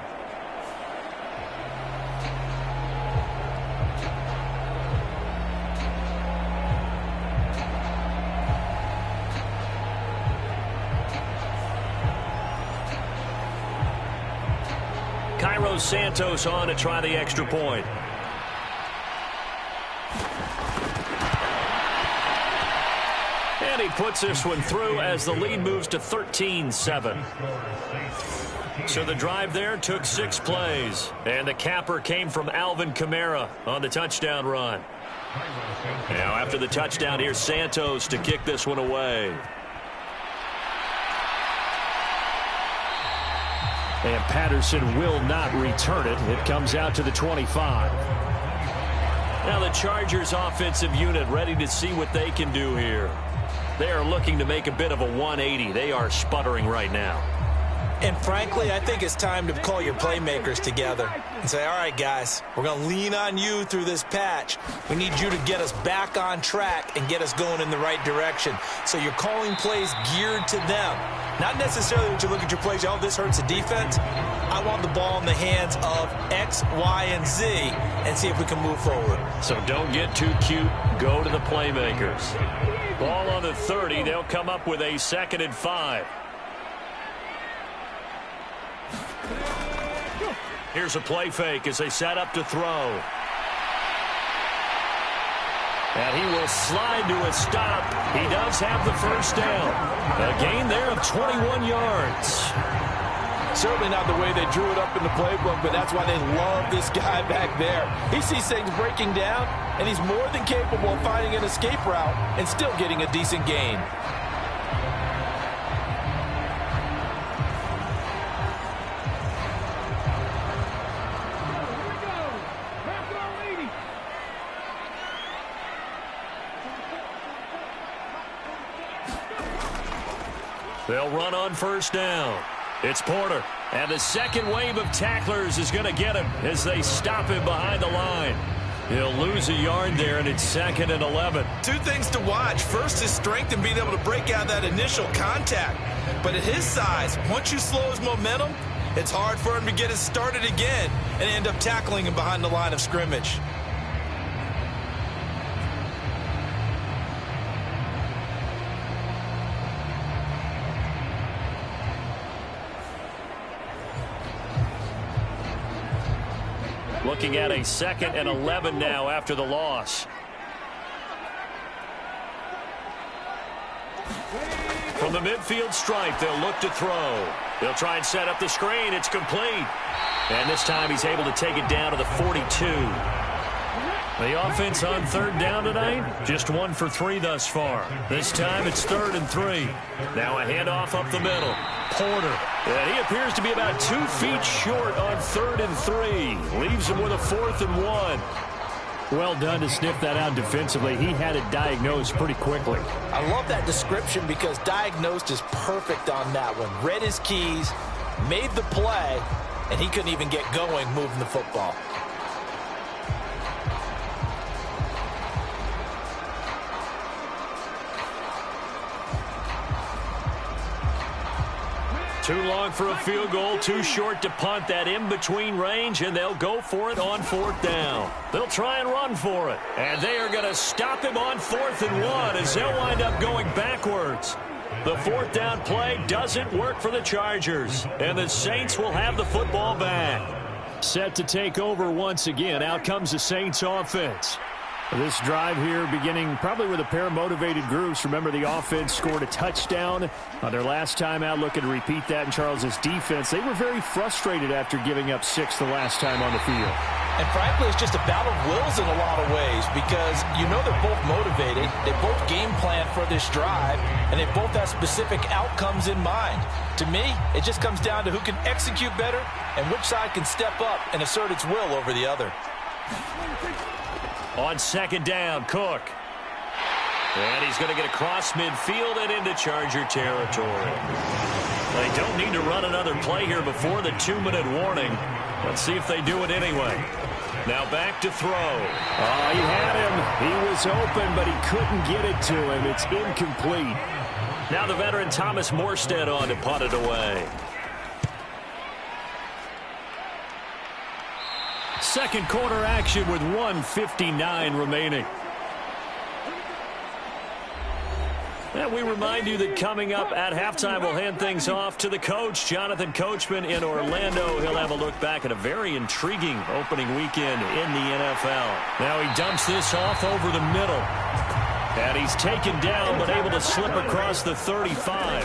Cairo Santos on to try the extra point. And he puts this one through as the lead moves to 13-7. So the drive there took 6 plays. And the capper came from Alvin Kamara on the touchdown run. Now after the touchdown, here's Santos to kick this one away. And Patterson will not return it. It comes out to the 25. Now the Chargers offensive unit ready to see what they can do here. They are looking to make a bit of a 180. They are sputtering right now. And frankly, I think it's time to call your playmakers together and say, all right, guys, we're going to lean on you through this patch. We need you to get us back on track and get us going in the right direction. So you're calling plays geared to them. Not necessarily that you look at your plays, oh, this hurts the defense. I want the ball in the hands of X, Y, and Z and see if we can move forward. So don't get too cute. Go to the playmakers. Ball on the 30. They'll come up with a 2nd and 5. Here's a play fake as they set up to throw. And he will slide to a stop. He does have the first down. A gain there of 21 yards. Certainly not the way they drew it up in the playbook, but that's why they love this guy back there. He sees things breaking down, and he's more than capable of finding an escape route and still getting a decent gain. They'll run on first down. It's Porter. And the second wave of tacklers is going to get him as they stop him behind the line. He'll lose a yard there, and it's 2nd and 11. Two things to watch. First, his strength and being able to break out that initial contact. But at his size, once you slow his momentum, it's hard for him to get it started again and end up tackling him behind the line of scrimmage. Looking at a 2nd and 11 now after the loss. From the midfield stripe, they'll look to throw. They'll try and set up the screen. It's complete. And this time he's able to take it down to the 42. The offense on 3rd down tonight, just 1 for 3 thus far. This time it's 3rd and 3. Now a handoff up the middle. Porter. And he appears to be about 2 feet short on 3rd and 3. Leaves him with a 4th and 1. Well done to sniff that out defensively. He had it diagnosed pretty quickly. I love that description because diagnosed is perfect on that one. Read his keys, made the play, and he couldn't even get going moving the football. Too long for a field goal, too short to punt. That in-between range, and they'll go for it on 4th down. They'll try and run for it, and they are going to stop him on 4th and 1 as they'll wind up going backwards. The 4th down play doesn't work for the Chargers, and the Saints will have the football back. Set to take over once again. Out comes the Saints offense. This drive here beginning probably with a pair of motivated groups. Remember, the offense scored a touchdown on their last time out, looking to repeat that in Charles's defense. They were very frustrated after giving up 6 the last time on the field. And frankly, it's just a battle of wills in a lot of ways because you know they're both motivated. They both game plan for this drive, and they both have specific outcomes in mind. To me, it just comes down to who can execute better and which side can step up and assert its will over the other. On 2nd down, Cook. And he's going to get across midfield and into Charger territory. They don't need to run another play here before the 2-minute warning. Let's see if they do it anyway. Now back to throw. Oh, he had him. He was open, but he couldn't get it to him. It's incomplete. Now the veteran Thomas Morstead on to punt it away. Second quarter action with 1:59 remaining. And we remind you that coming up at halftime, we'll hand things off to the coach, Jonathan Coachman in Orlando. He'll have a look back at a very intriguing opening weekend in the NFL. Now he dumps this off over the middle. And he's taken down but able to slip across the 35.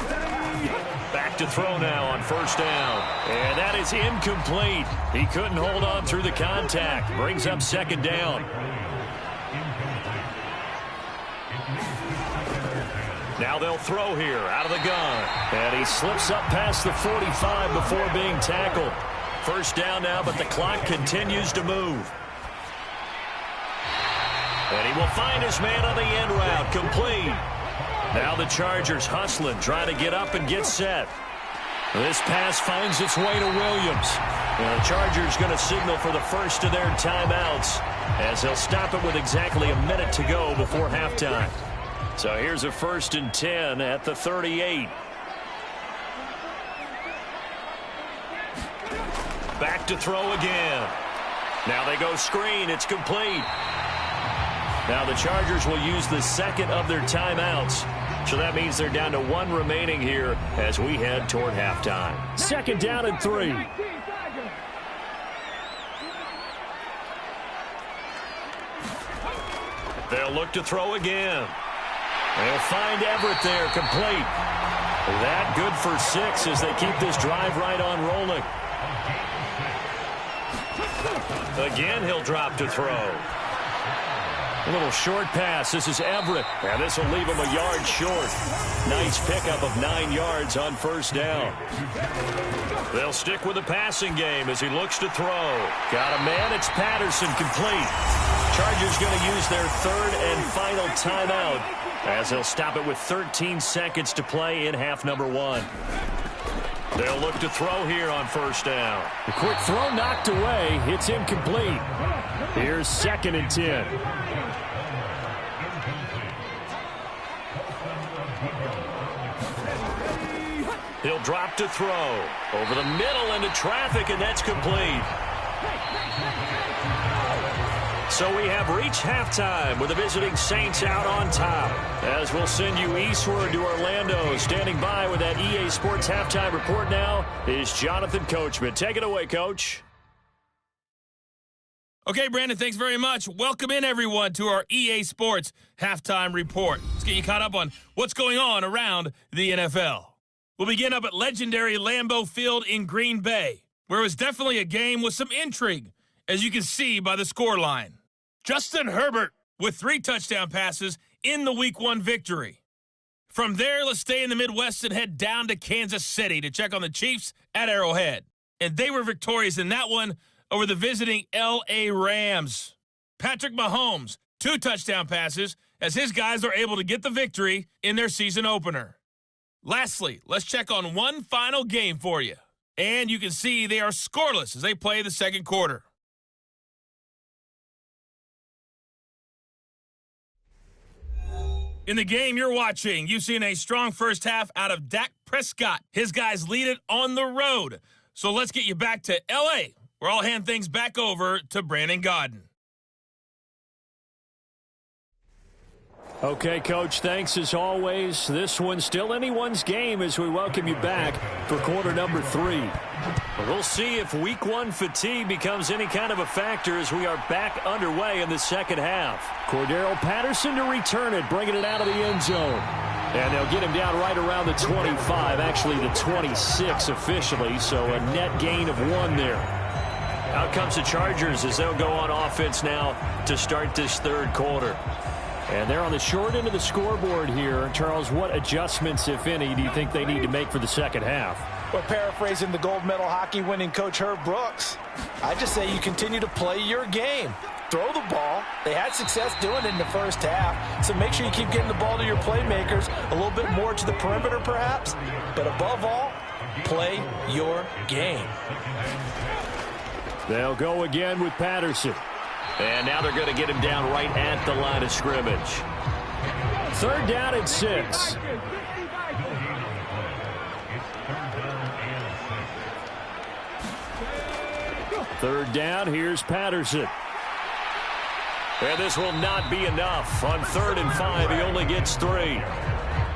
Back to throw now on 1st down. And that is incomplete. He couldn't hold on through the contact. Brings up 2nd down. Now they'll throw here out of the gun. And he slips up past the 45 before being tackled. 1st down now, but the clock continues to move. And he will find his man on the end route. Complete. Now the Chargers hustling, trying to get up and get set. This pass finds its way to Williams. And the Chargers going to signal for the first of their timeouts as they'll stop it with exactly a minute to go before halftime. So here's a 1st and 10 at the 38. Back to throw again. Now they go screen. It's complete. Now the Chargers will use the 2nd of their timeouts. So that means they're down to 1 remaining here as we head toward halftime. 2nd down and 3. They'll look to throw again. They'll find Everett there, complete. That good for 6 as they keep this drive right on rolling. Again, he'll drop to throw. A little short pass. This is Everett. And this will leave him a yard short. Nice pickup of 9 yards on 1st down. They'll stick with the passing game as he looks to throw. Got a man. It's Patterson, complete. Chargers going to use their 3rd and final timeout as they'll stop it with 13 seconds to play in half number 1. They'll look to throw here on first down. The quick throw knocked away. It's incomplete. Here's 2nd and 10. He'll drop to throw. Over the middle into traffic, and that's complete. So we have reached halftime with the visiting Saints out on top. As we'll send you eastward to Orlando. Standing by with that EA Sports halftime report now is Jonathan Coachman. Take it away, Coach. Okay, Brandon, thanks very much. Welcome in, everyone, to our EA Sports halftime report. Let's get you caught up on what's going on around the NFL. We'll begin up at legendary Lambeau Field in Green Bay, where it was definitely a game with some intrigue, as you can see by the scoreline. Justin Herbert with 3 touchdown passes in the Week 1 victory. From there, let's stay in the Midwest and head down to Kansas City to check on the Chiefs at Arrowhead. And they were victorious in that one over the visiting L.A. Rams. Patrick Mahomes, 2 touchdown passes as his guys are able to get the victory in their season opener. Lastly, let's check on one final game for you. And you can see they are scoreless as they play the second quarter. In the game you're watching, you've seen a strong first half out of Dak Prescott. His guys lead it on the road. So let's get you back to L.A., where I'll hand things back over to Brandon Godden. Okay, Coach, thanks as always. This one's still anyone's game as we welcome you back for quarter number 3. We'll see if Week 1 fatigue becomes any kind of a factor as we are back underway in the second half. Cordero Patterson to return it, bringing it out of the end zone. And they'll get him down right around the 25, actually the 26 officially, so a net gain of 1 there. Out comes the Chargers as they'll go on offense now to start this third quarter. And they're on the short end of the scoreboard here. Charles, what adjustments, if any, do you think they need to make for the second half? Well, paraphrasing the gold medal hockey winning coach Herb Brooks, I just say you continue to play your game. Throw the ball. They had success doing it in the first half, so make sure you keep getting the ball to your playmakers, a little bit more to the perimeter perhaps, but above all, play your game. They'll go again with Patterson. And now they're going to get him down right at the line of scrimmage. 3rd down and 6. Third down, here's Patterson. And this will not be enough. On 3rd and 5, he only gets 3.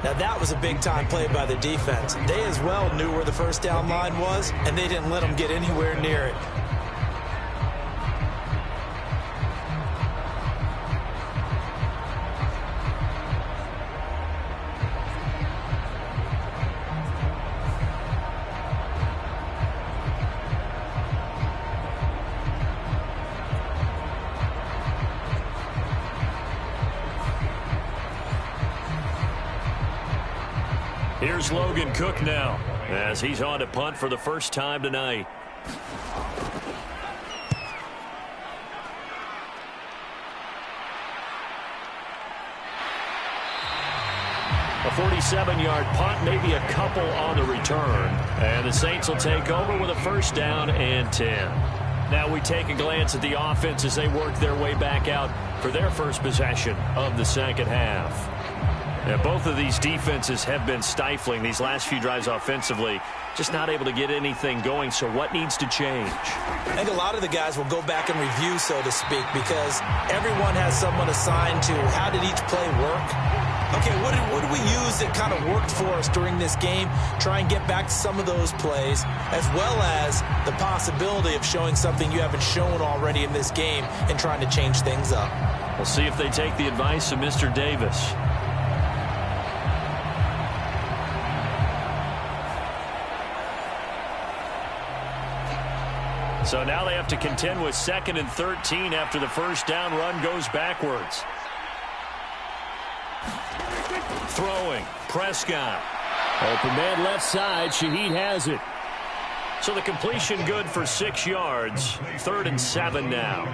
Now that was a big-time play by the defense. They as well knew where the first down line was, and they didn't let them get anywhere near it. Here's Logan Cook now as he's on to punt for the first time tonight. A 47-yard punt, maybe a couple on the return. And the Saints will take over with a first down and 10. Now we take a glance at the offense as they work their way back out for their first possession of the second half. Now, both of these defenses have been stifling these last few drives offensively, just not able to get anything going. So what needs to change? I think a lot of the guys will go back and review, so to speak, because everyone has someone assigned to how did each play work. Okay, what did we use that kind of worked for us during this game? Try and get back to some of those plays, as well as the possibility of showing something you haven't shown already in this game and trying to change things up. We'll see if they take the advice of Mr. Davis. So now they have to contend with 2nd and 13 after the first down run goes backwards. Throwing, Prescott. Open man left side, Shaheed has it. So the completion good for 6 yards. 3rd and 7 now.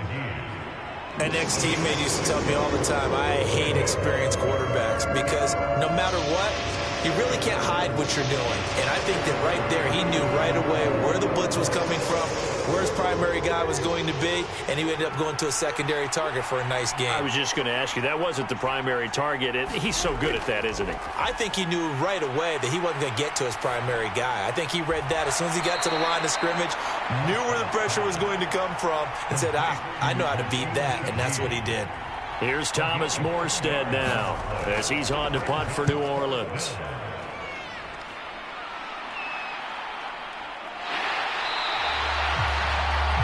An ex-teammate used to tell me all the time, I hate experienced quarterbacks because no matter what, you really can't hide what you're doing. And I think that right there, he knew right away where the blitz was coming from, where his primary guy was going to be, and he ended up going to a secondary target for a nice game. I was just going to ask you, that wasn't the primary target. He's so good at that, isn't he? I think he knew right away that he wasn't going to get to his primary guy. I think he read that as soon as he got to the line of scrimmage, knew where the pressure was going to come from, and said, I know how to beat that, and that's what he did. Here's Thomas Morstead now as he's on to punt for New Orleans.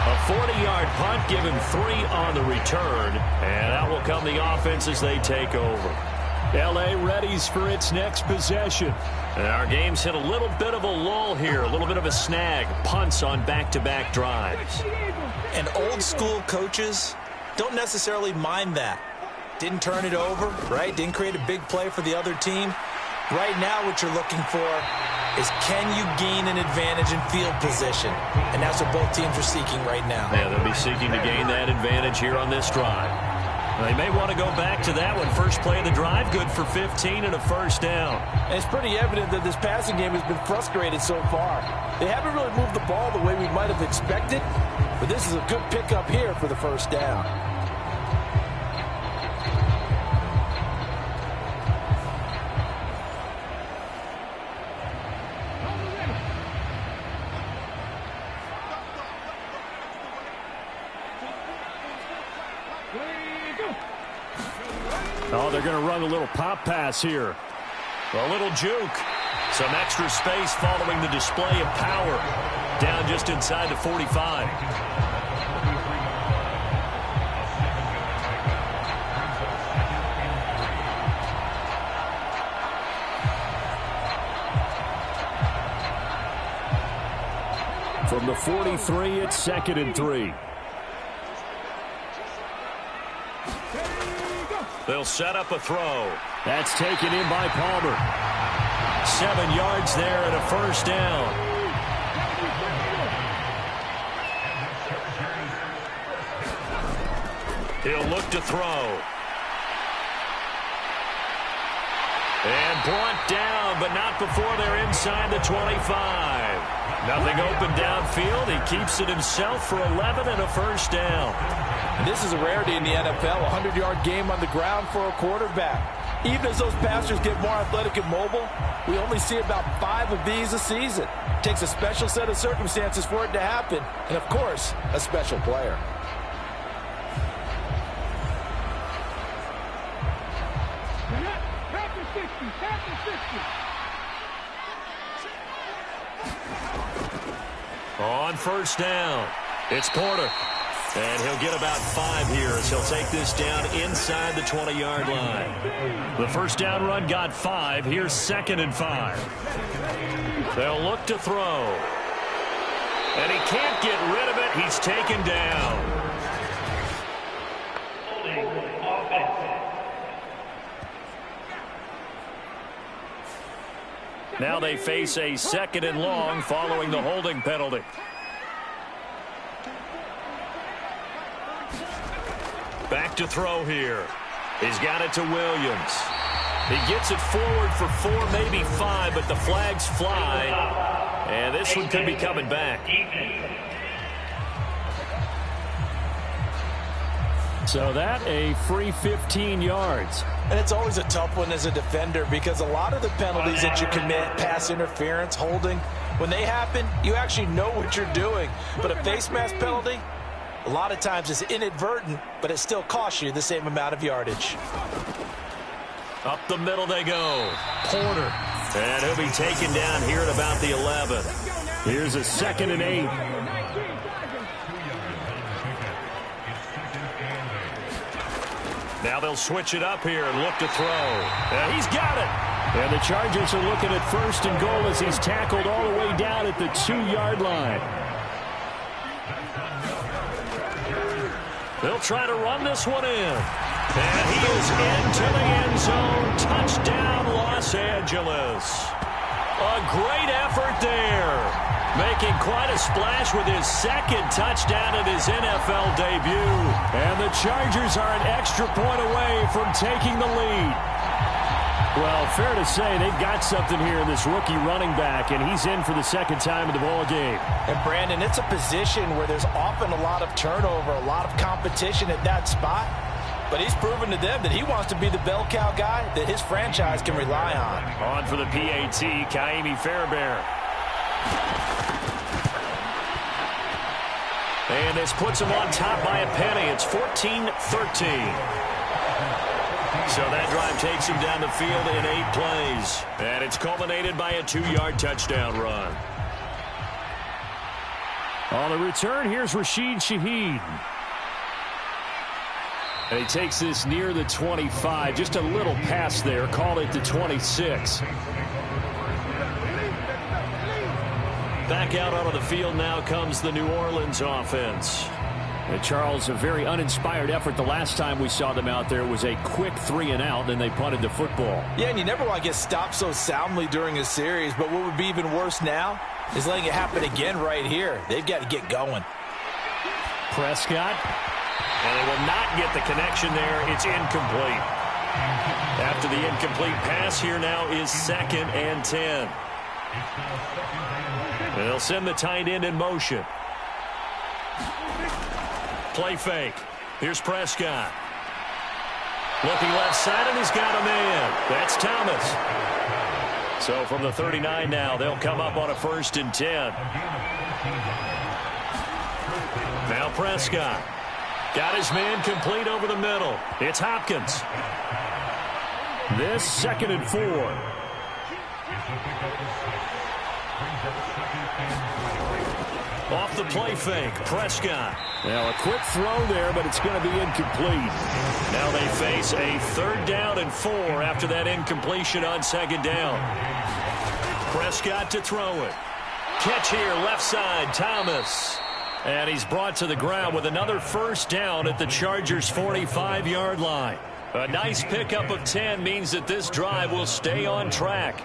A 40-yard punt, given 3 on the return, and out will come the offense as they take over. L.A. readies for its next possession. And our game's hit a little bit of a lull here, a little bit of a snag, punts on back-to-back drives. And old-school coaches don't necessarily mind that. Didn't turn it over, right? Didn't create a big play for the other team. Right now what you're looking for is, can you gain an advantage in field position? And that's what both teams are seeking right now. Yeah, they'll be seeking to gain that advantage here on this drive. They may want to go back to that one. First play of the drive, good for 15 and a first down. And it's pretty evident that this passing game has been frustrated so far. They haven't really moved the ball the way we might have expected, but this is a good pickup here for the first down. Oh, they're going to run a little pop pass here. A little juke. Some extra space following the display of power. Down just inside the 45. From the 43, it's 2nd and 3. They'll set up a throw. That's taken in by Palmer. 7 yards there and a first down. He'll look to throw. And brought down, but not before they're inside the 25. Nothing open downfield. He keeps it himself for 11 and a first down. And this is a rarity in the NFL, a 100-yard game on the ground for a quarterback. Even as those passers get more athletic and mobile, we only see about 5 of these a season. It takes a special set of circumstances for it to happen, and of course, a special player. On first down, it's Porter. And he'll get about 5 here as he'll take this down inside the 20-yard line. The first down run got 5. Here's 2nd and 5. They'll look to throw. And he can't get rid of it. He's taken down. Now they face a 2nd and long following the holding penalty. Back to throw here. He's got it to Williams. He gets it forward for 4, maybe 5, but the flags fly. And this one could be coming back. So that a free 15 yards. And it's always a tough one as a defender because a lot of the penalties that you commit, pass interference, holding, when they happen, you actually know what you're doing. But a face mask penalty, a lot of times it's inadvertent, but it still costs you the same amount of yardage. Up the middle they go. Porter. And he'll be taken down here at about the 11. Here's a 2nd and 8. Now they'll switch it up here and look to throw. And he's got it. And the Chargers are looking at 1st and goal as he's tackled all the way down at the 2-yard line. They'll try to run this one in. And he is into the end zone. Touchdown, Los Angeles. A great effort there. Making quite a splash with his 2nd touchdown in his NFL debut. And the Chargers are an extra point away from taking the lead. Well, fair to say they've got something here in this rookie running back, and he's in for the second time in the ball game. And, Brandon, it's a position where there's often a lot of turnover, a lot of competition at that spot. But he's proven to them that he wants to be the bell cow guy that his franchise can rely on. On for the PAT, Kaimi Fairbairn. And this puts him on top by a penny. It's 14-13. So that drive takes him down the field in 8 plays. And it's culminated by a 2-yard touchdown run. On the return, here's Rashid Shaheed. And he takes this near the 25. Just a little pass there. Call it the 26. Back out onto the field now comes the New Orleans offense. And Charles, a very uninspired effort. The last time we saw them out there was a quick 3-and-out, and they punted the football. Yeah, and you never want to get stopped so soundly during a series, but what would be even worse now is letting it happen again right here. They've got to get going. Prescott, and they will not get the connection there. It's incomplete. After the incomplete pass, here now is 2nd and 10. They'll send the tight end in motion. Play fake. Here's Prescott. Looking left side, and he's got a man. That's Thomas. So from the 39 now, they'll come up on a 1st and 10. Now Prescott. Got his man complete over the middle. It's Hopkins. This 2nd and 4. Off the play fake, Prescott. Now a quick throw there, but it's going to be incomplete. Now they face a 3rd down and 4 after that incompletion on 2nd down. Prescott to throw it. Catch here, left side, Thomas. And he's brought to the ground with another 1st down at the Chargers' 45-yard line. A nice pickup of 10 means that this drive will stay on track.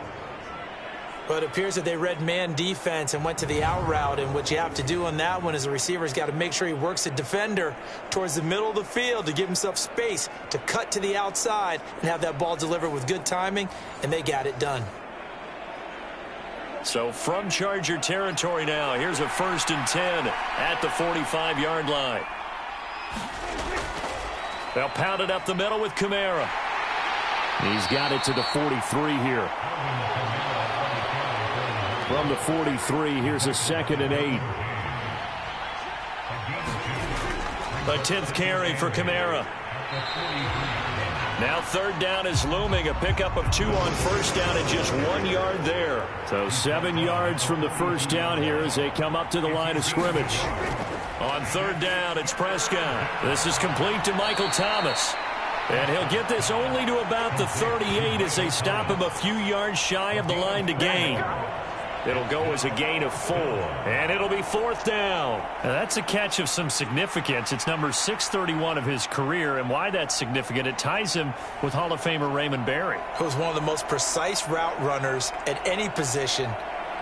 But it appears that they read man defense and went to the out route, and what you have to do on that one is the receiver's got to make sure he works the defender towards the middle of the field to give himself space to cut to the outside and have that ball delivered with good timing, and they got it done. So from Charger territory now, here's a 1st and 10 at the 45-yard line. They'll pound it up the middle with Kamara. He's got it to the 43 here. From the 43, here's a 2nd and 8. A 10th carry for Kamara. Now 3rd down is looming. A pickup of 2 on 1st down and just 1 yard there. So 7 yards from the 1st down here as they come up to the line of scrimmage. On 3rd down, it's Prescott. This is complete to Michael Thomas. And he'll get this only to about the 38 as they stop him a few yards shy of the line to gain. It'll go as a gain of 4, and it'll be 4th down. Now that's a catch of some significance. It's number 631 of his career, and why that's significant, it ties him with Hall of Famer Raymond Berry. Who was one of the most precise route runners at any position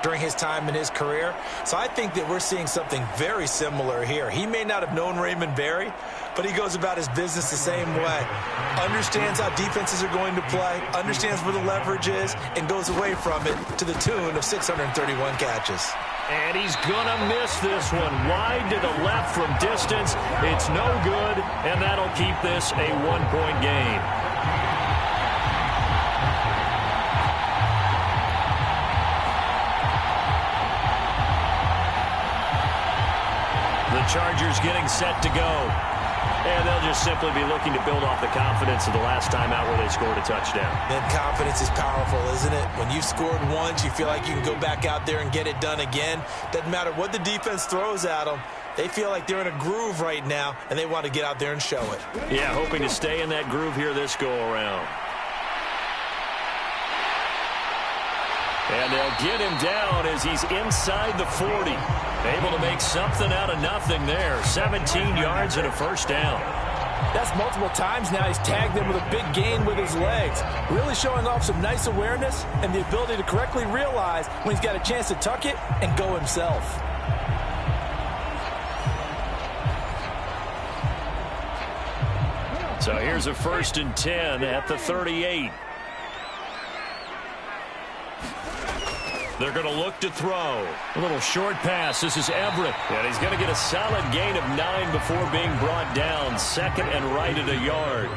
during his time in his career. So I think that we're seeing something very similar here. He may not have known Raymond Berry, but he goes about his business the same way. Understands how defenses are going to play, understands where the leverage is, and goes away from it to the tune of 631 catches. And he's going to miss this one. Wide to the left from distance. It's no good, and that'll keep this a 1-point game. The Chargers getting set to go. And they'll just simply be looking to build off the confidence of the last time out where they scored a touchdown. Then confidence is powerful, isn't it? When you've scored once, you feel like you can go back out there and get it done again. Doesn't matter what the defense throws at them. They feel like they're in a groove right now, and they want to get out there and show it. Yeah, hoping to stay in that groove here this go-around. And they'll get him down as he's inside the 40. Able to make something out of nothing there. 17 yards and a 1st down. That's multiple times now he's tagged them with a big gain with his legs. Really showing off some nice awareness and the ability to correctly realize when he's got a chance to tuck it and go himself. So here's a 1st and 10 at the 38. They're going to look to throw. A little short pass. This is Everett. And he's going to get a solid gain of 9 before being brought down. Second and right at a yard.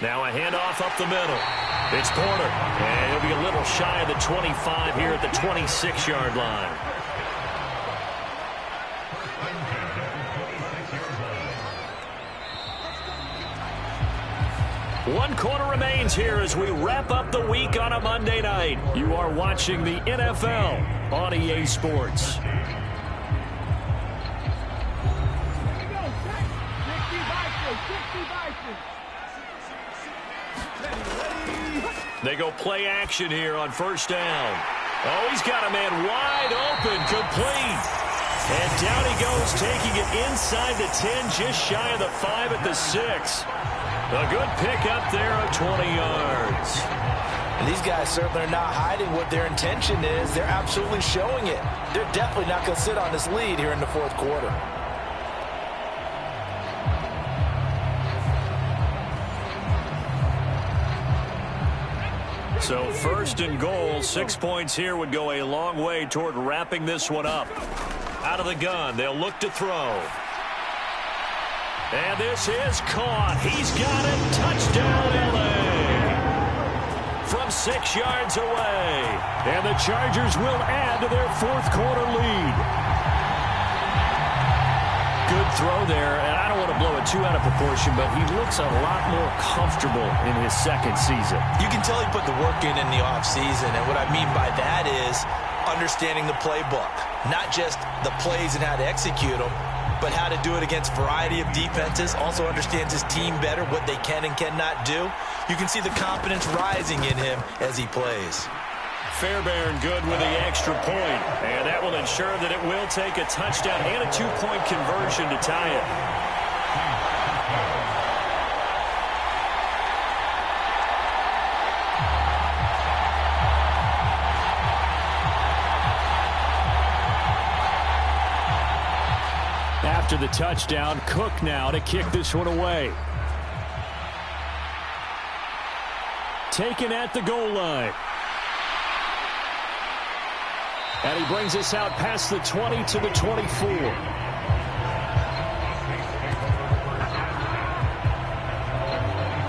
Now a handoff up the middle. It's Porter. And he'll be a little shy of the 25 here at the 26-yard line. One quarter remains here as we wrap up the week on a Monday night. You are watching the NFL on EA Sports. They go play action here on first down. Oh, he's got a man wide open, complete. And down he goes, taking it inside the 10, just shy of the 5 at the 6. A good pickup there of 20 yards. And these guys certainly are not hiding what their intention is. They're absolutely showing it. They're definitely not going to sit on this lead here in the fourth quarter. So first and goal, 6 points here would go a long way toward wrapping this one up. Out of the gun, they'll look to throw. And this is caught. He's got it. Touchdown, L.A. From 6 yards away. And the Chargers will add to their fourth quarter lead. Good throw there, and I don't want to blow it too out of proportion, but he looks a lot more comfortable in his second season. You can tell he put the work in the offseason, and what I mean by that is understanding the playbook. Not just the plays and how to execute them, but how to do it against a variety of defenses. Also understands his team better, what they can and cannot do. You can see the confidence rising in him as he plays. Fairbairn good with the extra point, and that will ensure that it will take a touchdown and a 2-point conversion to tie it. After the touchdown, Cook now to kick this one away. Taken at the goal line. And he brings us out past the 20 to the 24.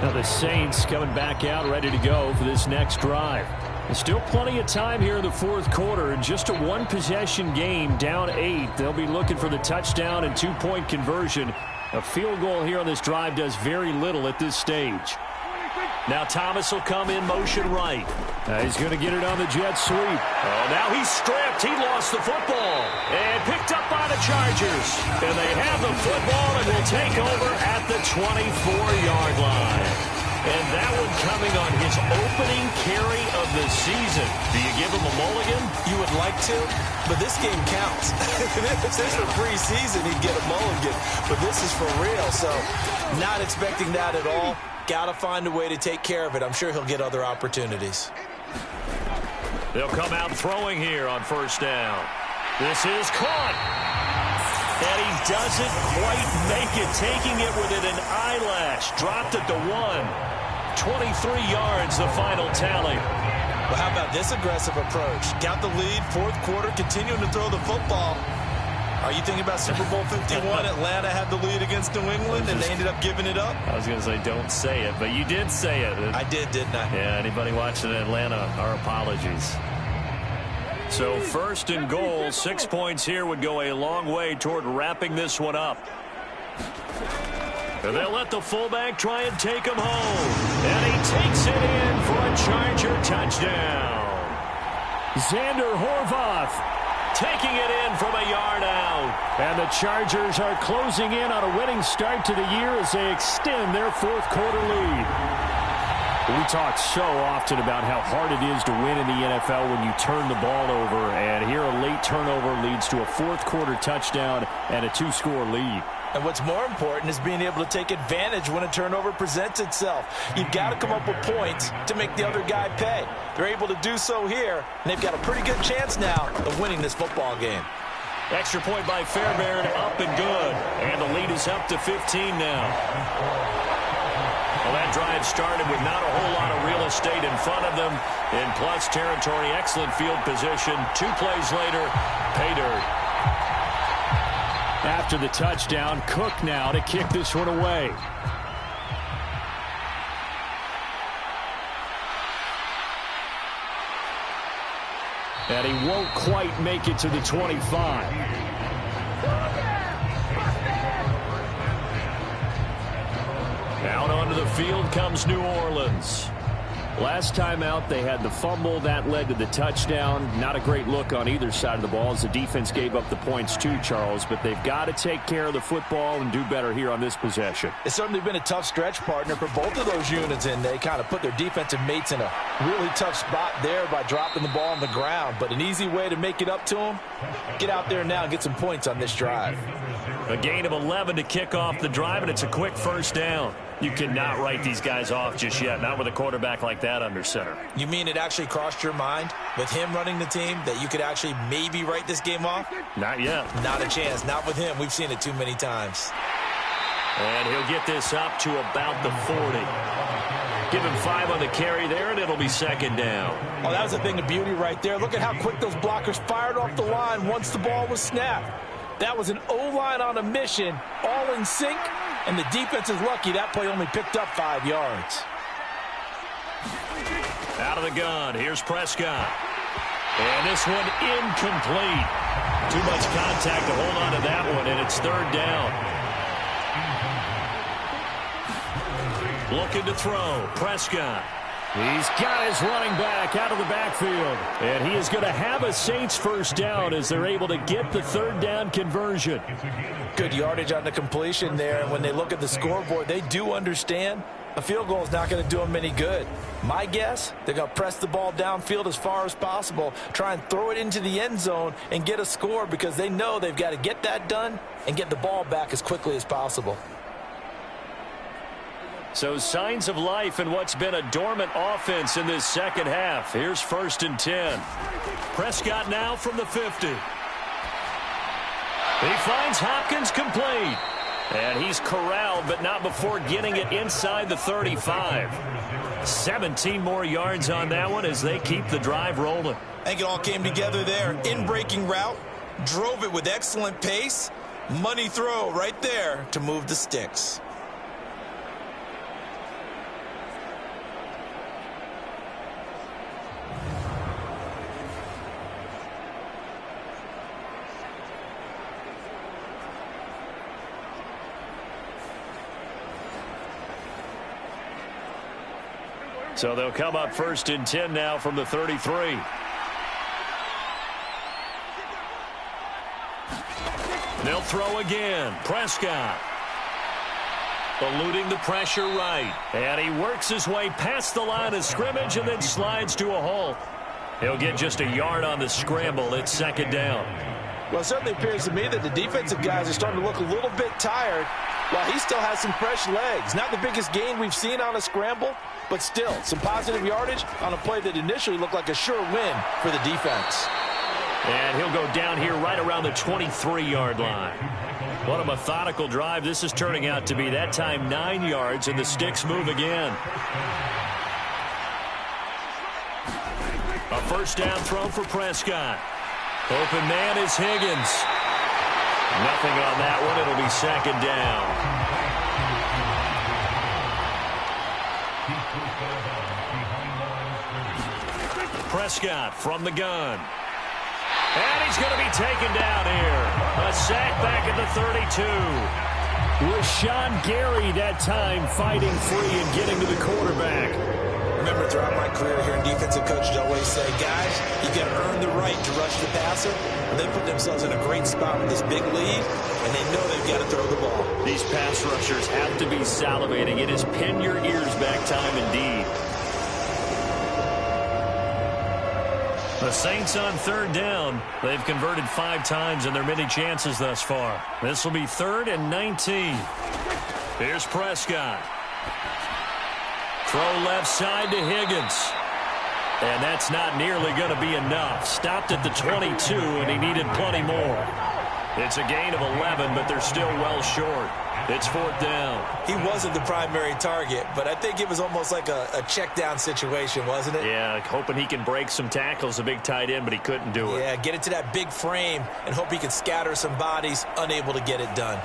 Now the Saints coming back out, ready to go for this next drive. There's still plenty of time here in the fourth quarter. Just a one-possession game, down 8. They'll be looking for the touchdown and 2-point conversion. A field goal here on this drive does very little at this stage. Now Thomas will come in motion right. He's going to get it on the jet sweep. Oh, now he's stripped. He lost the football. And picked up by the Chargers. And they have the football and will take over at the 24-yard line. And that one coming on his opening carry of the season. Do you give him a mulligan? You would like to, but this game counts. If this were preseason, he'd get a mulligan. But this is for real, so not expecting that at all. Got to find a way to take care of it. I'm sure he'll get other opportunities. They'll come out throwing here on first down. This is caught. And he doesn't quite make it, taking it within an eyelash. Dropped at the 1. 23 yards, the final tally. Well, how about this aggressive approach? Got the lead, fourth quarter, continuing to throw the football. Are you thinking about Super Bowl 51? Atlanta had the lead against New England, and they ended up giving it up? I was going to say, don't say it, but you did say it. I did, didn't I? Yeah, anybody watching Atlanta, our apologies. So first and goal, 6 points here would go a long way toward wrapping this one up. And they'll let the fullback try and take him home. And he takes it in for a Charger touchdown. Xander Horvath taking it in from a yard out. And the Chargers are closing in on a winning start to the year as they extend their fourth quarter lead. We talk so often about how hard it is to win in the NFL when you turn the ball over. And here a late turnover leads to a fourth quarter touchdown and a 2-score lead. And what's more important is being able to take advantage when a turnover presents itself. You've got to come up with points to make the other guy pay. They're able to do so here, and they've got a pretty good chance now of winning this football game. Extra point by Fairbairn, up and good. And the lead is up to 15 now. Well, that drive started with not a whole lot of real estate in front of them. In plus territory, excellent field position. 2 plays later, pay dirt. After the touchdown, Cook now to kick this one away. And he won't quite make it to the 25. Out onto the field comes New Orleans. Last time out, they had the fumble. That led to the touchdown. Not a great look on either side of the ball as the defense gave up the points too, Charles. But they've got to take care of the football and do better here on this possession. It's certainly been a tough stretch, partner, for both of those units, and they kind of put their defensive mates in a really tough spot there by dropping the ball on the ground. But an easy way to make it up to them, get out there now and get some points on this drive. A gain of 11 to kick off the drive, and it's a quick first down. You cannot write these guys off just yet, not with a quarterback like that under center. You mean it actually crossed your mind with him running the team that you could actually maybe write this game off? Not yet. Not a chance. Not with him. We've seen it too many times. And he'll get this up to about the 40. Give him 5 on the carry there, and it'll be second down. Oh, that was a thing of beauty right there. Look at how quick those blockers fired off the line once the ball was snapped. That was an O-line on a mission, all in sync, and the defense is lucky that play only picked up 5 yards. Out of the gun, here's Prescott. And this one incomplete. Too much contact to hold on to that one, and it's third down. Looking to throw, Prescott. He's got his running back out of the backfield. And he is going to have a Saints first down as they're able to get the third down conversion. Good yardage on the completion there. And when they look at the scoreboard, they do understand a field goal is not going to do them any good. My guess, they're going to press the ball downfield as far as possible, try and throw it into the end zone and get a score because they know they've got to get that done and get the ball back as quickly as possible. So signs of life in what's been a dormant offense in this second half. Here's 1st and 10. Prescott now from the 50. He finds Hopkins complete. And he's corralled, but not before getting it inside the 35. 17 more yards on that one as they keep the drive rolling. I think it all came together there. In-breaking route, drove it with excellent pace. Money throw right there to move the sticks. So they'll come up 1st and 10 now from the 33. They'll throw again. Prescott. Eluding the pressure right. And he works his way past the line of scrimmage and then slides to a halt. He'll get just a yard on the scramble. It's second down. Well, it certainly appears to me that the defensive guys are starting to look a little bit tired while he still has some fresh legs. Not the biggest gain we've seen on a scramble, but still some positive yardage on a play that initially looked like a sure win for the defense. And he'll go down here right around the 23-yard line. What a methodical drive this is turning out to be. That time 9 yards, and the sticks move again. A first down throw for Prescott. Open man is Higgins. Nothing on that one. It'll be second down. Prescott from the gun. And he's going to be taken down here. A sack back at the 32. Rashawn Gary that time fighting free and getting to the quarterback. Remember, throughout my career here in defensive coaches always say, guys, you got to earn the right to rush the passer. And they put themselves in a great spot with this big lead, and they know they've got to throw the ball. These pass rushers have to be salivating. It is pin your ears back time indeed. The Saints on third down. They've converted 5 times in their many chances thus far. This will be 3rd and 19. Here's Prescott. Throw left side to Higgins. And that's not nearly going to be enough. Stopped at the 22, and he needed plenty more. It's a gain of 11, but they're still well short. It's 4th down. He wasn't the primary target, but I think it was almost like a check down situation, wasn't it? Yeah, hoping he can break some tackles, a big tight end, but he couldn't do it. Yeah, get it to that big frame and hope he can scatter some bodies, unable to get it done.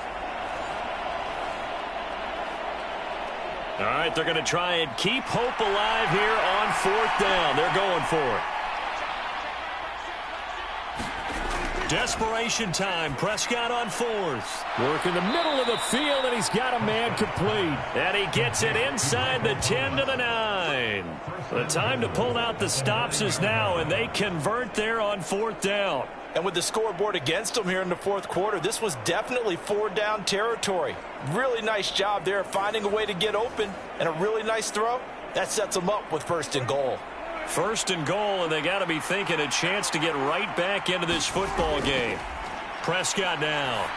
All right, they're going to try and keep hope alive here on 4th down. They're going for it. Desperation time. Prescott on 4th. Work in the middle of the field, and he's got a man complete. And he gets it inside the 10 to the 9. The time to pull out the stops is now, and they convert there on 4th down. And with the scoreboard against them here in the 4th quarter, this was definitely 4-down territory. Really nice job there finding a way to get open, and a really nice throw. That sets them up with 1st and goal. 1st and goal, and they got to be thinking a chance to get right back into this football game. Prescott now.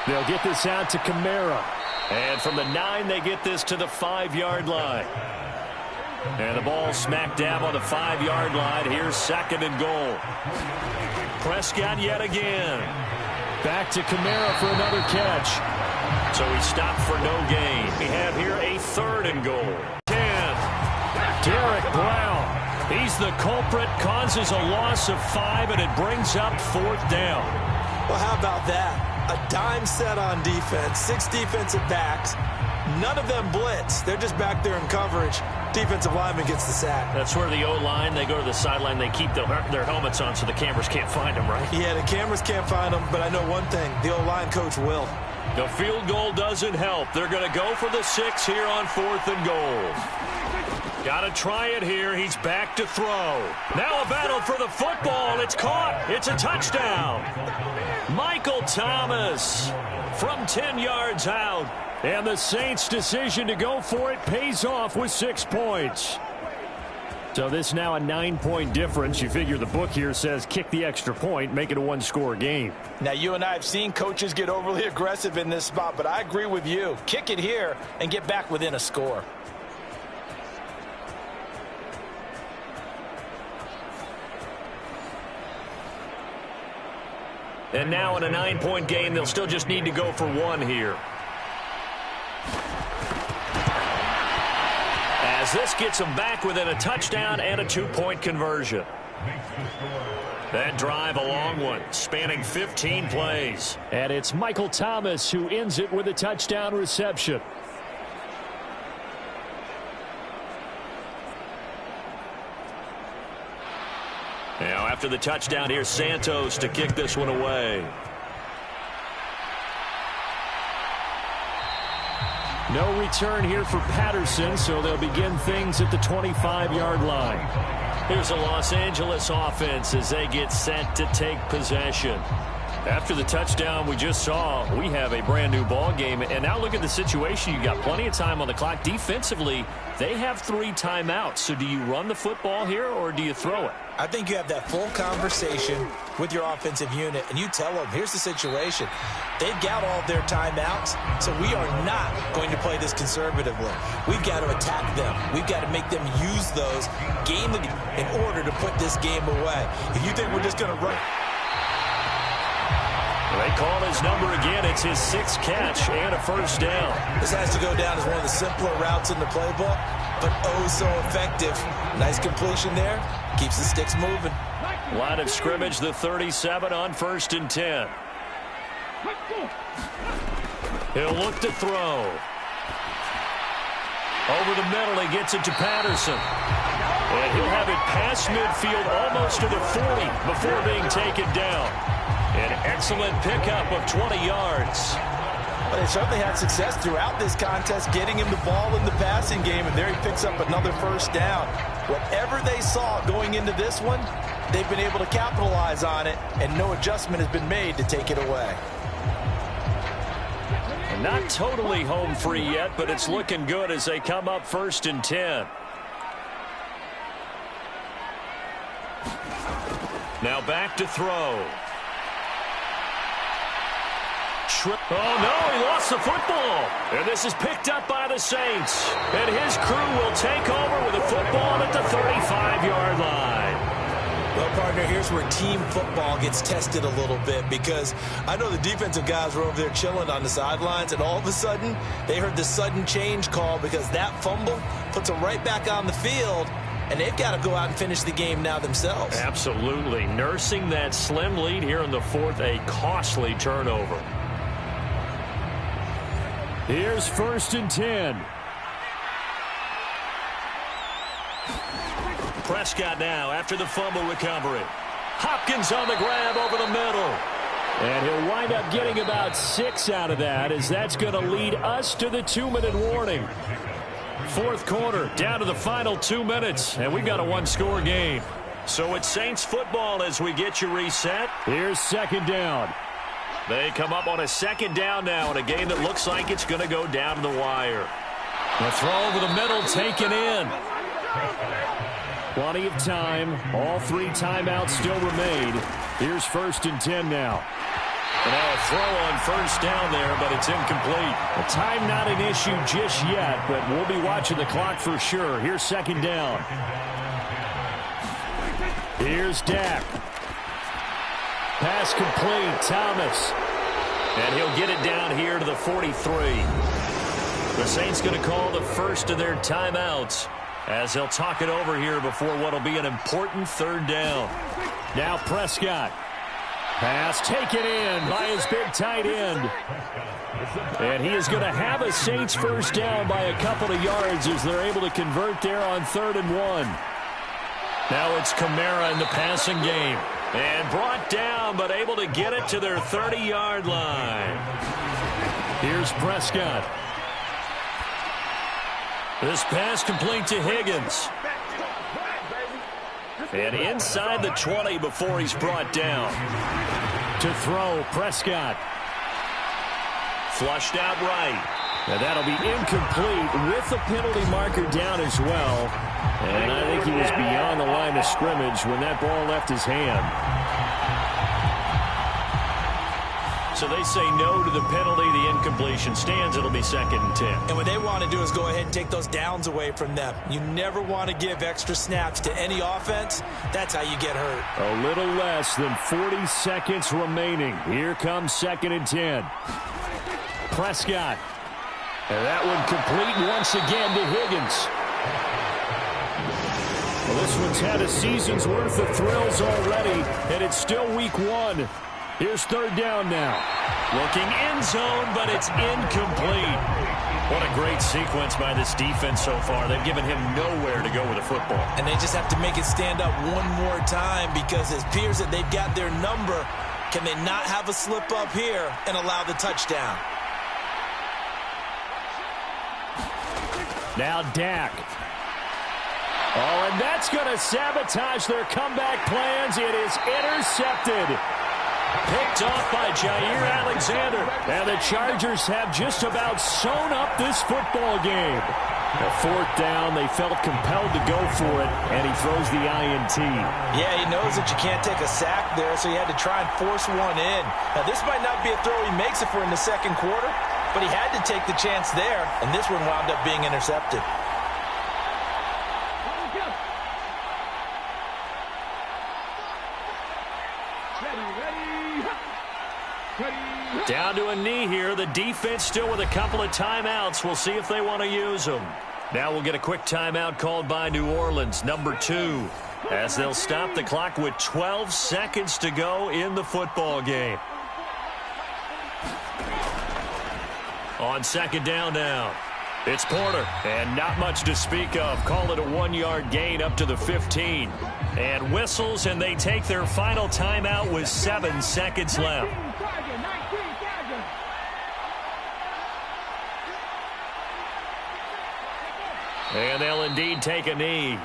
They'll get this out to Kamara. And from the 9, they get this to the 5-yard line. And the ball smack dab on the 5-yard line. Here's 2nd and goal. Prescott yet again. Back to Kamara for another catch. So he stopped for no gain. We have here a 3rd and goal. 10. Derek Brown. He's the culprit, causes a loss of 5, and it brings up 4th down. Well, how about that? A dime set on defense, 6 defensive backs. None of them blitz. They're just back there in coverage. Defensive lineman gets the sack. That's where the O-line, they go to the sideline, they keep their helmets on so the cameras can't find them, right? Yeah, the cameras can't find them, but I know one thing. The O-line coach will. The field goal doesn't help. They're going to go for the 6 here on 4th and goal. Got to try it here. He's back to throw. Now a battle for the football. It's caught. It's a touchdown. Michael Thomas from 10 yards out. And the Saints' decision to go for it pays off with 6 points. So this now a 9-point difference. You figure the book here says kick the extra point, make it a 1-score game. Now, you and I have seen coaches get overly aggressive in this spot, but I agree with you. Kick it here and get back within a score. And now in a 9-point game, they'll still just need to go for 1 here. As this gets them back within a touchdown and a 2-point conversion. That drive, a long one, spanning 15 plays. And it's Michael Thomas who ends it with a touchdown reception. Now after the touchdown, here's Santos to kick this one away. No return here for Patterson, so they'll begin things at the 25-yard line. Here's a Los Angeles offense as they get set to take possession. After the touchdown we just saw, we have a brand new ball game. And now look at the situation. You got plenty of time on the clock. Defensively, they have 3 timeouts. So do you run the football here or do you throw it? I think you have that full conversation with your offensive unit, and you tell them, here's the situation. They've got all their timeouts, so we are not going to play this conservatively. We've got to attack them. We've got to make them use those in order to put this game away. If you think we're just going to run... They call his number again. It's his 6th catch and a 1st down. This has to go down as one of the simpler routes in the playbook, but oh so effective. Nice completion there. Keeps the sticks moving. Line of scrimmage, the 37 on 1st and 10. He'll look to throw. Over the middle, he gets it to Patterson. And he'll have it past midfield almost to the 40 before being taken down. An excellent pickup of 20 yards. Well, they certainly had success throughout this contest, getting him the ball in the passing game, and there he picks up another 1st down. Whatever they saw going into this one, they've been able to capitalize on it, and no adjustment has been made to take it away. Not totally home free yet, but it's looking good as they come up 1st and 10. Now back to throw. Oh, no, he lost the football. And this is picked up by the Saints. And his crew will take over with a football at the 35-yard line. Well, partner, here's where team football gets tested a little bit, because I know the defensive guys were over there chilling on the sidelines, and all of a sudden, they heard the sudden change call because that fumble puts them right back on the field, and they've got to go out and finish the game now themselves. Absolutely. Nursing that slim lead here in the fourth, a costly turnover. Here's 1st and 10. Prescott now after the fumble recovery. Hopkins on the grab over the middle. And he'll wind up getting about 6 out of that, as that's going to lead us to the 2-minute warning. Fourth quarter, down to the final 2 minutes, and we've got a one-score game. So it's Saints football as we get you reset. Here's 2nd down. They come up on a 2nd down now in a game that looks like it's going to go down to the wire. The throw over the middle taken in. Plenty of time. All 3 timeouts still remain. Here's 1st and 10 now. And now a throw on 1st down there, but it's incomplete. The time not an issue just yet, but we'll be watching the clock for sure. Here's 2nd down. Here's Dak. Pass complete. Thomas. And he'll get it down here to the 43. The Saints going to call the first of their timeouts as they'll talk it over here before what will be an important 3rd down. Now Prescott. Pass taken in by his big tight end. And he is going to have a Saints 1st down by a couple of yards as they're able to convert there on 3rd and 1. Now it's Kamara in the passing game. And brought down, but able to get it to their 30-yard line. Here's Prescott. This pass complete to Higgins. And inside the 20 before he's brought down. To throw, Prescott. Flushed out right. And that'll be incomplete with the penalty marker down as well. And I think he was beyond the line of scrimmage when that ball left his hand. So they say no to the penalty. The incompletion stands. It'll be 2nd and 10. And what they want to do is go ahead and take those downs away from them. You never want to give extra snaps to any offense. That's how you get hurt. A little less than 40 seconds remaining. Here comes 2nd and 10. Prescott. And that one complete once again to Higgins. Well, this one's had a season's worth of thrills already, and it's still week 1. Here's 3rd down now. Looking end zone, but it's incomplete. What a great sequence by this defense so far. They've given him nowhere to go with the football. And they just have to make it stand up one more time, because it appears that they've got their number. Can they not have a slip up here and allow the touchdown? Now Dak. Oh, and that's going to sabotage their comeback plans. It is intercepted. Picked off by Jair Alexander. And the Chargers have just about sewn up this football game. A 4th down, they felt compelled to go for it, and he throws the INT. Yeah, he knows that you can't take a sack there, so he had to try and force one in. Now, this might not be a throw he makes if we're in the 2nd quarter, but he had to take the chance there, and this one wound up being intercepted. Down to a knee here. The defense still with a couple of timeouts. We'll see if they want to use them. Now we'll get a quick timeout called by New Orleans, number 2, as they'll stop the clock with 12 seconds to go in the football game. On 2nd down now. It's Porter, and not much to speak of. Call it a 1-yard gain up to the 15. And whistles, and they take their final timeout with 7 seconds left. And they'll indeed take a knee.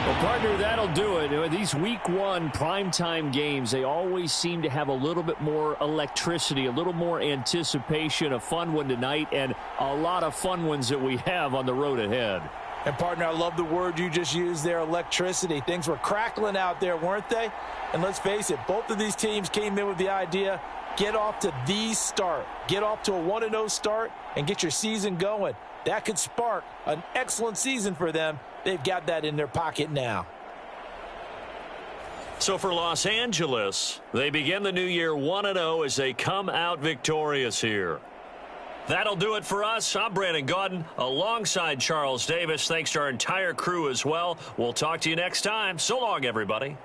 Well, partner, that'll do it. These week 1 primetime games, they always seem to have a little bit more electricity, a little more anticipation. A fun one tonight, and a lot of fun ones that we have on the road ahead. And, partner, I love the word you just used there, electricity. Things were crackling out there, weren't they? And let's face it, both of these teams came in with the idea, get off to the start. Get off to a 1-0 start and get your season going. That could spark an excellent season for them. They've got that in their pocket now. So for Los Angeles, they begin the new year 1-0 as they come out victorious here. That'll do it for us. I'm Brandon Gaudin alongside Charles Davis. Thanks to our entire crew as well. We'll talk to you next time. So long, everybody.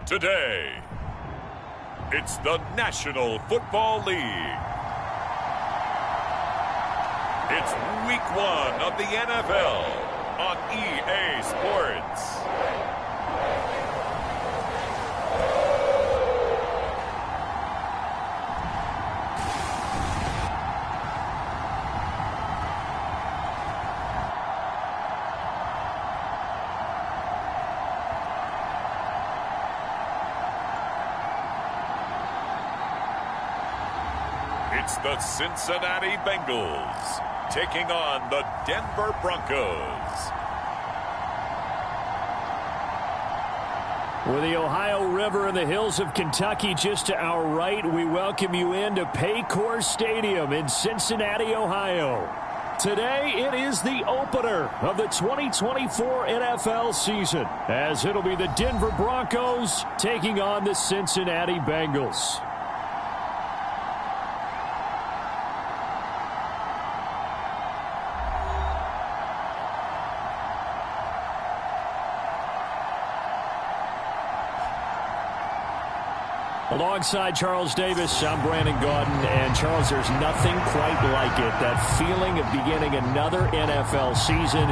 Today, it's the National Football League. It's Week 1 of the NFL on EA Sports. It's the Cincinnati Bengals taking on the Denver Broncos. With the Ohio River and the hills of Kentucky just to our right, we welcome you into Paycor Stadium in Cincinnati, Ohio. Today, it is the opener of the 2024 NFL season, as it'll be the Denver Broncos taking on the Cincinnati Bengals. Alongside Charles Davis, I'm Brandon Gaudin. And Charles, there's nothing quite like it. That feeling of beginning another NFL season.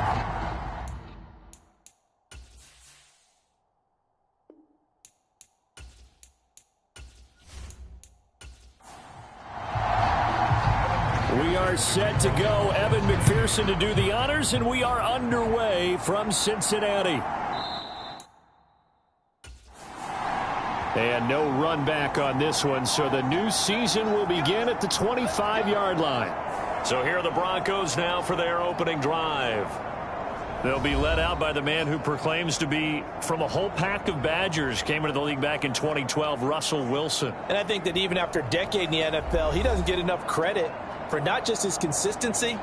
We are set to go. Evan McPherson to do the honors, and we are underway from Cincinnati. And no run back on this one, so the new season will begin at the 25-yard line. So here are the Broncos now for their opening drive. They'll be led out by the man who proclaims to be from a whole pack of Badgers. Came into the league back in 2012, Russell Wilson. And I think that even after a decade in the NFL, he doesn't get enough credit for not just his consistency,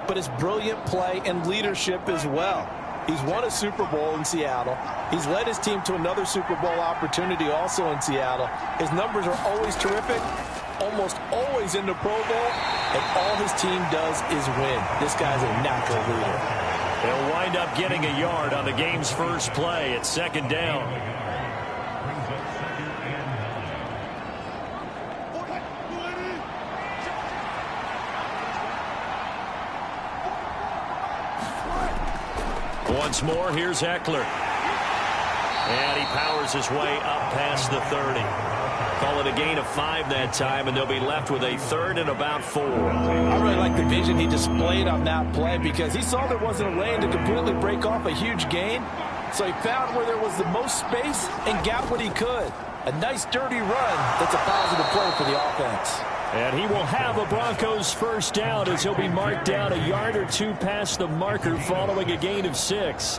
but his brilliant play and leadership as well. He's won a Super Bowl in Seattle. He's led his team to another Super Bowl opportunity also in Seattle. His numbers are always terrific, almost always in the Pro Bowl, and all his team does is win. This guy's a natural leader. They'll wind up getting a yard on the game's first play at second down. Once more, here's Eckler. And he powers his way up past the 30. Call it a gain of 5 that time, and they'll be left with a 3rd and about 4. I really like the vision he displayed on that play because he saw there wasn't a lane to completely break off a huge gain. So he found where there was the most space and got what he could. A nice, dirty run that's a positive play for the offense. And he will have a Broncos first down as he'll be marked down a yard or two past the marker following a gain of 6.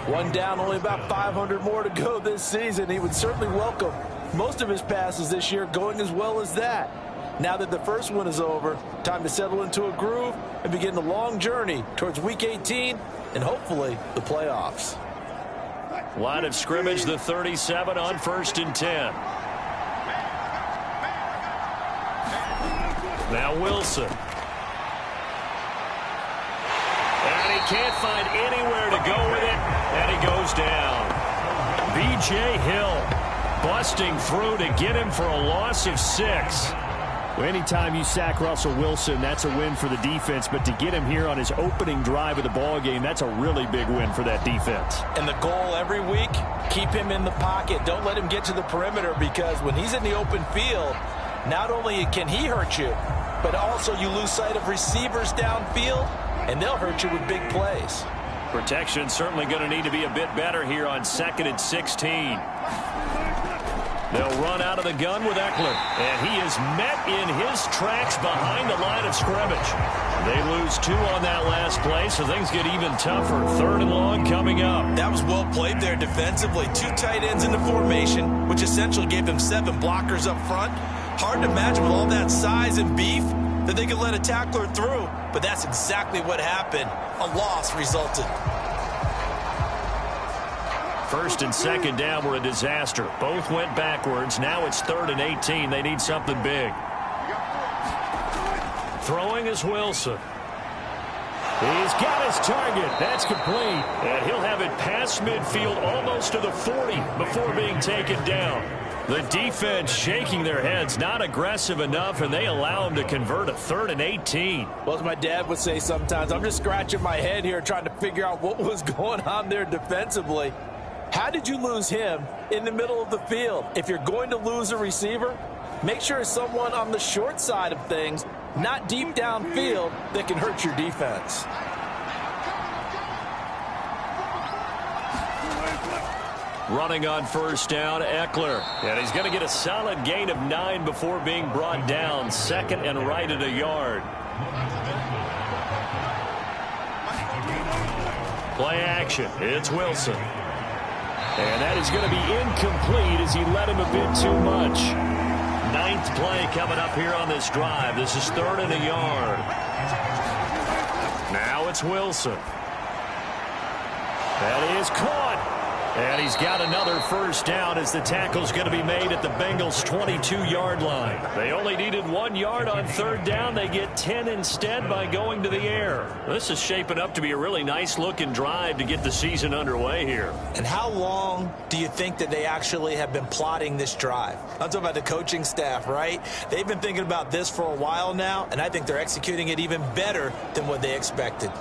One down, only about 500 more to go this season. He would certainly welcome most of his passes this year going as well as that. Now that the first one is over, time to settle into a groove and begin the long journey towards Week 18 and hopefully the playoffs. Line of scrimmage, the 37 on 1st and 10. Now Wilson. And he can't find anywhere to go with it, and he goes down. B.J. Hill busting through to get him for a loss of 6. Well, anytime you sack Russell Wilson, that's a win for the defense. But to get him here on his opening drive of the ball game, that's a really big win for that defense. And the goal every week, keep him in the pocket. Don't let him get to the perimeter because when he's in the open field, not only can he hurt you, but also you lose sight of receivers downfield, and they'll hurt you with big plays. Protection certainly going to need to be a bit better here on 2nd and 16. They'll run out of the gun with Eckler, and he is met in his tracks behind the line of scrimmage. They lose 2 on that last play, so things get even tougher. 3rd and long coming up. That was well played there defensively. 2 tight ends in the formation, which essentially gave them 7 blockers up front. Hard to imagine with all that size and beef that they could let a tackler through, but that's exactly what happened. A loss resulted. 1st and 2nd down were a disaster. Both went backwards. Now it's 3rd and 18. They need something big. Throwing is Wilson. He's got his target. That's complete. And he'll have it past midfield almost to the 40 before being taken down. The defense shaking their heads, not aggressive enough, and they allow him to convert a 3rd and 18. Well, as my dad would say sometimes, I'm just scratching my head here trying to figure out what was going on there defensively. How did you lose him in the middle of the field? If you're going to lose a receiver, make sure it's someone on the short side of things, not deep downfield, that can hurt your defense. Running on first down, Eckler. And he's going to get a solid gain of 9 before being brought down. 2nd and right at a yard. Play action. It's Wilson. And that is going to be incomplete as he led him a bit too much. 9th play coming up here on this drive. This is 3rd and a yard. Now it's Wilson. That is caught. And he's got another first down as the tackle's going to be made at the Bengals' 22-yard line. They only needed 1 yard on 3rd down. They get 10 instead by going to the air. This is shaping up to be a really nice-looking drive to get the season underway here. And how long do you think that they actually have been plotting this drive? I'm talking about the coaching staff, right? They've been thinking about this for a while now, and I think they're executing it even better than what they expected.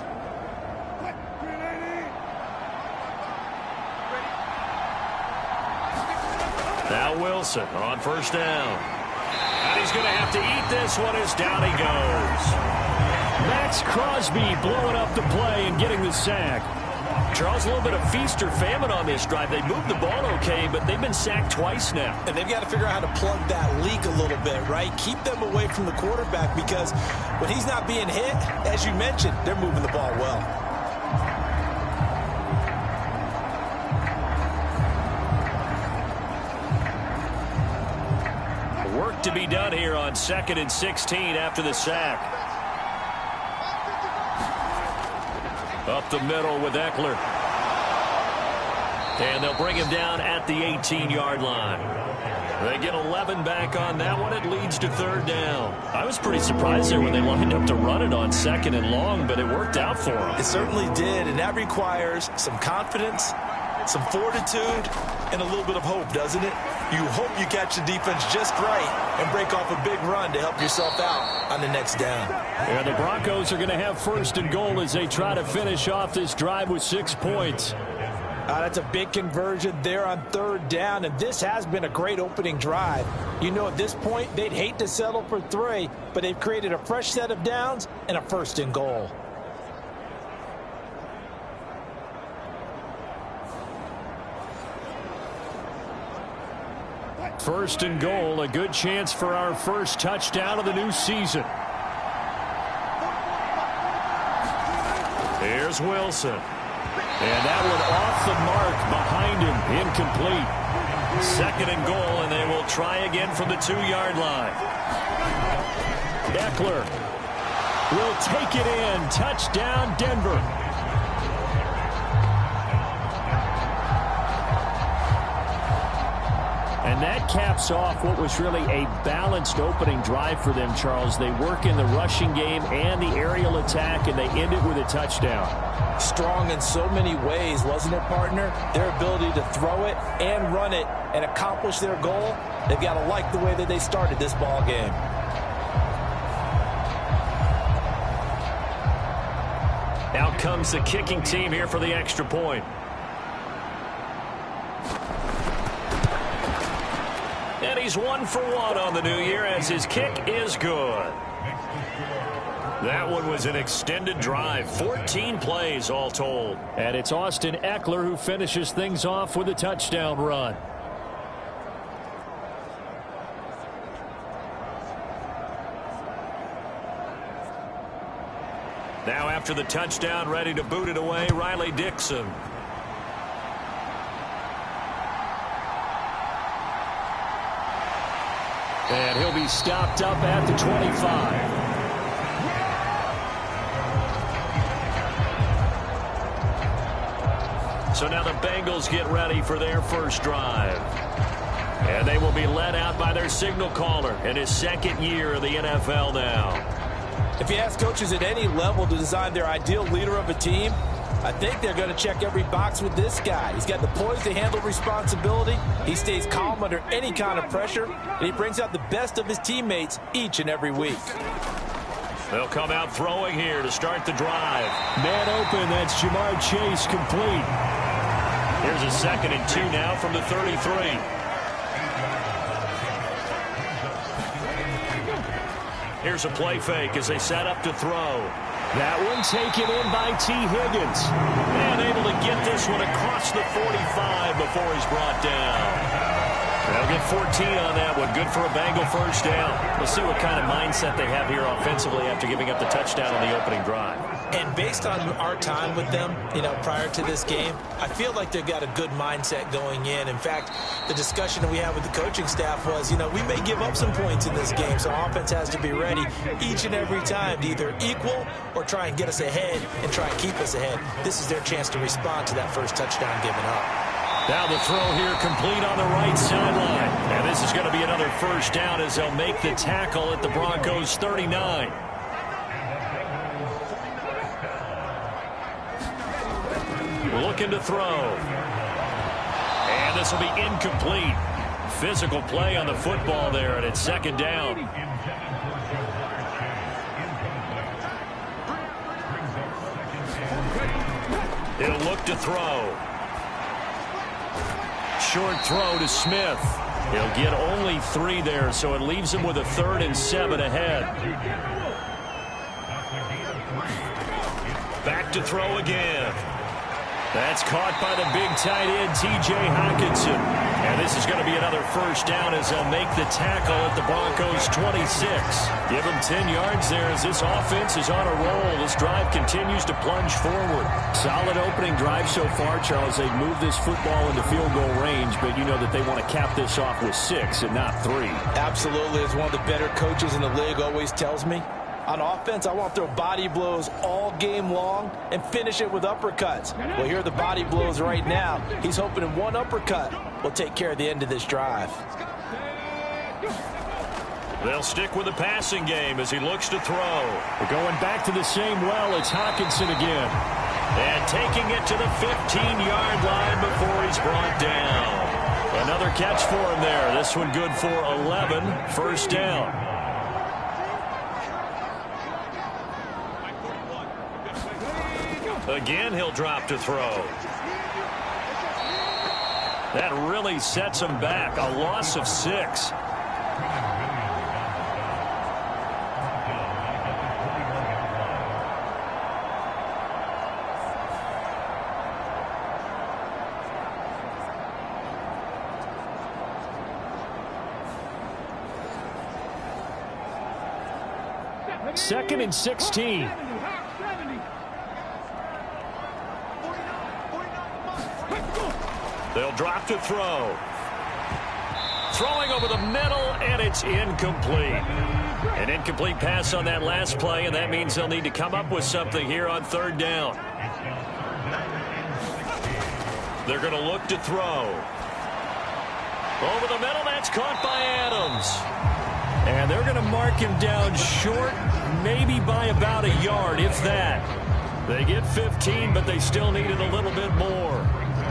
Now Wilson on first down. And he's going to have to eat this one as down he goes. Max Crosby blowing up the play and getting the sack. Charles, a little bit of feast or famine on this drive. They moved the ball okay, but they've been sacked twice now. And they've got to figure out how to plug that leak a little bit, right? Keep them away from the quarterback because when he's not being hit, as you mentioned, they're moving the ball well. Work to be done here on 2nd and 16 after the sack. Up the middle with Eckler. And they'll bring him down at the 18-yard line. They get 11 back on that one. It leads to 3rd down. I was pretty surprised there when they lined up to run it on 2nd and long, but it worked out for them. It certainly did, and that requires some confidence, some fortitude, and a little bit of hope, doesn't it? You hope you catch the defense just right and break off a big run to help yourself out on the next down. And the Broncos are going to have 1st and goal as they try to finish off this drive with 6 points. That's a big conversion there on 3rd down, and this has been a great opening drive. You know, at this point, they'd hate to settle for 3, but they've created a fresh set of downs and a 1st and goal. First and goal, a good chance for our first touchdown of the new season. Here's Wilson. And that one off the mark behind him, incomplete. 2nd and goal, and they will try again from the 2-yard line. Eckler will take it in. Touchdown, Denver. And that caps off what was really a balanced opening drive for them, Charles. They work in the rushing game and the aerial attack, and they end it with a touchdown. Strong in so many ways, wasn't it, partner? Their ability to throw it and run it and accomplish their goal, they've got to like the way that they started this ball game. Out comes the kicking team here for the extra point. And he's 1 for 1 on the new year as his kick is good. That one was an extended drive, 14 plays all told. And it's Austin Eckler who finishes things off with a touchdown run. Now after the touchdown, ready to boot it away, Riley Dixon. And he'll be stopped up at the 25. So now the Bengals get ready for their first drive. And they will be led out by their signal caller in his 2nd year of the NFL now. If you ask coaches at any level to design their ideal leader of a team, I think they're going to check every box with this guy. He's got the poise to handle responsibility. He stays calm under any kind of pressure, and he brings out the best of his teammates each and every week. They'll come out throwing here to start the drive. Man open, that's Jamar Chase complete. Here's a 2nd and 2 now from the 33. Here's a play fake as they set up to throw. That one taken in by T. Higgins. And able to get this one across the 45 before he's brought down. They'll get 14 on that one. Good for a Bengal first down. We'll see what kind of mindset they have here offensively after giving up the touchdown on the opening drive. And based on our time with them, prior to this game, I feel like they've got a good mindset going in. In fact, the discussion that we had with the coaching staff was, we may give up some points in this game, so offense has to be ready each and every time to either equal or try and get us ahead and try and keep us ahead. This is their chance to respond to that first touchdown given up. Now the throw here complete on the right sideline. And this is going to be another first down as they'll make the tackle at the Broncos 39. Looking to throw. And this will be incomplete. Physical play on the football there, and it's 2nd down. He'll look to throw. Short throw to Smith. He'll get only 3 there, so it leaves him with a 3rd and 7 ahead. Back to throw again. That's caught by the big tight end, T.J. Hockenson. And this is going to be another first down as they'll make the tackle at the Broncos 26. Give them 10 yards there as this offense is on a roll. This drive continues to plunge forward. Solid opening drive so far, Charles. They've moved this football into field goal range, but you know that they want to cap this off with 6 and not 3. Absolutely. As one of the better coaches in the league always tells me, on offense, I want to throw body blows all game long and finish it with uppercuts. Well, here are the body blows right now. He's hoping in one uppercut will take care of the end of this drive. They'll stick with the passing game as he looks to throw. We're going back to the same well. It's Hockenson again. And taking it to the 15-yard line before he's brought down. Another catch for him there. This one good for 11. First down. Again, he'll drop to throw. That really sets him back. A loss of 6. Second and 16. They'll drop to throw. Throwing over the middle, and it's incomplete. An incomplete pass on that last play, and that means they'll need to come up with something here on 3rd down. They're going to look to throw. Over the middle, that's caught by Adams. And they're going to mark him down short, maybe by about a yard, if that. They get 15, but they still needed a little bit more.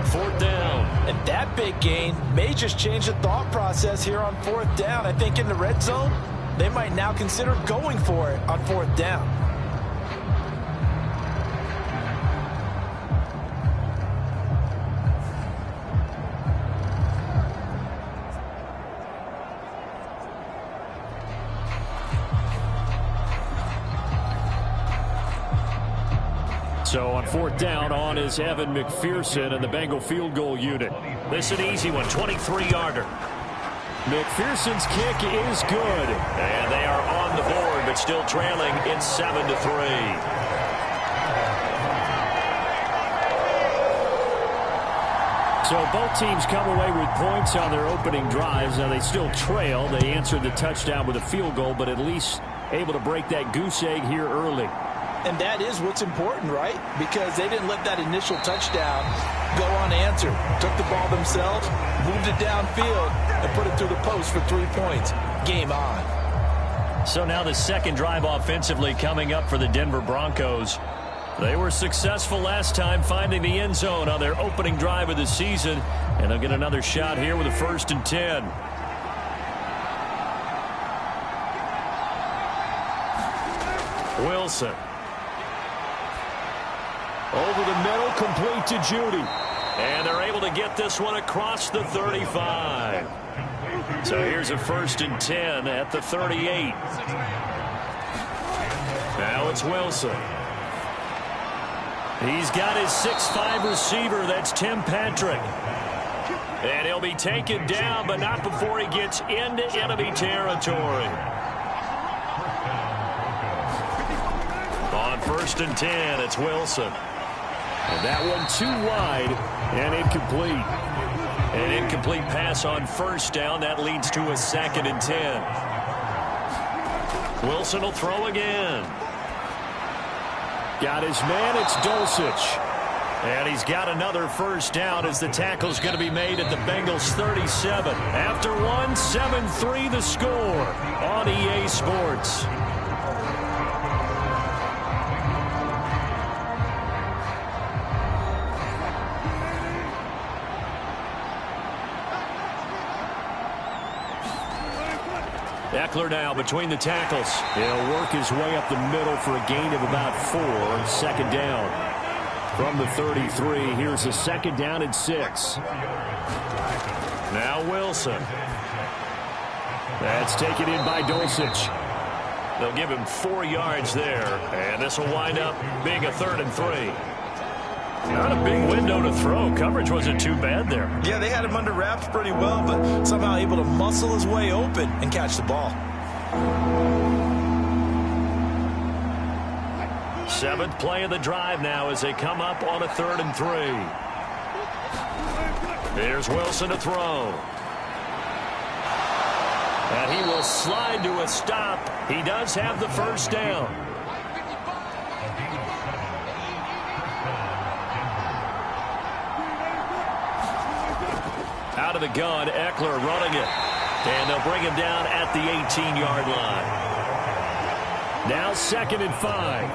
4th down. And that big gain may just change the thought process here on 4th down. I think in the red zone, they might now consider going for it on 4th down. So on 4th down, on is Evan McPherson and the Bengal field goal unit. This is an easy one, 23-yarder. McPherson's kick is good. And they are on the board, but still trailing. It's 7-3. So both teams come away with points on their opening drives. Now they still trail. They answered the touchdown with a field goal, but at least able to break that goose egg here early. And that is what's important, right? Because they didn't let that initial touchdown go unanswered. Took the ball themselves, moved it downfield, and put it through the post for 3 points. Game on. So now the second drive offensively coming up for the Denver Broncos. They were successful last time finding the end zone on their opening drive of the season, and they'll get another shot here with a 1st and 10. Wilson. Over the middle, complete to Judy. And they're able to get this one across the 35. So here's a 1st and 10 at the 38. Now it's Wilson. He's got his 6'5" receiver. That's Tim Patrick. And he'll be taken down, but not before he gets into enemy territory. On 1st and 10, it's Wilson. And that one too wide and incomplete. An incomplete pass on 1st down. That leads to a 2nd and 10. Wilson will throw again. Got his man. It's Dulcich. And he's got another 1st down as the tackle's going to be made at the Bengals 37. After one, 7-3 the score on EA Sports. Eckler now between the tackles. He'll work his way up the middle for a gain of about 4. 2nd down. From the 33, here's a 2nd down and 6. Now Wilson. That's taken in by Dulcich. They'll give him 4 yards there, and this will wind up being a 3rd and 3. Not a big window to throw. Coverage wasn't too bad there. Yeah, they had him under wraps pretty well, but somehow able to muscle his way open and catch the ball. 7th play of the drive now as they come up on a 3rd and 3. Here's Wilson to throw. And he will slide to a stop. He does have the 1st down. Out of the gun, Eckler running it. And they'll bring him down at the 18-yard line. Now 2nd and 5.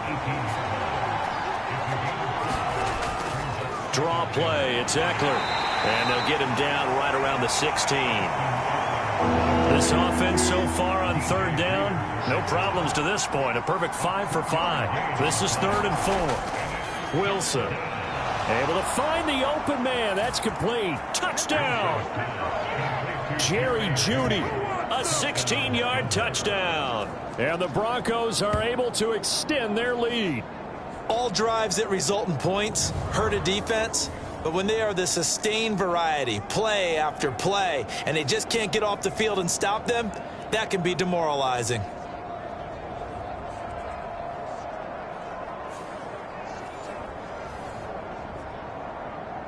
Draw play. It's Eckler. And they'll get him down right around the 16. This offense so far on 3rd down, no problems to this point. A perfect 5 for 5. This is 3rd and 4. Wilson. Able to find the open man. That's complete. Touchdown. Jerry Jeudy. A 16-yard touchdown. And the Broncos are able to extend their lead. All drives that result in points hurt a defense, but when they are the sustained variety, play after play, and they just can't get off the field and stop them, that can be demoralizing.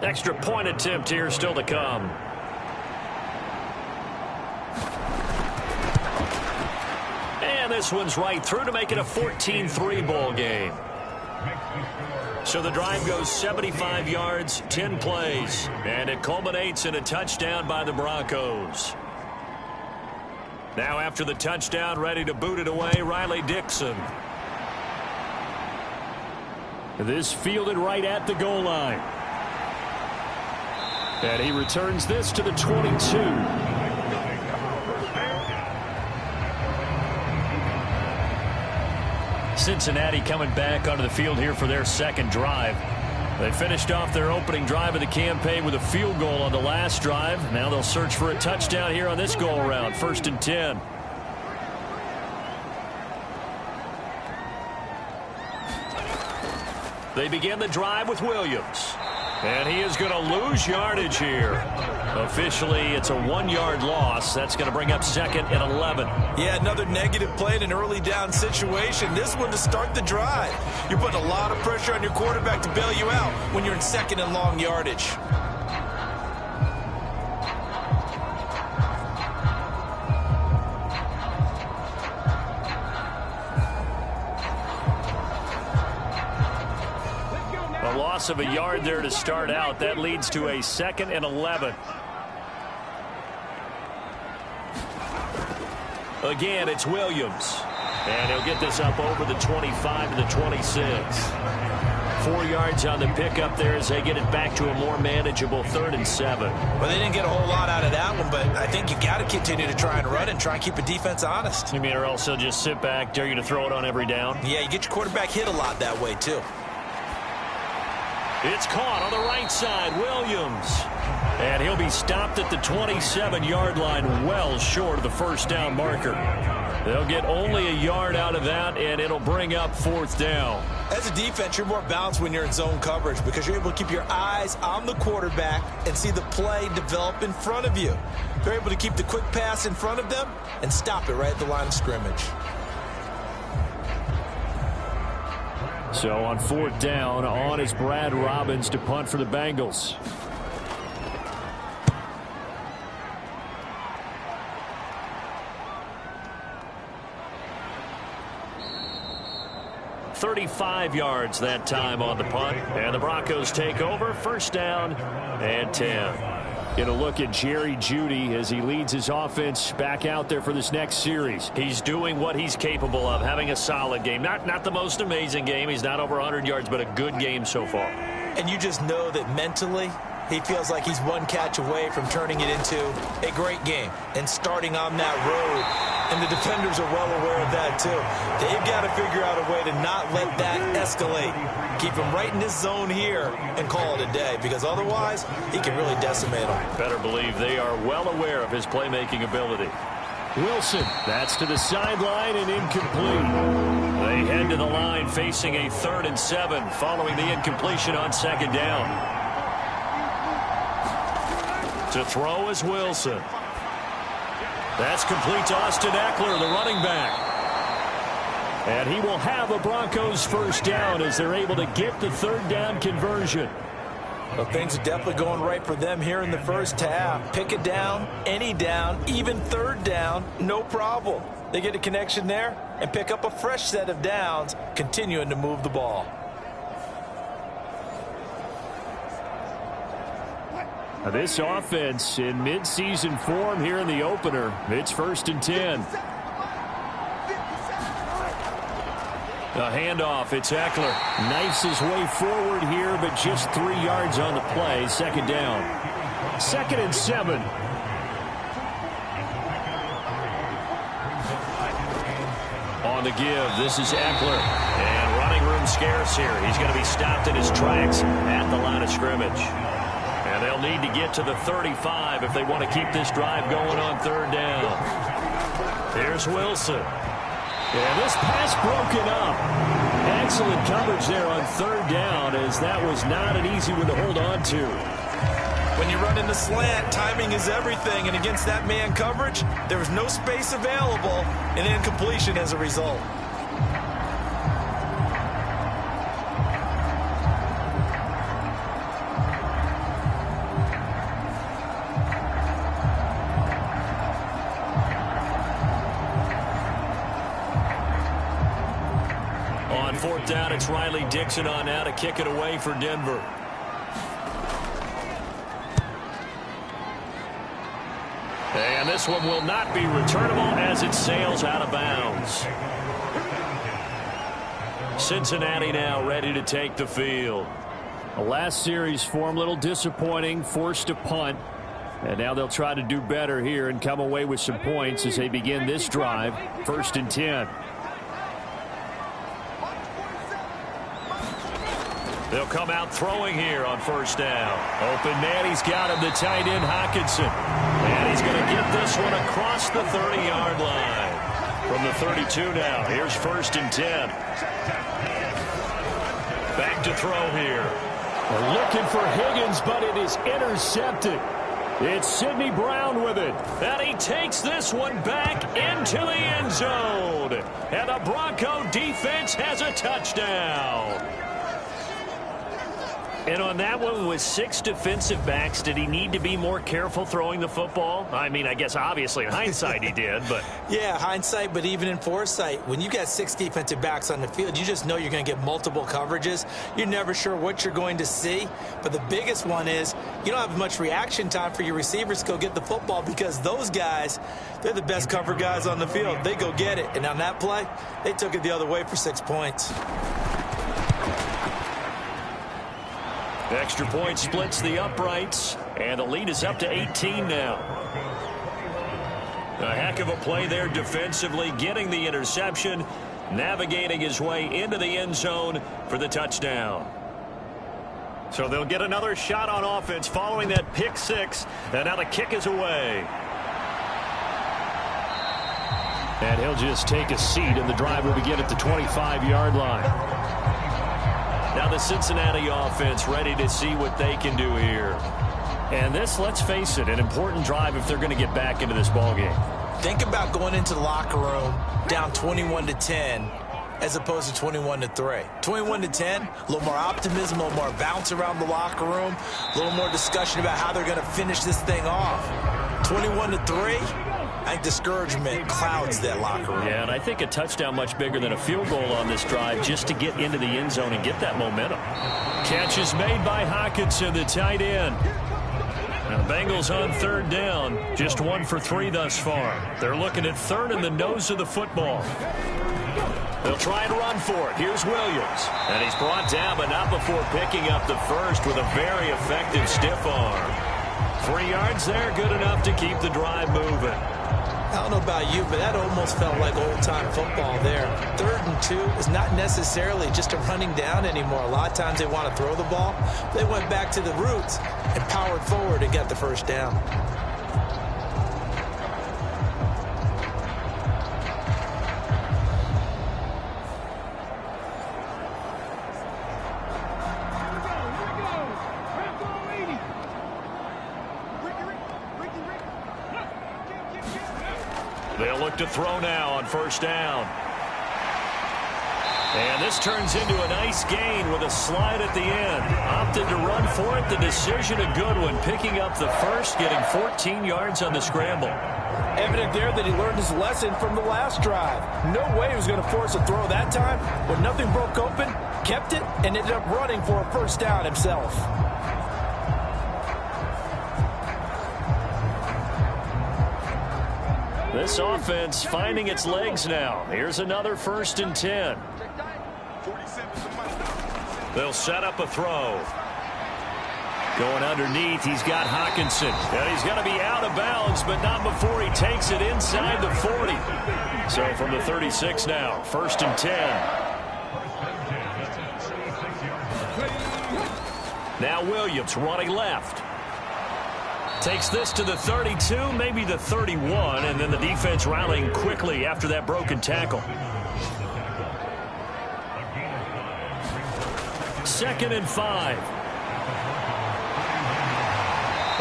Extra point attempt here still to come. And this one's right through to make it a 14-3 ball game. So the drive goes 75 yards, 10 plays, and it culminates in a touchdown by the Broncos. Now after the touchdown, ready to boot it away, Riley Dixon. This fielded right at the goal line. And he returns this to the 22. Cincinnati coming back onto the field here for their 2nd drive. They finished off their opening drive of the campaign with a field goal on the last drive. Now they'll search for a touchdown here on this go-around. 1st and 10. They begin the drive with Williams. And he is going to lose yardage here. Officially, it's a 1-yard loss. That's going to bring up 2nd and 11. Yeah, another negative play in an early down situation. This one to start the drive. You're putting a lot of pressure on your quarterback to bail you out when you're in 2nd and long yardage. A loss of a yard there to start out. That leads to a 2nd and 11. Again, it's Williams. And he'll get this up over the 25 to the 26. 4 yards on the pickup there as they get it back to a more manageable 3rd and 7. Well, they didn't get a whole lot out of that one, but I think you got to continue to try and run and try and keep the defense honest. You mean, or else they'll just sit back, dare you to throw it on every down? Yeah, you get your quarterback hit a lot that way, too. It's caught on the right side, Williams. And he'll be stopped at the 27-yard line, well short of the first down marker. They'll get only a yard out of that, and it'll bring up 4th down. As a defense, you're more balanced when you're in zone coverage because you're able to keep your eyes on the quarterback and see the play develop in front of you. They're able to keep the quick pass in front of them and stop it right at the line of scrimmage. So on 4th down, on is Brad Robbins to punt for the Bengals. .35 yards that time on the punt. And the Broncos take over. 1st down and 10. Get a look at Jerry Jeudy as he leads his offense back out there for this next series. He's doing what he's capable of, having a solid game. Not the most amazing game. He's not over 100 yards, but a good game so far. And you just know that mentally he feels like he's one catch away from turning it into a great game and starting on that road. And the defenders are well aware of that, too. They've got to figure out a way to not let that escalate. Keep him right in this zone here and call it a day, because otherwise he can really decimate them. Better believe they are well aware of his playmaking ability. Wilson, that's to the sideline and incomplete. They head to the line facing a 3rd and 7 following the incompletion on 2nd down. To throw is Wilson. That's complete to Austin Eckler, the running back. And he will have a Broncos 1st down as they're able to get the 3rd down conversion. Well, things are definitely going right for them here in the first half. Pick it down, any down, even 3rd down, no problem. They get a connection there and pick up a fresh set of downs, continuing to move the ball. Now this offense in midseason form here in the opener. It's 1st and 10. A handoff. It's Eckler. Knifes his way forward here, but just 3 yards on the play. 2nd down. 2nd and 7. On the give, this is Eckler. And running room scarce here. He's going to be stopped in his tracks at the line of scrimmage. And they'll need to get to the 35 if they want to keep this drive going on 3rd down. Here's Wilson. And this pass broken up. Excellent coverage there on 3rd down, as that was not an easy one to hold on to. When you run in the slant, timing is everything, and against that man coverage, there was no space available, and incompletion as a result. On 4th down, it's Riley Dixon on now to kick it away for Denver. And this one will not be returnable as it sails out of bounds. Cincinnati now ready to take the field. The last series form, a little disappointing, forced to punt. And now they'll try to do better here and come away with some points as they begin this drive. 1st and 10. They'll come out throwing here on 1st down. Open man, he's got him, the tight end Hockenson. And he's going to get this one across the 30-yard line. From the 32 now, here's 1st and 10. Back to throw here. They're looking for Higgins, but it is intercepted. It's Sidney Brown with it. And he takes this one back into the end zone. And the Bronco defense has a touchdown. And on that one, with 6 defensive backs, did he need to be more careful throwing the football? I mean, I guess obviously in hindsight he did, but... Yeah, hindsight, but even in foresight, when you got 6 defensive backs on the field, you just know you're going to get multiple coverages. You're never sure what you're going to see. But the biggest one is you don't have much reaction time for your receivers to go get the football because those guys, they're the best cover guys on the field. They go get it. And on that play, they took it the other way for 6 points. Extra point splits the uprights, and the lead is up to 18 now. A heck of a play there defensively, getting the interception, navigating his way into the end zone for the touchdown. So they'll get another shot on offense following that pick 6, and now the kick is away. And he'll just take a seat, and the drive will begin at the 25-yard line. Now the Cincinnati offense ready to see what they can do here. And this, let's face it, an important drive if they're going to get back into this ballgame. Think about going into the locker room down 21-10 as opposed to 21-3. 21-10, a little more optimism, a little more bounce around the locker room, a little more discussion about how they're going to finish this thing off. 21-3. I think discouragement clouds that locker room. Yeah, and I think a touchdown much bigger than a field goal on this drive just to get into the end zone and get that momentum. Catch is made by Hockenson, the tight end. Now the Bengals on 3rd down, just 1 for 3 thus far. They're looking at 3rd in the nose of the football. They'll try and run for it. Here's Williams. And he's brought down, but not before picking up the first with a very effective stiff arm. 3 yards there, good enough to keep the drive moving. I don't know about you, but that almost felt like old-time football there. 3rd and 2 is not necessarily just a running down anymore. A lot of times they want to throw the ball. They went back to the roots and powered forward and got the first down. They'll look to throw now on 1st down. And this turns into a nice gain with a slide at the end. Opted to run for it. The decision a good one. Picking up the first, getting 14 yards on the scramble. Evident there that he learned his lesson from the last drive. No way he was going to force a throw that time. When nothing broke open, kept it, and ended up running for a 1st down himself. This offense finding its legs now. Here's another 1st and 10. They'll set up a throw. Going underneath, he's got Hockenson. And he's going to be out of bounds, but not before he takes it inside the 40. So from the 36 now, 1st and 10. Now Williams running left. Takes this to the 32, maybe the 31, and then the defense rallying quickly after that broken tackle. 2nd and 5.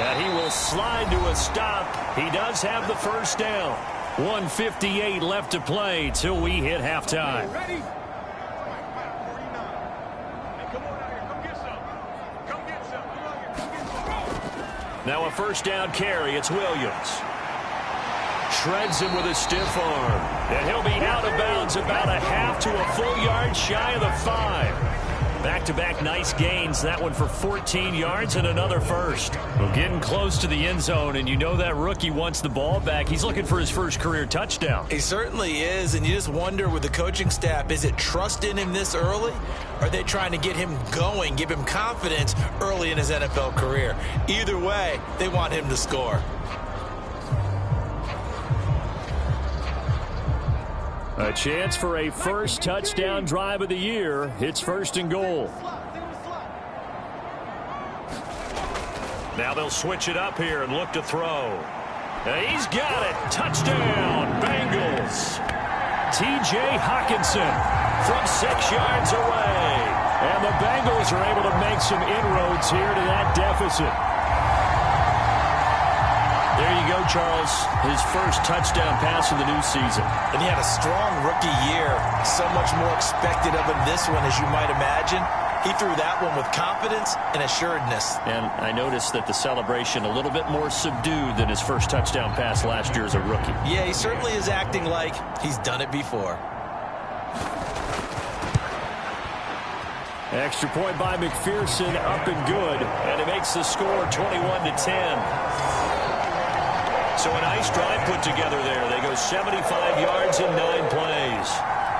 And he will slide to a stop. He does have the 1st down. 1:58 left to play till we hit halftime. Now a 1st down carry. It's Williams. Shreds him with a stiff arm. And he'll be out of bounds about a half to a full yard shy of the 5. Back-to-back nice gains. That one for 14 yards and another 1st. Well, getting close to the end zone, and you know that rookie wants the ball back. He's looking for his first career touchdown. He certainly is, and you just wonder with the coaching staff, is it trust in him this early? Or are they trying to get him going, give him confidence early in his NFL career? Either way, they want him to score. A chance for a first touchdown drive of the year. It's 1st and goal. Now they'll switch it up here and look to throw. And he's got it. Touchdown, Bengals. T.J. Hockenson from 6 yards away. And the Bengals are able to make some inroads here to that deficit. There you go, Charles. His first touchdown pass of the new season. And he had a strong rookie year. So much more expected of him this one, as you might imagine. He threw that one with confidence and assuredness. And I noticed that the celebration a little bit more subdued than his first touchdown pass last year as a rookie. Yeah, he certainly is acting like he's done it before. Extra point by McPherson, up and good. And it makes the score 21-10. So a nice drive put together there. They go 75 yards in 9 plays.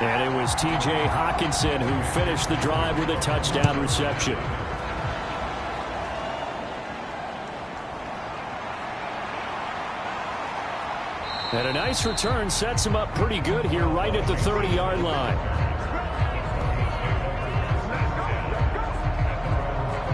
And it was T.J. Hockenson who finished the drive with a touchdown reception. And a nice return sets him up pretty good here right at the 30-yard line.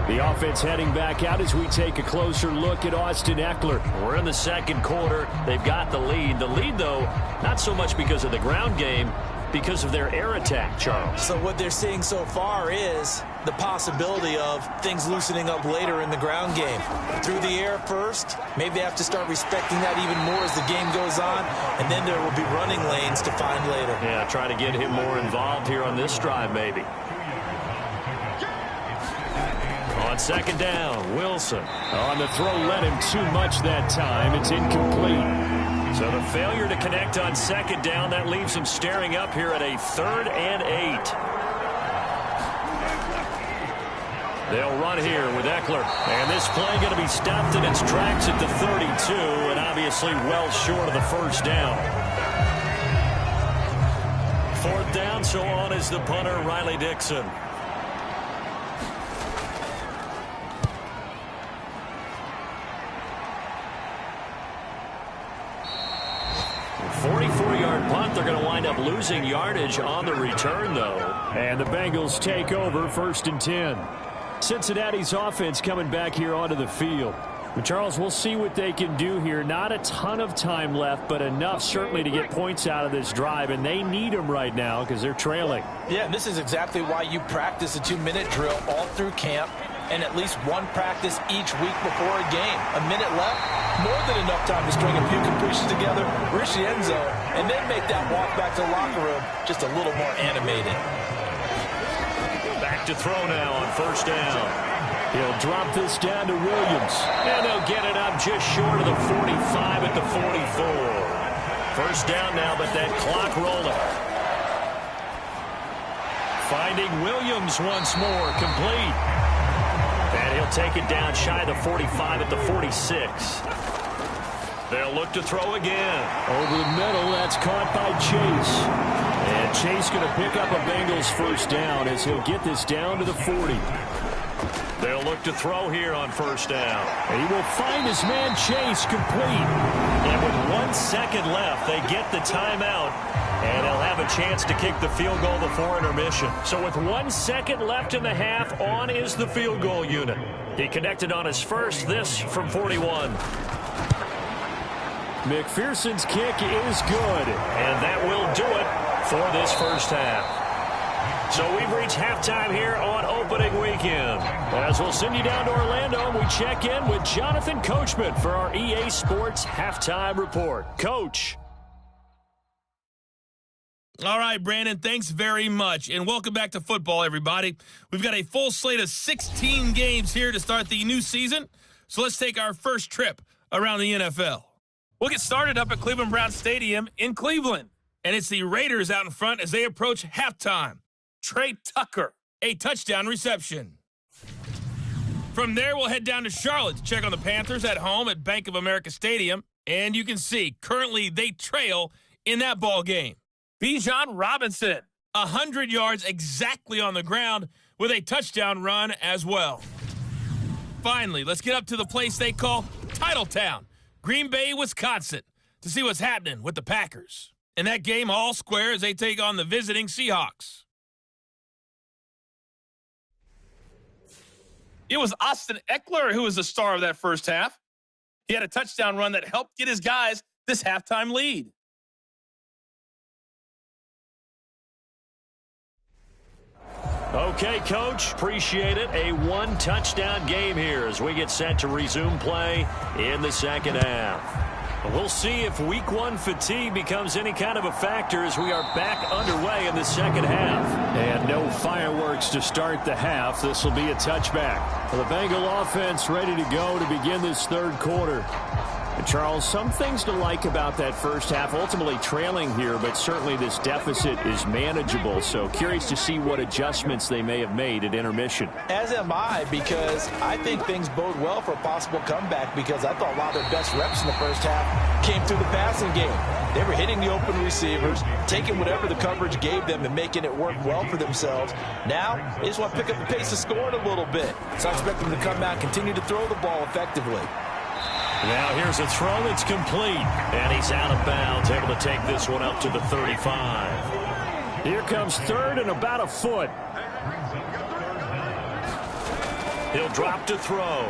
The offense heading back out as we take a closer look at Austin Eckler. We're in the second quarter. They've got the lead. The lead, though, not so much because of the ground game, because of their air attack, Charles. So what they're seeing so far is the possibility of things loosening up later in the ground game. Through the air first, maybe they have to start respecting that even more as the game goes on, and then there will be running lanes to find later. Yeah, try to get him more involved here on this drive, maybe. On second down, Wilson. On the throw, led him too much that time. It's incomplete. So the failure to connect on second down, that leaves him staring up here at a 3rd and 8. They'll run here with Eckler. And this play going to be stopped in its tracks at the 32, and obviously well short of the first down. 4th down, so on is the punter, Riley Dixon. 44-yard punt. They're going to wind up losing yardage on the return, though. And the Bengals take over 1st and 10. Cincinnati's offense coming back here onto the field. But Charles, we'll see what they can do here. Not a ton of time left, but enough certainly to get points out of this drive, and they need them right now because they're trailing. Yeah, and this is exactly why you practice a 2-minute drill all through camp and at least one practice each week before a game. A minute left, more than enough time to string a few completions together, reach the end zone, and then make that walk back to the locker room just a little more animated. Back to throw now on 1st down. He'll drop this down to Williams. And they'll get it up just short of the 45 at the 44. 1st down now, but that clock rolling. Finding Williams once more, complete. And he'll take it down shy of the 45 at the 46. They'll look to throw again. Over the middle, that's caught by Chase. And Chase going to pick up a Bengals 1st down as he'll get this down to the 40. They'll look to throw here on 1st down. And he will find his man Chase, complete. And with 1 second left, they get the timeout. And they'll have a chance to kick the field goal before intermission. So with 1 second left in the half, on is the field goal unit. He connected on his first, this from 41. McPherson's kick is good. And that will do it for this 1st half. So we've reached halftime here on opening weekend. As we'll send you down to Orlando, we check in with Jonathan Coachman for our EA Sports Halftime Report. Coach. All right, Brandon, thanks very much. And welcome back to football, everybody. We've got a full slate of 16 games here to start the new season. So let's take our first trip around the NFL. We'll get started up at Cleveland Browns Stadium in Cleveland. And it's the Raiders out in front as they approach halftime. Trey Tucker, a touchdown reception. From there, we'll head down to Charlotte to check on the Panthers at home at Bank of America Stadium. And you can see, currently they trail in that ball game. Bijan Robinson, 100 yards exactly on the ground with a touchdown run as well. Finally, let's get up to the place they call Titletown, Green Bay, Wisconsin, to see what's happening with the Packers. In that game, all square as they take on the visiting Seahawks. It was Austin Eckler who was the star of that first half. He had a touchdown run that helped get his guys this halftime lead. Okay, Coach, appreciate it. A 1-touchdown game here as we get set to resume play in the second half. We'll see if week one fatigue becomes any kind of a factor as we are back underway in the second half. And no fireworks to start the half. This will be a touchback. The Bengal offense ready to go to begin this third quarter. And Charles, some things to like about that first half. Ultimately trailing here, but certainly this deficit is manageable. So curious to see what adjustments they may have made at intermission. As am I, because I think things bode well for a possible comeback, because I thought a lot of their best reps in the first half came through the passing game. They were hitting the open receivers, taking whatever the coverage gave them and making it work well for themselves. Now, they just want to pick up the pace of scoring a little bit. So I expect them to come out and continue to throw the ball effectively. Now here's a throw that's complete. And he's out of bounds, able to take this one up to the 35. Here comes third and about a foot. He'll drop to throw.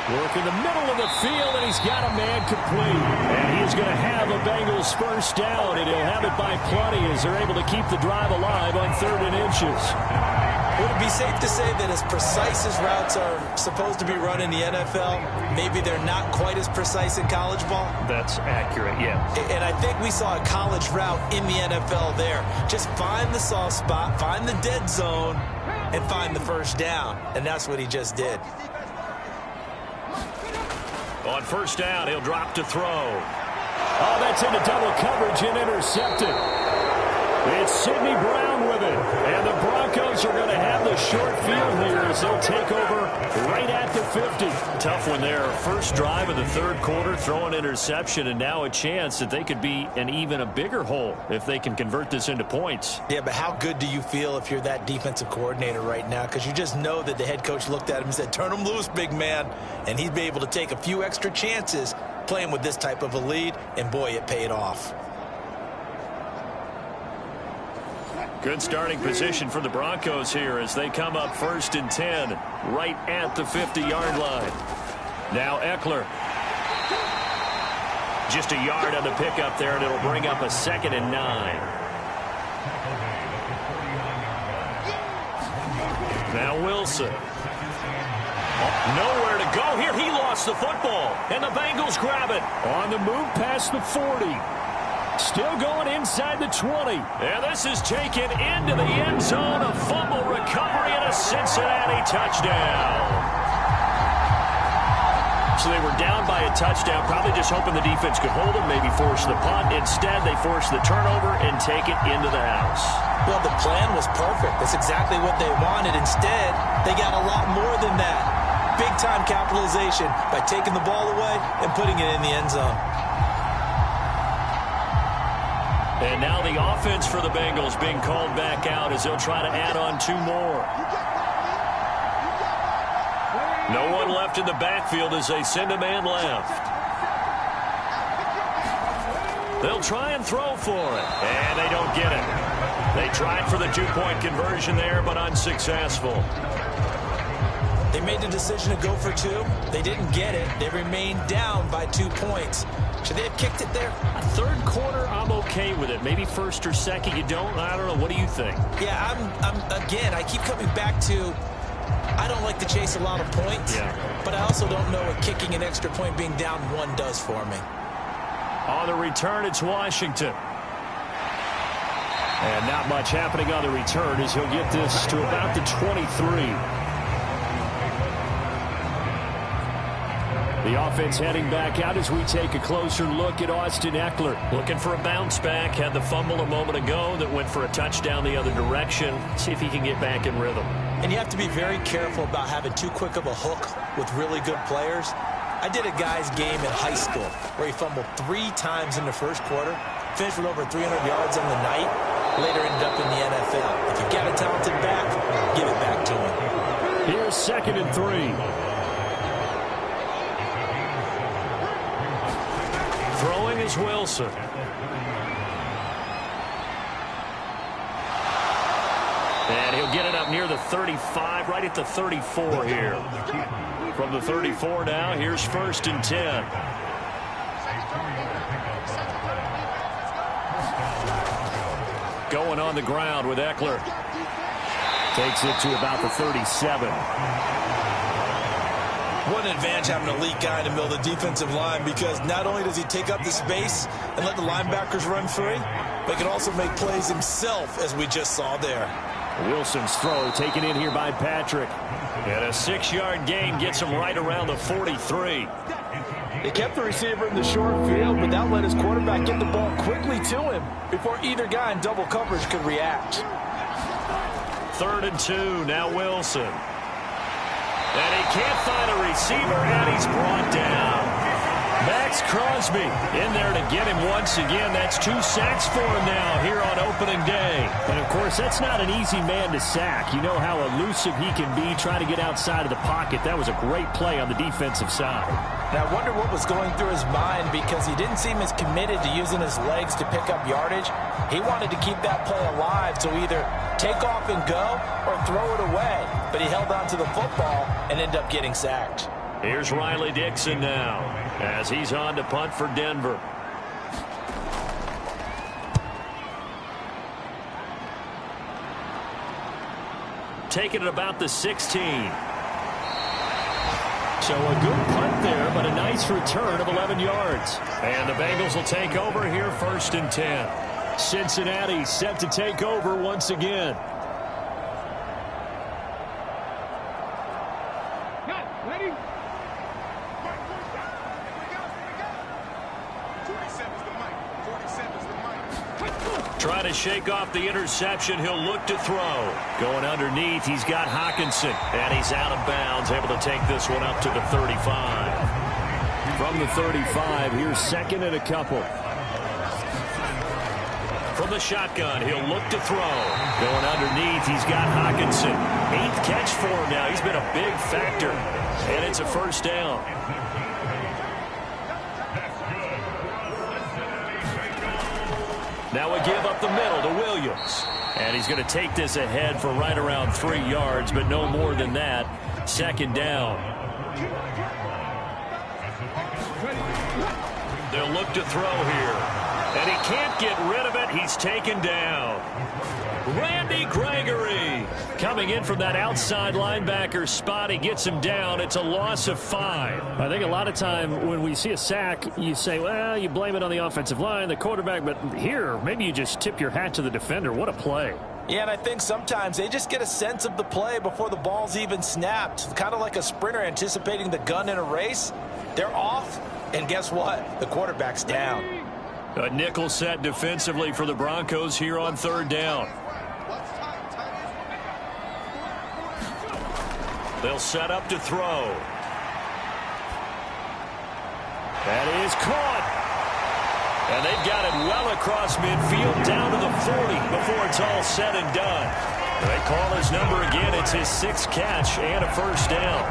Work in the middle of the field, and he's got a man complete. And he's going to have a Bengals first down, and he'll have it by plenty as they're able to keep the drive alive on 3rd and inches. Would it be safe to say that as precise as routes are supposed to be run in the NFL, maybe they're not quite as precise in college ball? That's accurate, yeah. And I think we saw a college route in the NFL there. Just find the soft spot, find the dead zone, and find the first down. And that's what he just did. On first down, he'll drop to throw. Oh, that's into double coverage and intercepted. It's Sidney Brown with it. And the Broncos are going to have the short field here as they'll take over right at the 50. Tough one there. First drive of the third quarter, throw an interception, and now a chance that they could be in even a bigger hole if they can convert this into points. Yeah, but how good do you feel if you're that defensive coordinator right now? Because you just know that the head coach looked at him and said, turn him loose, big man. And he'd be able to take a few extra chances playing with this type of a lead, and boy, it paid off. Good starting position for the Broncos here as they come up 1st and 10 right at the 50-yard line. Now Eckler. Just a yard on the pickup there, and it'll bring up a 2nd and 9. Now Wilson. Nowhere to go here. He lost the football, and the Bengals grab it. On the move past the 40. Still going inside the 20. And this is taken into the end zone. A fumble recovery and a Cincinnati touchdown. So they were down by a touchdown, probably just hoping the defense could hold them, maybe force the punt. Instead, they force the turnover and take it into the house. Well, the plan was perfect. That's exactly what they wanted. Instead, they got a lot more than that. Big-time capitalization by taking the ball away and putting it in the end zone. And now the offense for the Bengals being called back out as they'll try to add on 2 more. No one left in the backfield as they send a man left. They'll try and throw for it. And they don't get it. They tried for the 2-point conversion there, but unsuccessful. They made the decision to go for 2. They didn't get it. They remained down by 2 points. Should they have kicked it there? Third quarter, I'm okay with it. Maybe first or second, you don't. I don't know. What do you think? Yeah, again, I keep coming back to I don't like to chase a lot of points, but I also don't know what kicking an extra point being down 1 does for me. On the return, it's Washington. And not much happening on the return as he'll get this to about the 23. The offense heading back out as we take a closer look at Austin Eckler. Looking for a bounce back. Had the fumble a moment ago that went for a touchdown the other direction. See if he can get back in rhythm. And you have to be very careful about having too quick of a hook with really good players. I did a guy's game in high school where he fumbled 3 times in the first quarter, finished with over 300 yards on the night, later ended up in the NFL. If you've got a talented back, give it back to him. Here's 2nd and 3. Throwing is Wilson. And he'll get it up near the 35, right at the 34 here. From the 34 now, here's 1st and 10. Going on the ground with Eckler. Takes it to about the 37. What an advantage having an elite guy in the middle of the defensive line, because not only does he take up the space and let the linebackers run free, but he can also make plays himself, as we just saw there. Wilson's throw taken in here by Patrick. And a 6-yard gain gets him right around the 43. They kept the receiver in the short field, but that let his quarterback get the ball quickly to him before either guy in double coverage could react. 3rd and 2, now Wilson. And he can't find a receiver, and he's brought down. Max Crosby in there to get him once again. That's 2 sacks for him now here on opening day. And, of course, that's not an easy man to sack. You know how elusive he can be trying to get outside of the pocket. That was a great play on the defensive side. And I wonder what was going through his mind, because he didn't seem as committed to using his legs to pick up yardage. He wanted to keep that play alive, so either take off and go or throw it away. But he held on to the football and ended up getting sacked. Here's Riley Dixon now as he's on to punt for Denver. Taking it about the 16. So a good punt there, but a nice return of 11 yards. And the Bengals will take over here 1st and 10. Cincinnati set to take over once again. Trying to shake off the interception. He'll look to throw. Going underneath, he's got Hockenson. And he's out of bounds, able to take this one up to the 35. From the 35, here's 2nd and a couple. From the shotgun, he'll look to throw. Going underneath, he's got Hockenson. 8th catch for him now. He's been a big factor. And it's a 1st down. Now we give up the middle to Williams. And he's going to take this ahead for right around 3 yards, but no more than that. 2nd down. They'll look to throw here. And he can't get rid of it. He's taken down. Randy Gregory coming in from that outside linebacker spot. He gets him down. It's a loss of 5. I think a lot of time when we see a sack, you say, well, you blame it on the offensive line, the quarterback, but here, maybe you just tip your hat to the defender. What a play. Yeah, and I think sometimes they just get a sense of the play before the ball's even snapped. Kind of like a sprinter anticipating the gun in a race. They're off, and guess what? The quarterback's down. A nickel set defensively for the Broncos here on 3rd down. They'll set up to throw. That is caught. And they've got it well across midfield down to the 40 before it's all said and done. They call his number again. It's his 6th catch and a 1st down.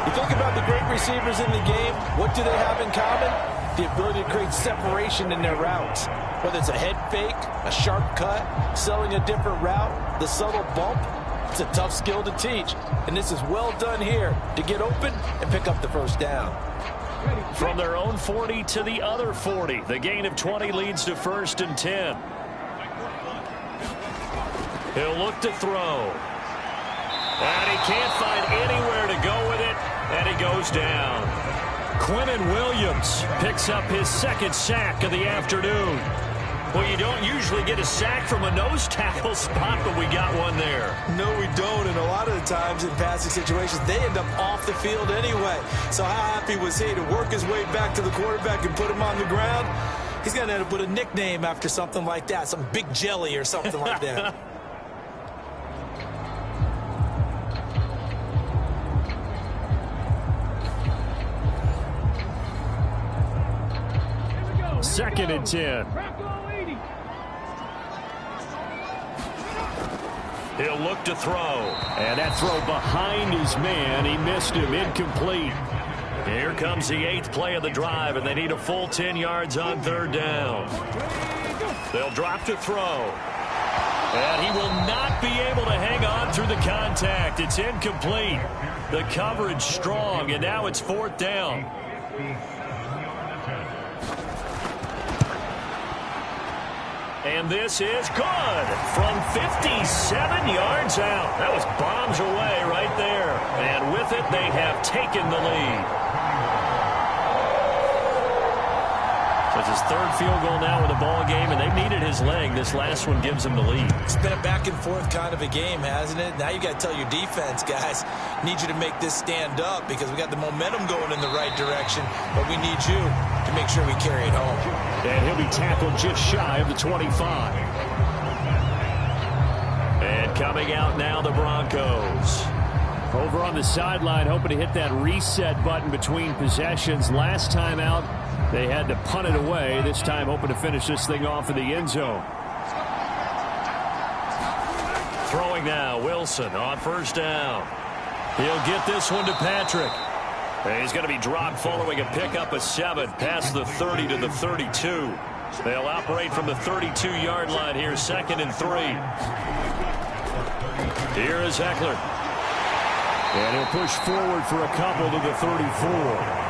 You think about the great receivers in the game. What do they have in common? The ability to create separation in their routes. Whether it's a head fake, a sharp cut, selling a different route, the subtle bump. It's a tough skill to teach, and this is well done here to get open and pick up the 1st down. From their own 40 to the other 40. The gain of 20 leads to 1st and 10. He'll look to throw. And he can't find anywhere to go with it, and he goes down. Quinnen Williams picks up his 2nd sack of the afternoon. Well, you don't usually get a sack from a nose tackle spot, but we got one there. No, we don't, and a lot of the times in passing situations, they end up off the field anyway. So how happy was he to work his way back to the quarterback and put him on the ground? He's going to end up with a nickname after something like that, some Big Jelly or something like that. Second and 10. He'll look to throw. And that throw behind his man. He missed him. Incomplete. Here comes the 8th play of the drive, and they need a full 10 yards on 3rd down. They'll drop to throw. And he will not be able to hang on through the contact. It's incomplete. The coverage strong, and now it's 4th down. And this is good from 57 yards out. That was bombs away right there. And with it, they have taken the lead. That's his third field goal now in the ball game, and they've needed his leg. This last one gives them the lead. It's been a back-and-forth kind of a game, hasn't it? Now you got to tell your defense, guys, need you to make this stand up because we got the momentum going in the right direction, but we need you to make sure we carry it home. And he'll be tackled just shy of the 25. And coming out now, the Broncos. Over on the sideline, hoping to hit that reset button between possessions. Last time out, they had to punt it away. This time hoping to finish this thing off in the end zone. Throwing now, Wilson on first down. He'll get this one to Patrick. And he's going to be dropped following a pickup of 7 past the 30 to the 32. They'll operate from the 32-yard line here, 2nd and 3. Here is Eckler. And he'll push forward for a couple to the 34.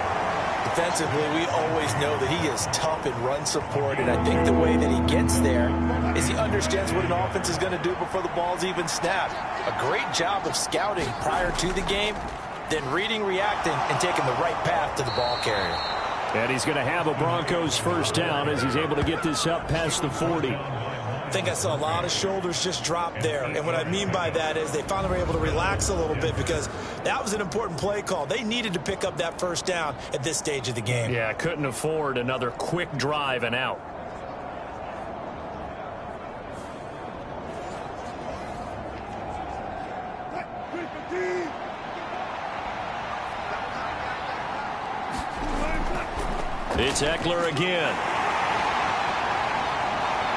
Defensively, we always know that he is tough in run support, and I think the way that he gets there is he understands what an offense is going to do before the ball's even snapped. A great job of scouting prior to the game, then reading, reacting, and taking the right path to the ball carrier. And he's going to have a Broncos first down as he's able to get this up past the 40. I think I saw a lot of shoulders just drop there. And what I mean by that is they finally were able to relax a little bit because that was an important play call. They needed to pick up that first down at this stage of the game. Yeah, couldn't afford another quick drive and out. It's Eckler again.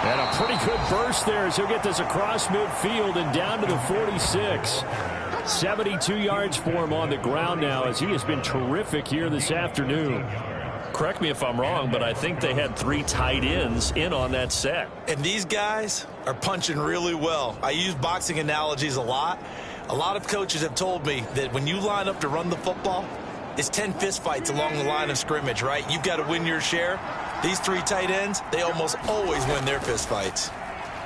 And a pretty good burst there as he'll get this across midfield and down to the 46. 72 yards for him on the ground now as he has been terrific here this afternoon. Correct me if I'm wrong, but I think they had 3 tight ends in on that set. And these guys are punching really well. I use boxing analogies a lot. A lot of coaches have told me that when you line up to run the football, it's 10 fistfights along the line of scrimmage, right? You've got to win your share. These 3 tight ends, they almost always win their fistfights.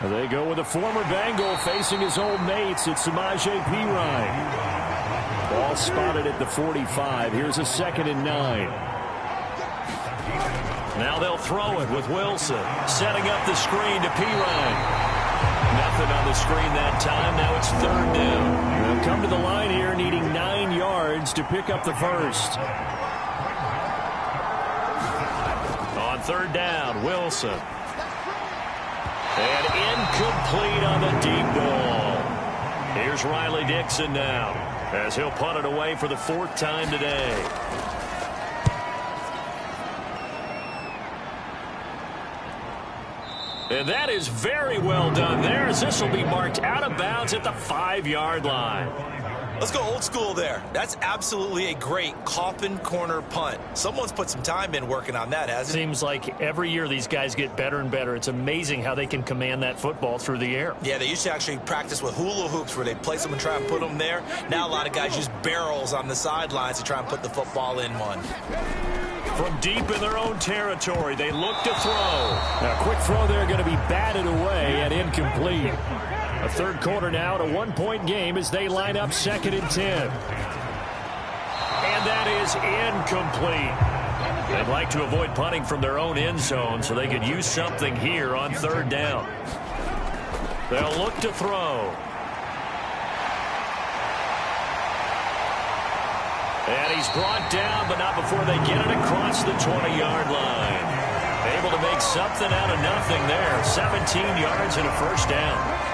They go with a former Bengal facing his old mates. It's Samaje Perine. Ball spotted at the 45. Here's a 2nd and 9. Now they'll throw it with Wilson. Setting up the screen to Perine. Nothing on the screen that time. Now it's 3rd down. They'll come to the line here needing 9 yards to pick up the first. On 3rd down, Wilson. And incomplete on the deep ball. Here's Riley Dixon now as he'll punt it away for the 4th time today. And that is very well done there as this will be marked out of bounds at the 5-yard line. Let's go old school there. That's absolutely a great coffin corner punt. Someone's put some time in working on that, hasn't it? Seems like every year these guys get better and better. It's amazing how they can command that football through the air. Yeah, they used to actually practice with hula hoops where they place them and try and put them there. Now a lot of guys use barrels on the sidelines to try and put the football in one. From deep in their own territory, they look to throw. A quick throw there going to be batted away and incomplete. A 3rd quarter now, and a 1-point game as they line up 2nd and 10. And that is incomplete. They'd like to avoid punting from their own end zone so they could use something here on 3rd down. They'll look to throw. And he's brought down, but not before they get it across the 20-yard line. Able to make something out of nothing there. 17 yards and a first down.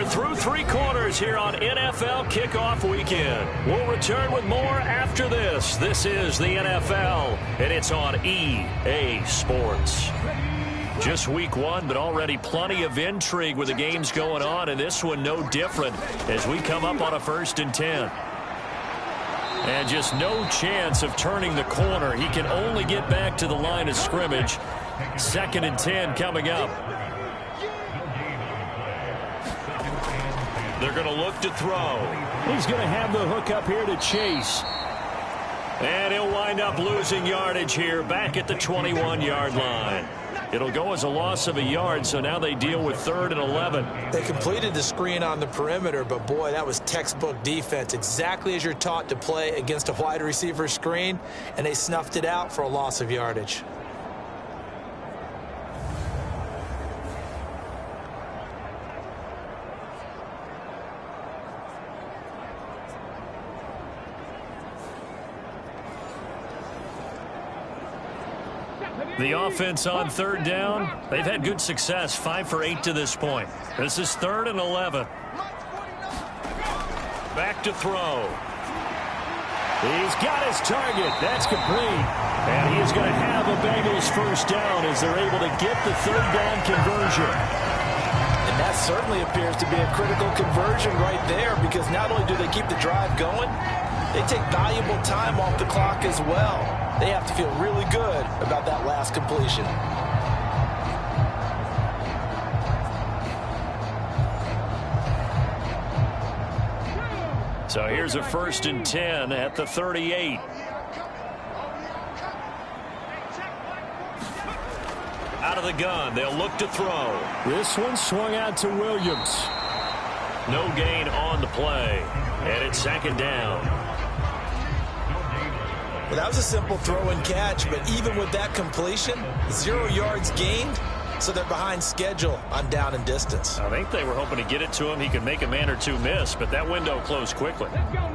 Through 3 quarters here on NFL Kickoff Weekend. We'll return with more after this. This is the NFL, and it's on EA Sports. Just week 1, but already plenty of intrigue with the games going on, and this one no different as we come up on a 1st and 10. And just no chance of turning the corner. He can only get back to the line of scrimmage. 2nd and 10 coming up. They're going to look to throw. He's going to have the hook up here to Chase. And he'll wind up losing yardage here back at the 21-yard line. It'll go as a loss of a yard, so now they deal with 3rd and 11. They completed the screen on the perimeter, but boy, that was textbook defense, exactly as you're taught to play against a wide receiver screen, and they snuffed it out for a loss of yardage. The offense on 3rd down, they've had good success, 5 for 8 to this point. This is 3rd and 11. Back to throw. He's got his target. That's complete. And he is going to have a Bengals first down as they're able to get the 3rd down conversion. And that certainly appears to be a critical conversion right there, because not only do they keep the drive going, they take valuable time off the clock as well. They have to feel really good about that last completion. So here's a 1st and 10 at the 38. Out of the gun, they'll look to throw. This one swung out to Williams. No gain on the play, and it's 2nd down. Well, that was a simple throw and catch, but even with that completion, 0 yards gained, so they're behind schedule on down and distance. I think they were hoping to get it to him. He could make a man or two miss, but that window closed quickly.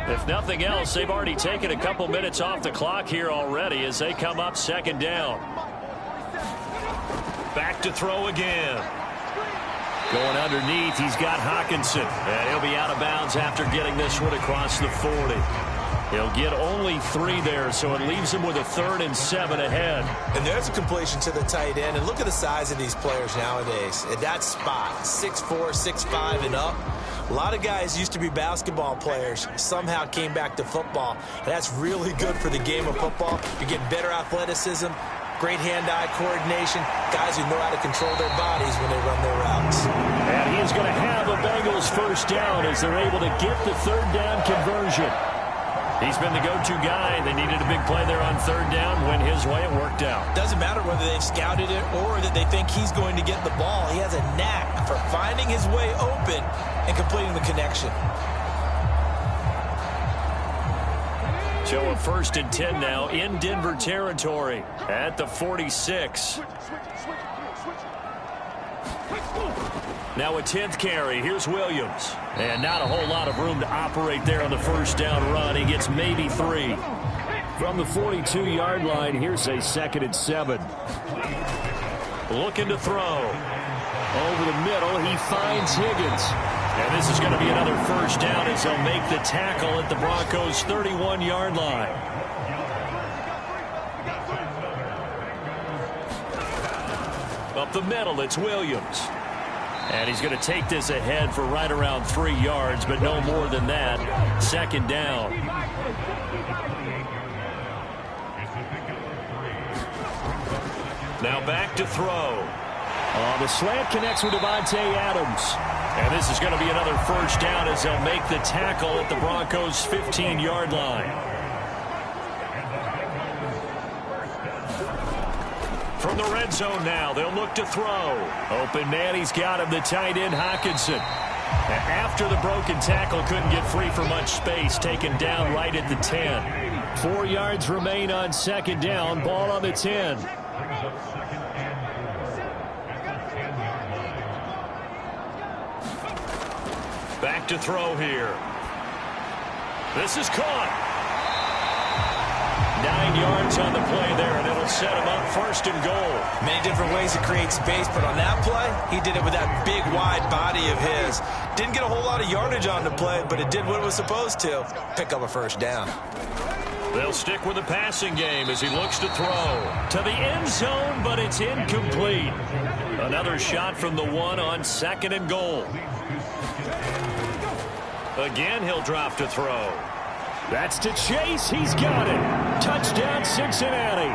If nothing else, they've already taken a couple minutes off the clock here already as they come up 2nd down. Back to throw again. Going underneath, he's got Hawkinson. And he'll be out of bounds after getting this one across the 40. He'll get only 3 there, so it leaves him with a 3rd and 7 ahead. And there's a completion to the tight end. And look at the size of these players nowadays. At that spot, 6'4", 6'5", and up. A lot of guys used to be basketball players, somehow came back to football. And that's really good for the game of football. You get better athleticism, great hand-eye coordination, guys who know how to control their bodies when they run their routes. And he's going to have a Bengals first down as they're able to get the 3rd down conversion. He's been the go-to guy. They needed a big play there on 3rd down. Went his way. It worked out. Doesn't matter whether they've scouted it or that they think he's going to get the ball. He has a knack for finding his way open and completing the connection. So a 1st and 10 now in Denver territory at the 46. Now a 10th carry. Here's Williams. And not a whole lot of room to operate there on the first down run. He gets maybe 3. From the 42-yard line, here's a 2nd and 7. Looking to throw. Over the middle, he finds Higgins. And this is going to be another first down as they'll make the tackle at the Broncos' 31-yard line. Up the middle, it's Williams. And he's going to take this ahead for right around 3 yards, but no more than that. 2nd down. Now back to throw. The slant connects with Devontae Adams. And this is going to be another first down as they'll make the tackle at the Broncos' 15-yard line. From the red zone now, they'll look to throw. Open man, he's got him, the tight end, Hawkinson. After the broken tackle, couldn't get free for much space, taken down right at the 10. 4 yards remain on 2nd down, ball on the 10. Back to throw here. This is caught. 9 yards on the play there, and it'll set him up 1st and goal. Many different ways to create space, but on that play, he did it with that big, wide body of his. Didn't get a whole lot of yardage on the play, but it did what it was supposed to, pick up a first down. They'll stick with the passing game as he looks to throw. To the end zone, but it's incomplete. Another shot from the 1 on 2nd and goal. Again, he'll drop to throw. That's to Chase. He's got it. Touchdown, Cincinnati.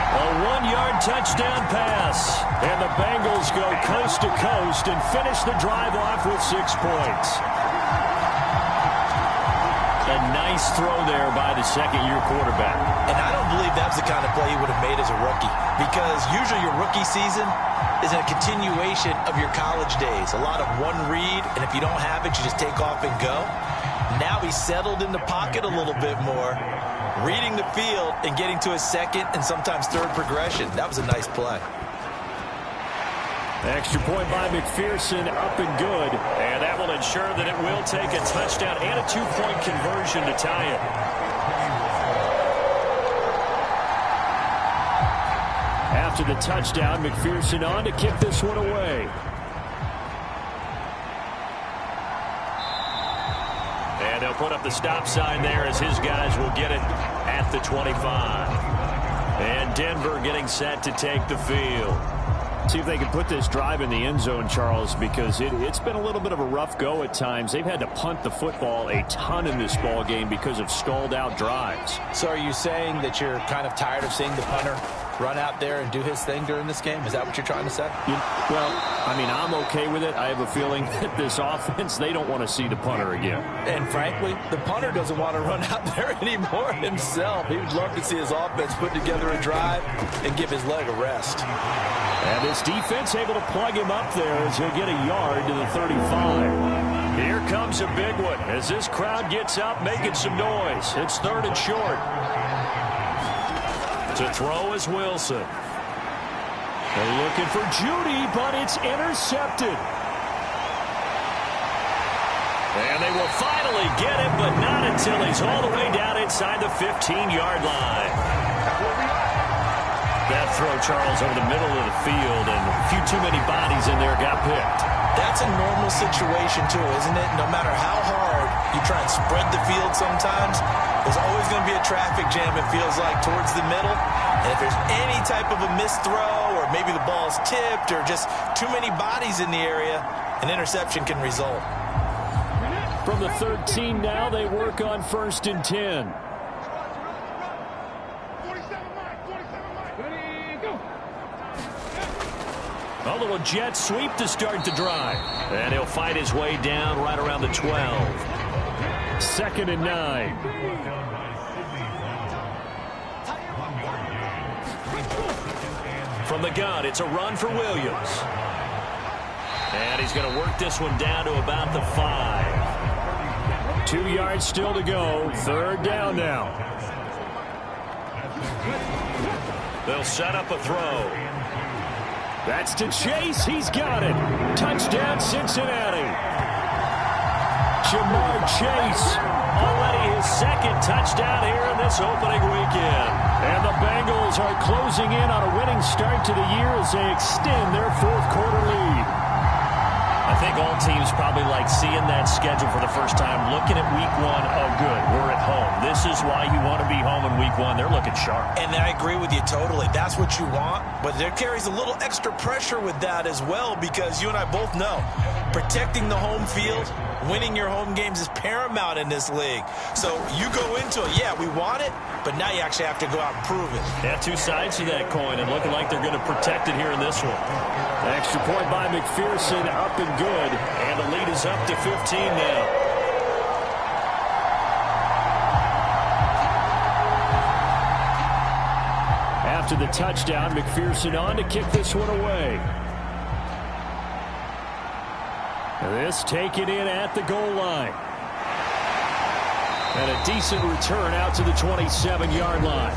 A 1-yard touchdown pass. And the Bengals go coast to coast and finish the drive off with 6 points. A nice throw there by the second-year quarterback. And I don't believe that's the kind of play he would have made as a rookie, because usually your rookie season is a continuation of your college days. A lot of one read, and if you don't have it, you just take off and go. Now he's settled in the pocket a little bit more, reading the field and getting to his second and sometimes third progression. That was a nice play. Extra point by McPherson, up and good. And that will ensure that it will take a touchdown and a 2-point conversion to tie it. After the touchdown, McPherson on to kick this one away. And they'll put up the stop sign there as his guys will get it at the 25. And Denver getting set to take the field. See if they can put this drive in the end zone, Charles, because it's been a little bit of a rough go at times. They've had to punt the football a ton in this ball game because of stalled-out drives. So are you saying that you're kind of tired of seeing the punter run out there and do his thing during this game? Is that what you're trying to say? Well, I mean, I'm okay with it. I have a feeling that this offense, they don't want to see the punter again. And frankly, the punter doesn't want to run out there anymore himself. He would love to see his offense put together a drive and give his leg a rest. And this defense able to plug him up there as he'll get a yard to the 35. Here comes a big one as this crowd gets up making some noise. It's 3rd and short. To throw is Wilson. They're looking for Judy, but it's intercepted. And they will finally get it, but not until he's all the way down inside the 15-yard line. That throw, Charles, over the middle of the field, and a few too many bodies in there got picked. That's a normal situation, too, isn't it? No matter how hard you try and spread the field sometimes, there's always going to be a traffic jam, it feels like, towards the middle. And if there's any type of a missed throw, or maybe the ball's tipped, or just too many bodies in the area, an interception can result. From the 13 now, they work on 1st and 10. A little jet sweep to start the drive. And he'll fight his way down right around the 12. 2nd and 9. From the gun, it's a run for Williams. And he's going to work this one down to about the 5. 2 yards still to go. 3rd down now. They'll set up a throw. That's to Chase. He's got it. Touchdown, Cincinnati. Jamar Chase. Already his 2nd touchdown here in this opening weekend. And the Bengals are closing in on a winning start to the year as they extend their 4th quarter lead. I think all teams probably like seeing that schedule for the first time, looking at week 1. Oh, good, we're at home. This is why you want to be home in week 1. They're looking sharp. And I agree with you totally. That's what you want, but there carries a little extra pressure with that as well, because you and I both know protecting the home field, winning your home games is paramount in this league. So you go into it, yeah, we want it, but now you actually have to go out and prove it. Yeah, 2 sides to that coin, and looking like they're going to protect it here in this one. Extra point by McPherson, up and good. And the lead is up to 15 now. After the touchdown, McPherson on to kick this one away. This taken in at the goal line. And a decent return out to the 27-yard line.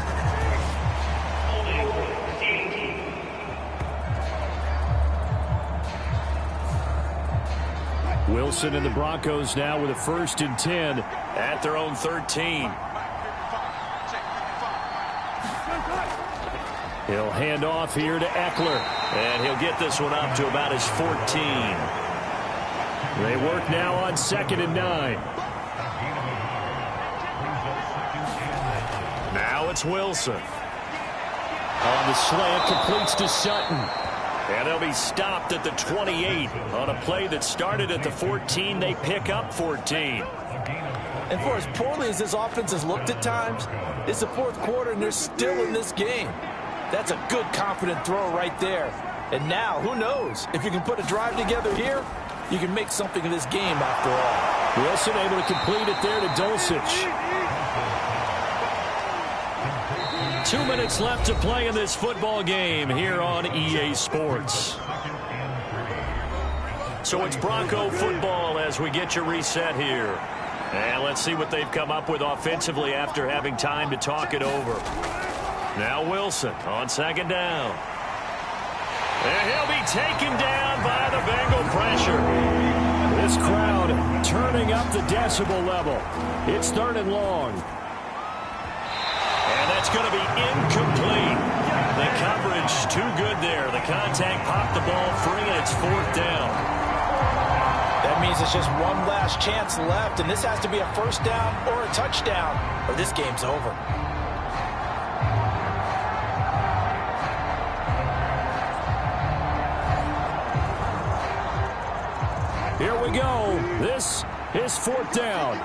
Wilson and the Broncos now with a 1st and 10 at their own 13. He'll hand off here to Eckler. And he'll get this one up to about his 14. They work now on 2nd and 9. Now it's Wilson. On the slant, completes to Sutton. And they'll be stopped at the 28. On a play that started at the 14, they pick up 14. And for as poorly as this offense has looked at times, it's the 4th quarter and they're still in this game. That's a good, confident throw right there. And now, who knows? If you can put a drive together here, you can make something of this game after all. Wilson able to complete it there to Dulcich. 2 minutes left to play in this football game here on EA Sports. So it's Bronco football as we get you reset here. And let's see what they've come up with offensively after having time to talk it over. Now Wilson on second down. And he'll be taken down by the Bengal pressure. This crowd turning up the decibel level. It's 3rd and long. And that's going to be incomplete. The coverage too good there. The contact popped the ball free, and it's 4th down. That means it's just one last chance left, and this has to be a first down or a touchdown, or this game's over. Here we go. This is 4th down.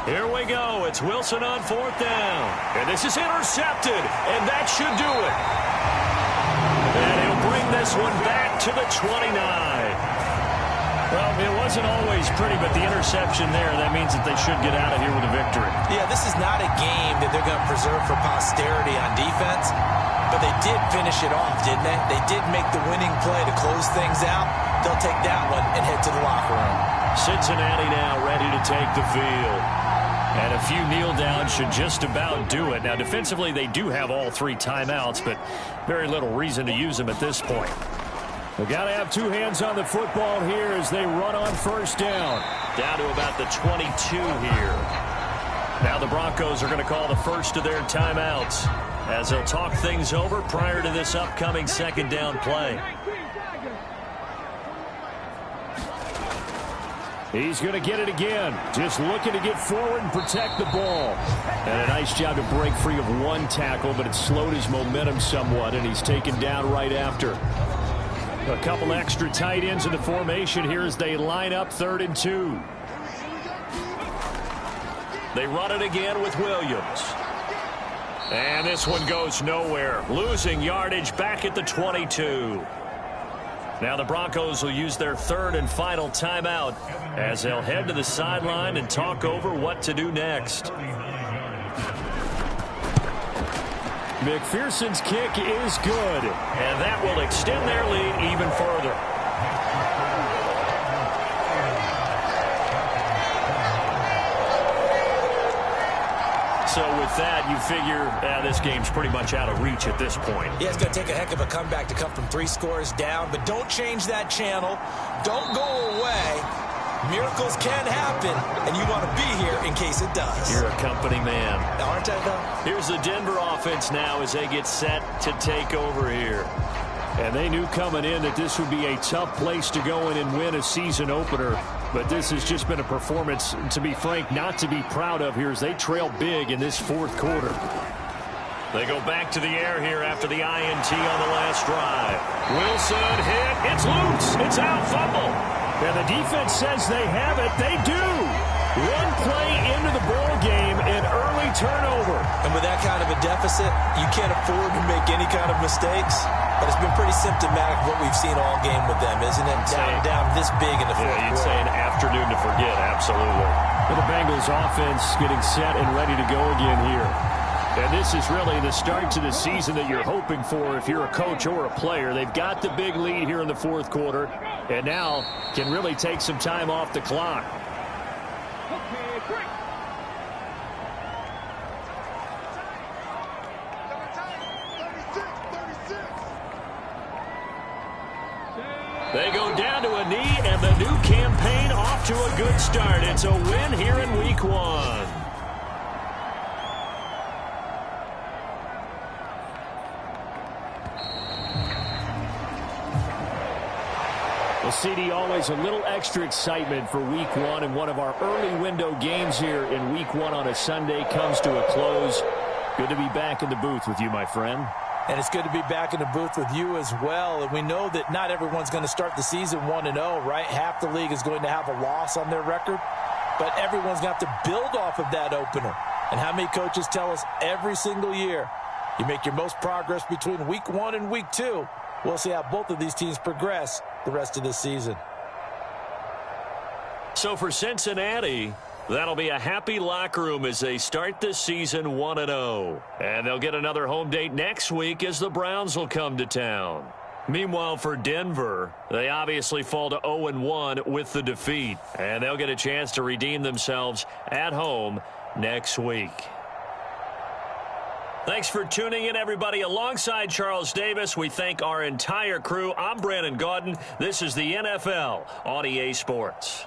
Here we go. It's Wilson on 4th down. And this is intercepted, and that should do it. And he'll bring this one back to the 29. Well, it wasn't always pretty, but the interception there, that means that they should get out of here with a victory. Yeah, this is not a game that they're going to preserve for posterity on defense, but they did finish it off, didn't they? They did make the winning play to close things out. They'll take that one and head to the locker room. Cincinnati now ready to take the field. And a few kneel downs should just about do it. Now, defensively, they do have all 3 timeouts, but very little reason to use them at this point. They've got to have 2 hands on the football here as they run on 1st down. Down to about the 22 here. Now the Broncos are going to call the first of their timeouts as they'll talk things over prior to this upcoming 2nd down play. He's going to get it again. Just looking to get forward and protect the ball. And a nice job to break free of 1 tackle, but it slowed his momentum somewhat, and he's taken down right after. A couple extra tight ends in the formation here as they line up 3rd and 2. They run it again with Williams. And this one goes nowhere. Losing yardage back at the 22. Now the Broncos will use their 3rd and final timeout as they'll head to the sideline and talk over what to do next. McPherson's kick is good. And that will extend their lead even further. So with that, you figure this game's pretty much out of reach at this point. Yeah, it's going to take a heck of a comeback to come from 3 scores down, but don't change that channel. Don't go away. Miracles can happen, and you want to be here in case it does. You're a company man. Aren't I, though? Here's the Denver offense now as they get set to take over here. And they knew coming in that this would be a tough place to go in and win a season opener. But this has just been a performance, to be frank, not to be proud of here as they trail big in this 4th quarter. They go back to the air here after the INT on the last drive. Wilson hit. It's loose. It's out. Fumble. And the defense says they have it. They do. 1 play into the ball game, an early turnover. And with that kind of a deficit, you can't afford to make any kind of mistakes. But it's been pretty symptomatic of what we've seen all game with them, isn't it? Down this big in the 4th quarter. You'd say an afternoon to forget, absolutely. For the Bengals offense getting set and ready to go again here. And this is really the start to the season that you're hoping for if you're a coach or a player. They've got the big lead here in the 4th quarter, and now can really take some time off the clock. They go down to a knee, and the new campaign off to a good start. It's a win here in Week 1. Well, CD, always a little extra excitement for Week 1, and one of our early window games here in Week 1 on a Sunday comes to a close. Good to be back in the booth with you, my friend. And it's good to be back in the booth with you as well. And we know that not everyone's going to start the season 1-0, right? Half the league is going to have a loss on their record. but everyone's going to have to build off of that opener. And how many coaches tell us every single year, you make your most progress between week 1 and week 2. We'll see how both of these teams progress the rest of this season. So for Cincinnati, that'll be a happy locker room as they start this season 1-0. And they'll get another home date next week as the Browns will come to town. Meanwhile, for Denver, they obviously fall to 0-1 with the defeat. And they'll get a chance to redeem themselves at home next week. Thanks for tuning in, everybody. Alongside Charles Davis, we thank our entire crew. I'm Brandon Gaudin. This is the NFL on EA Sports.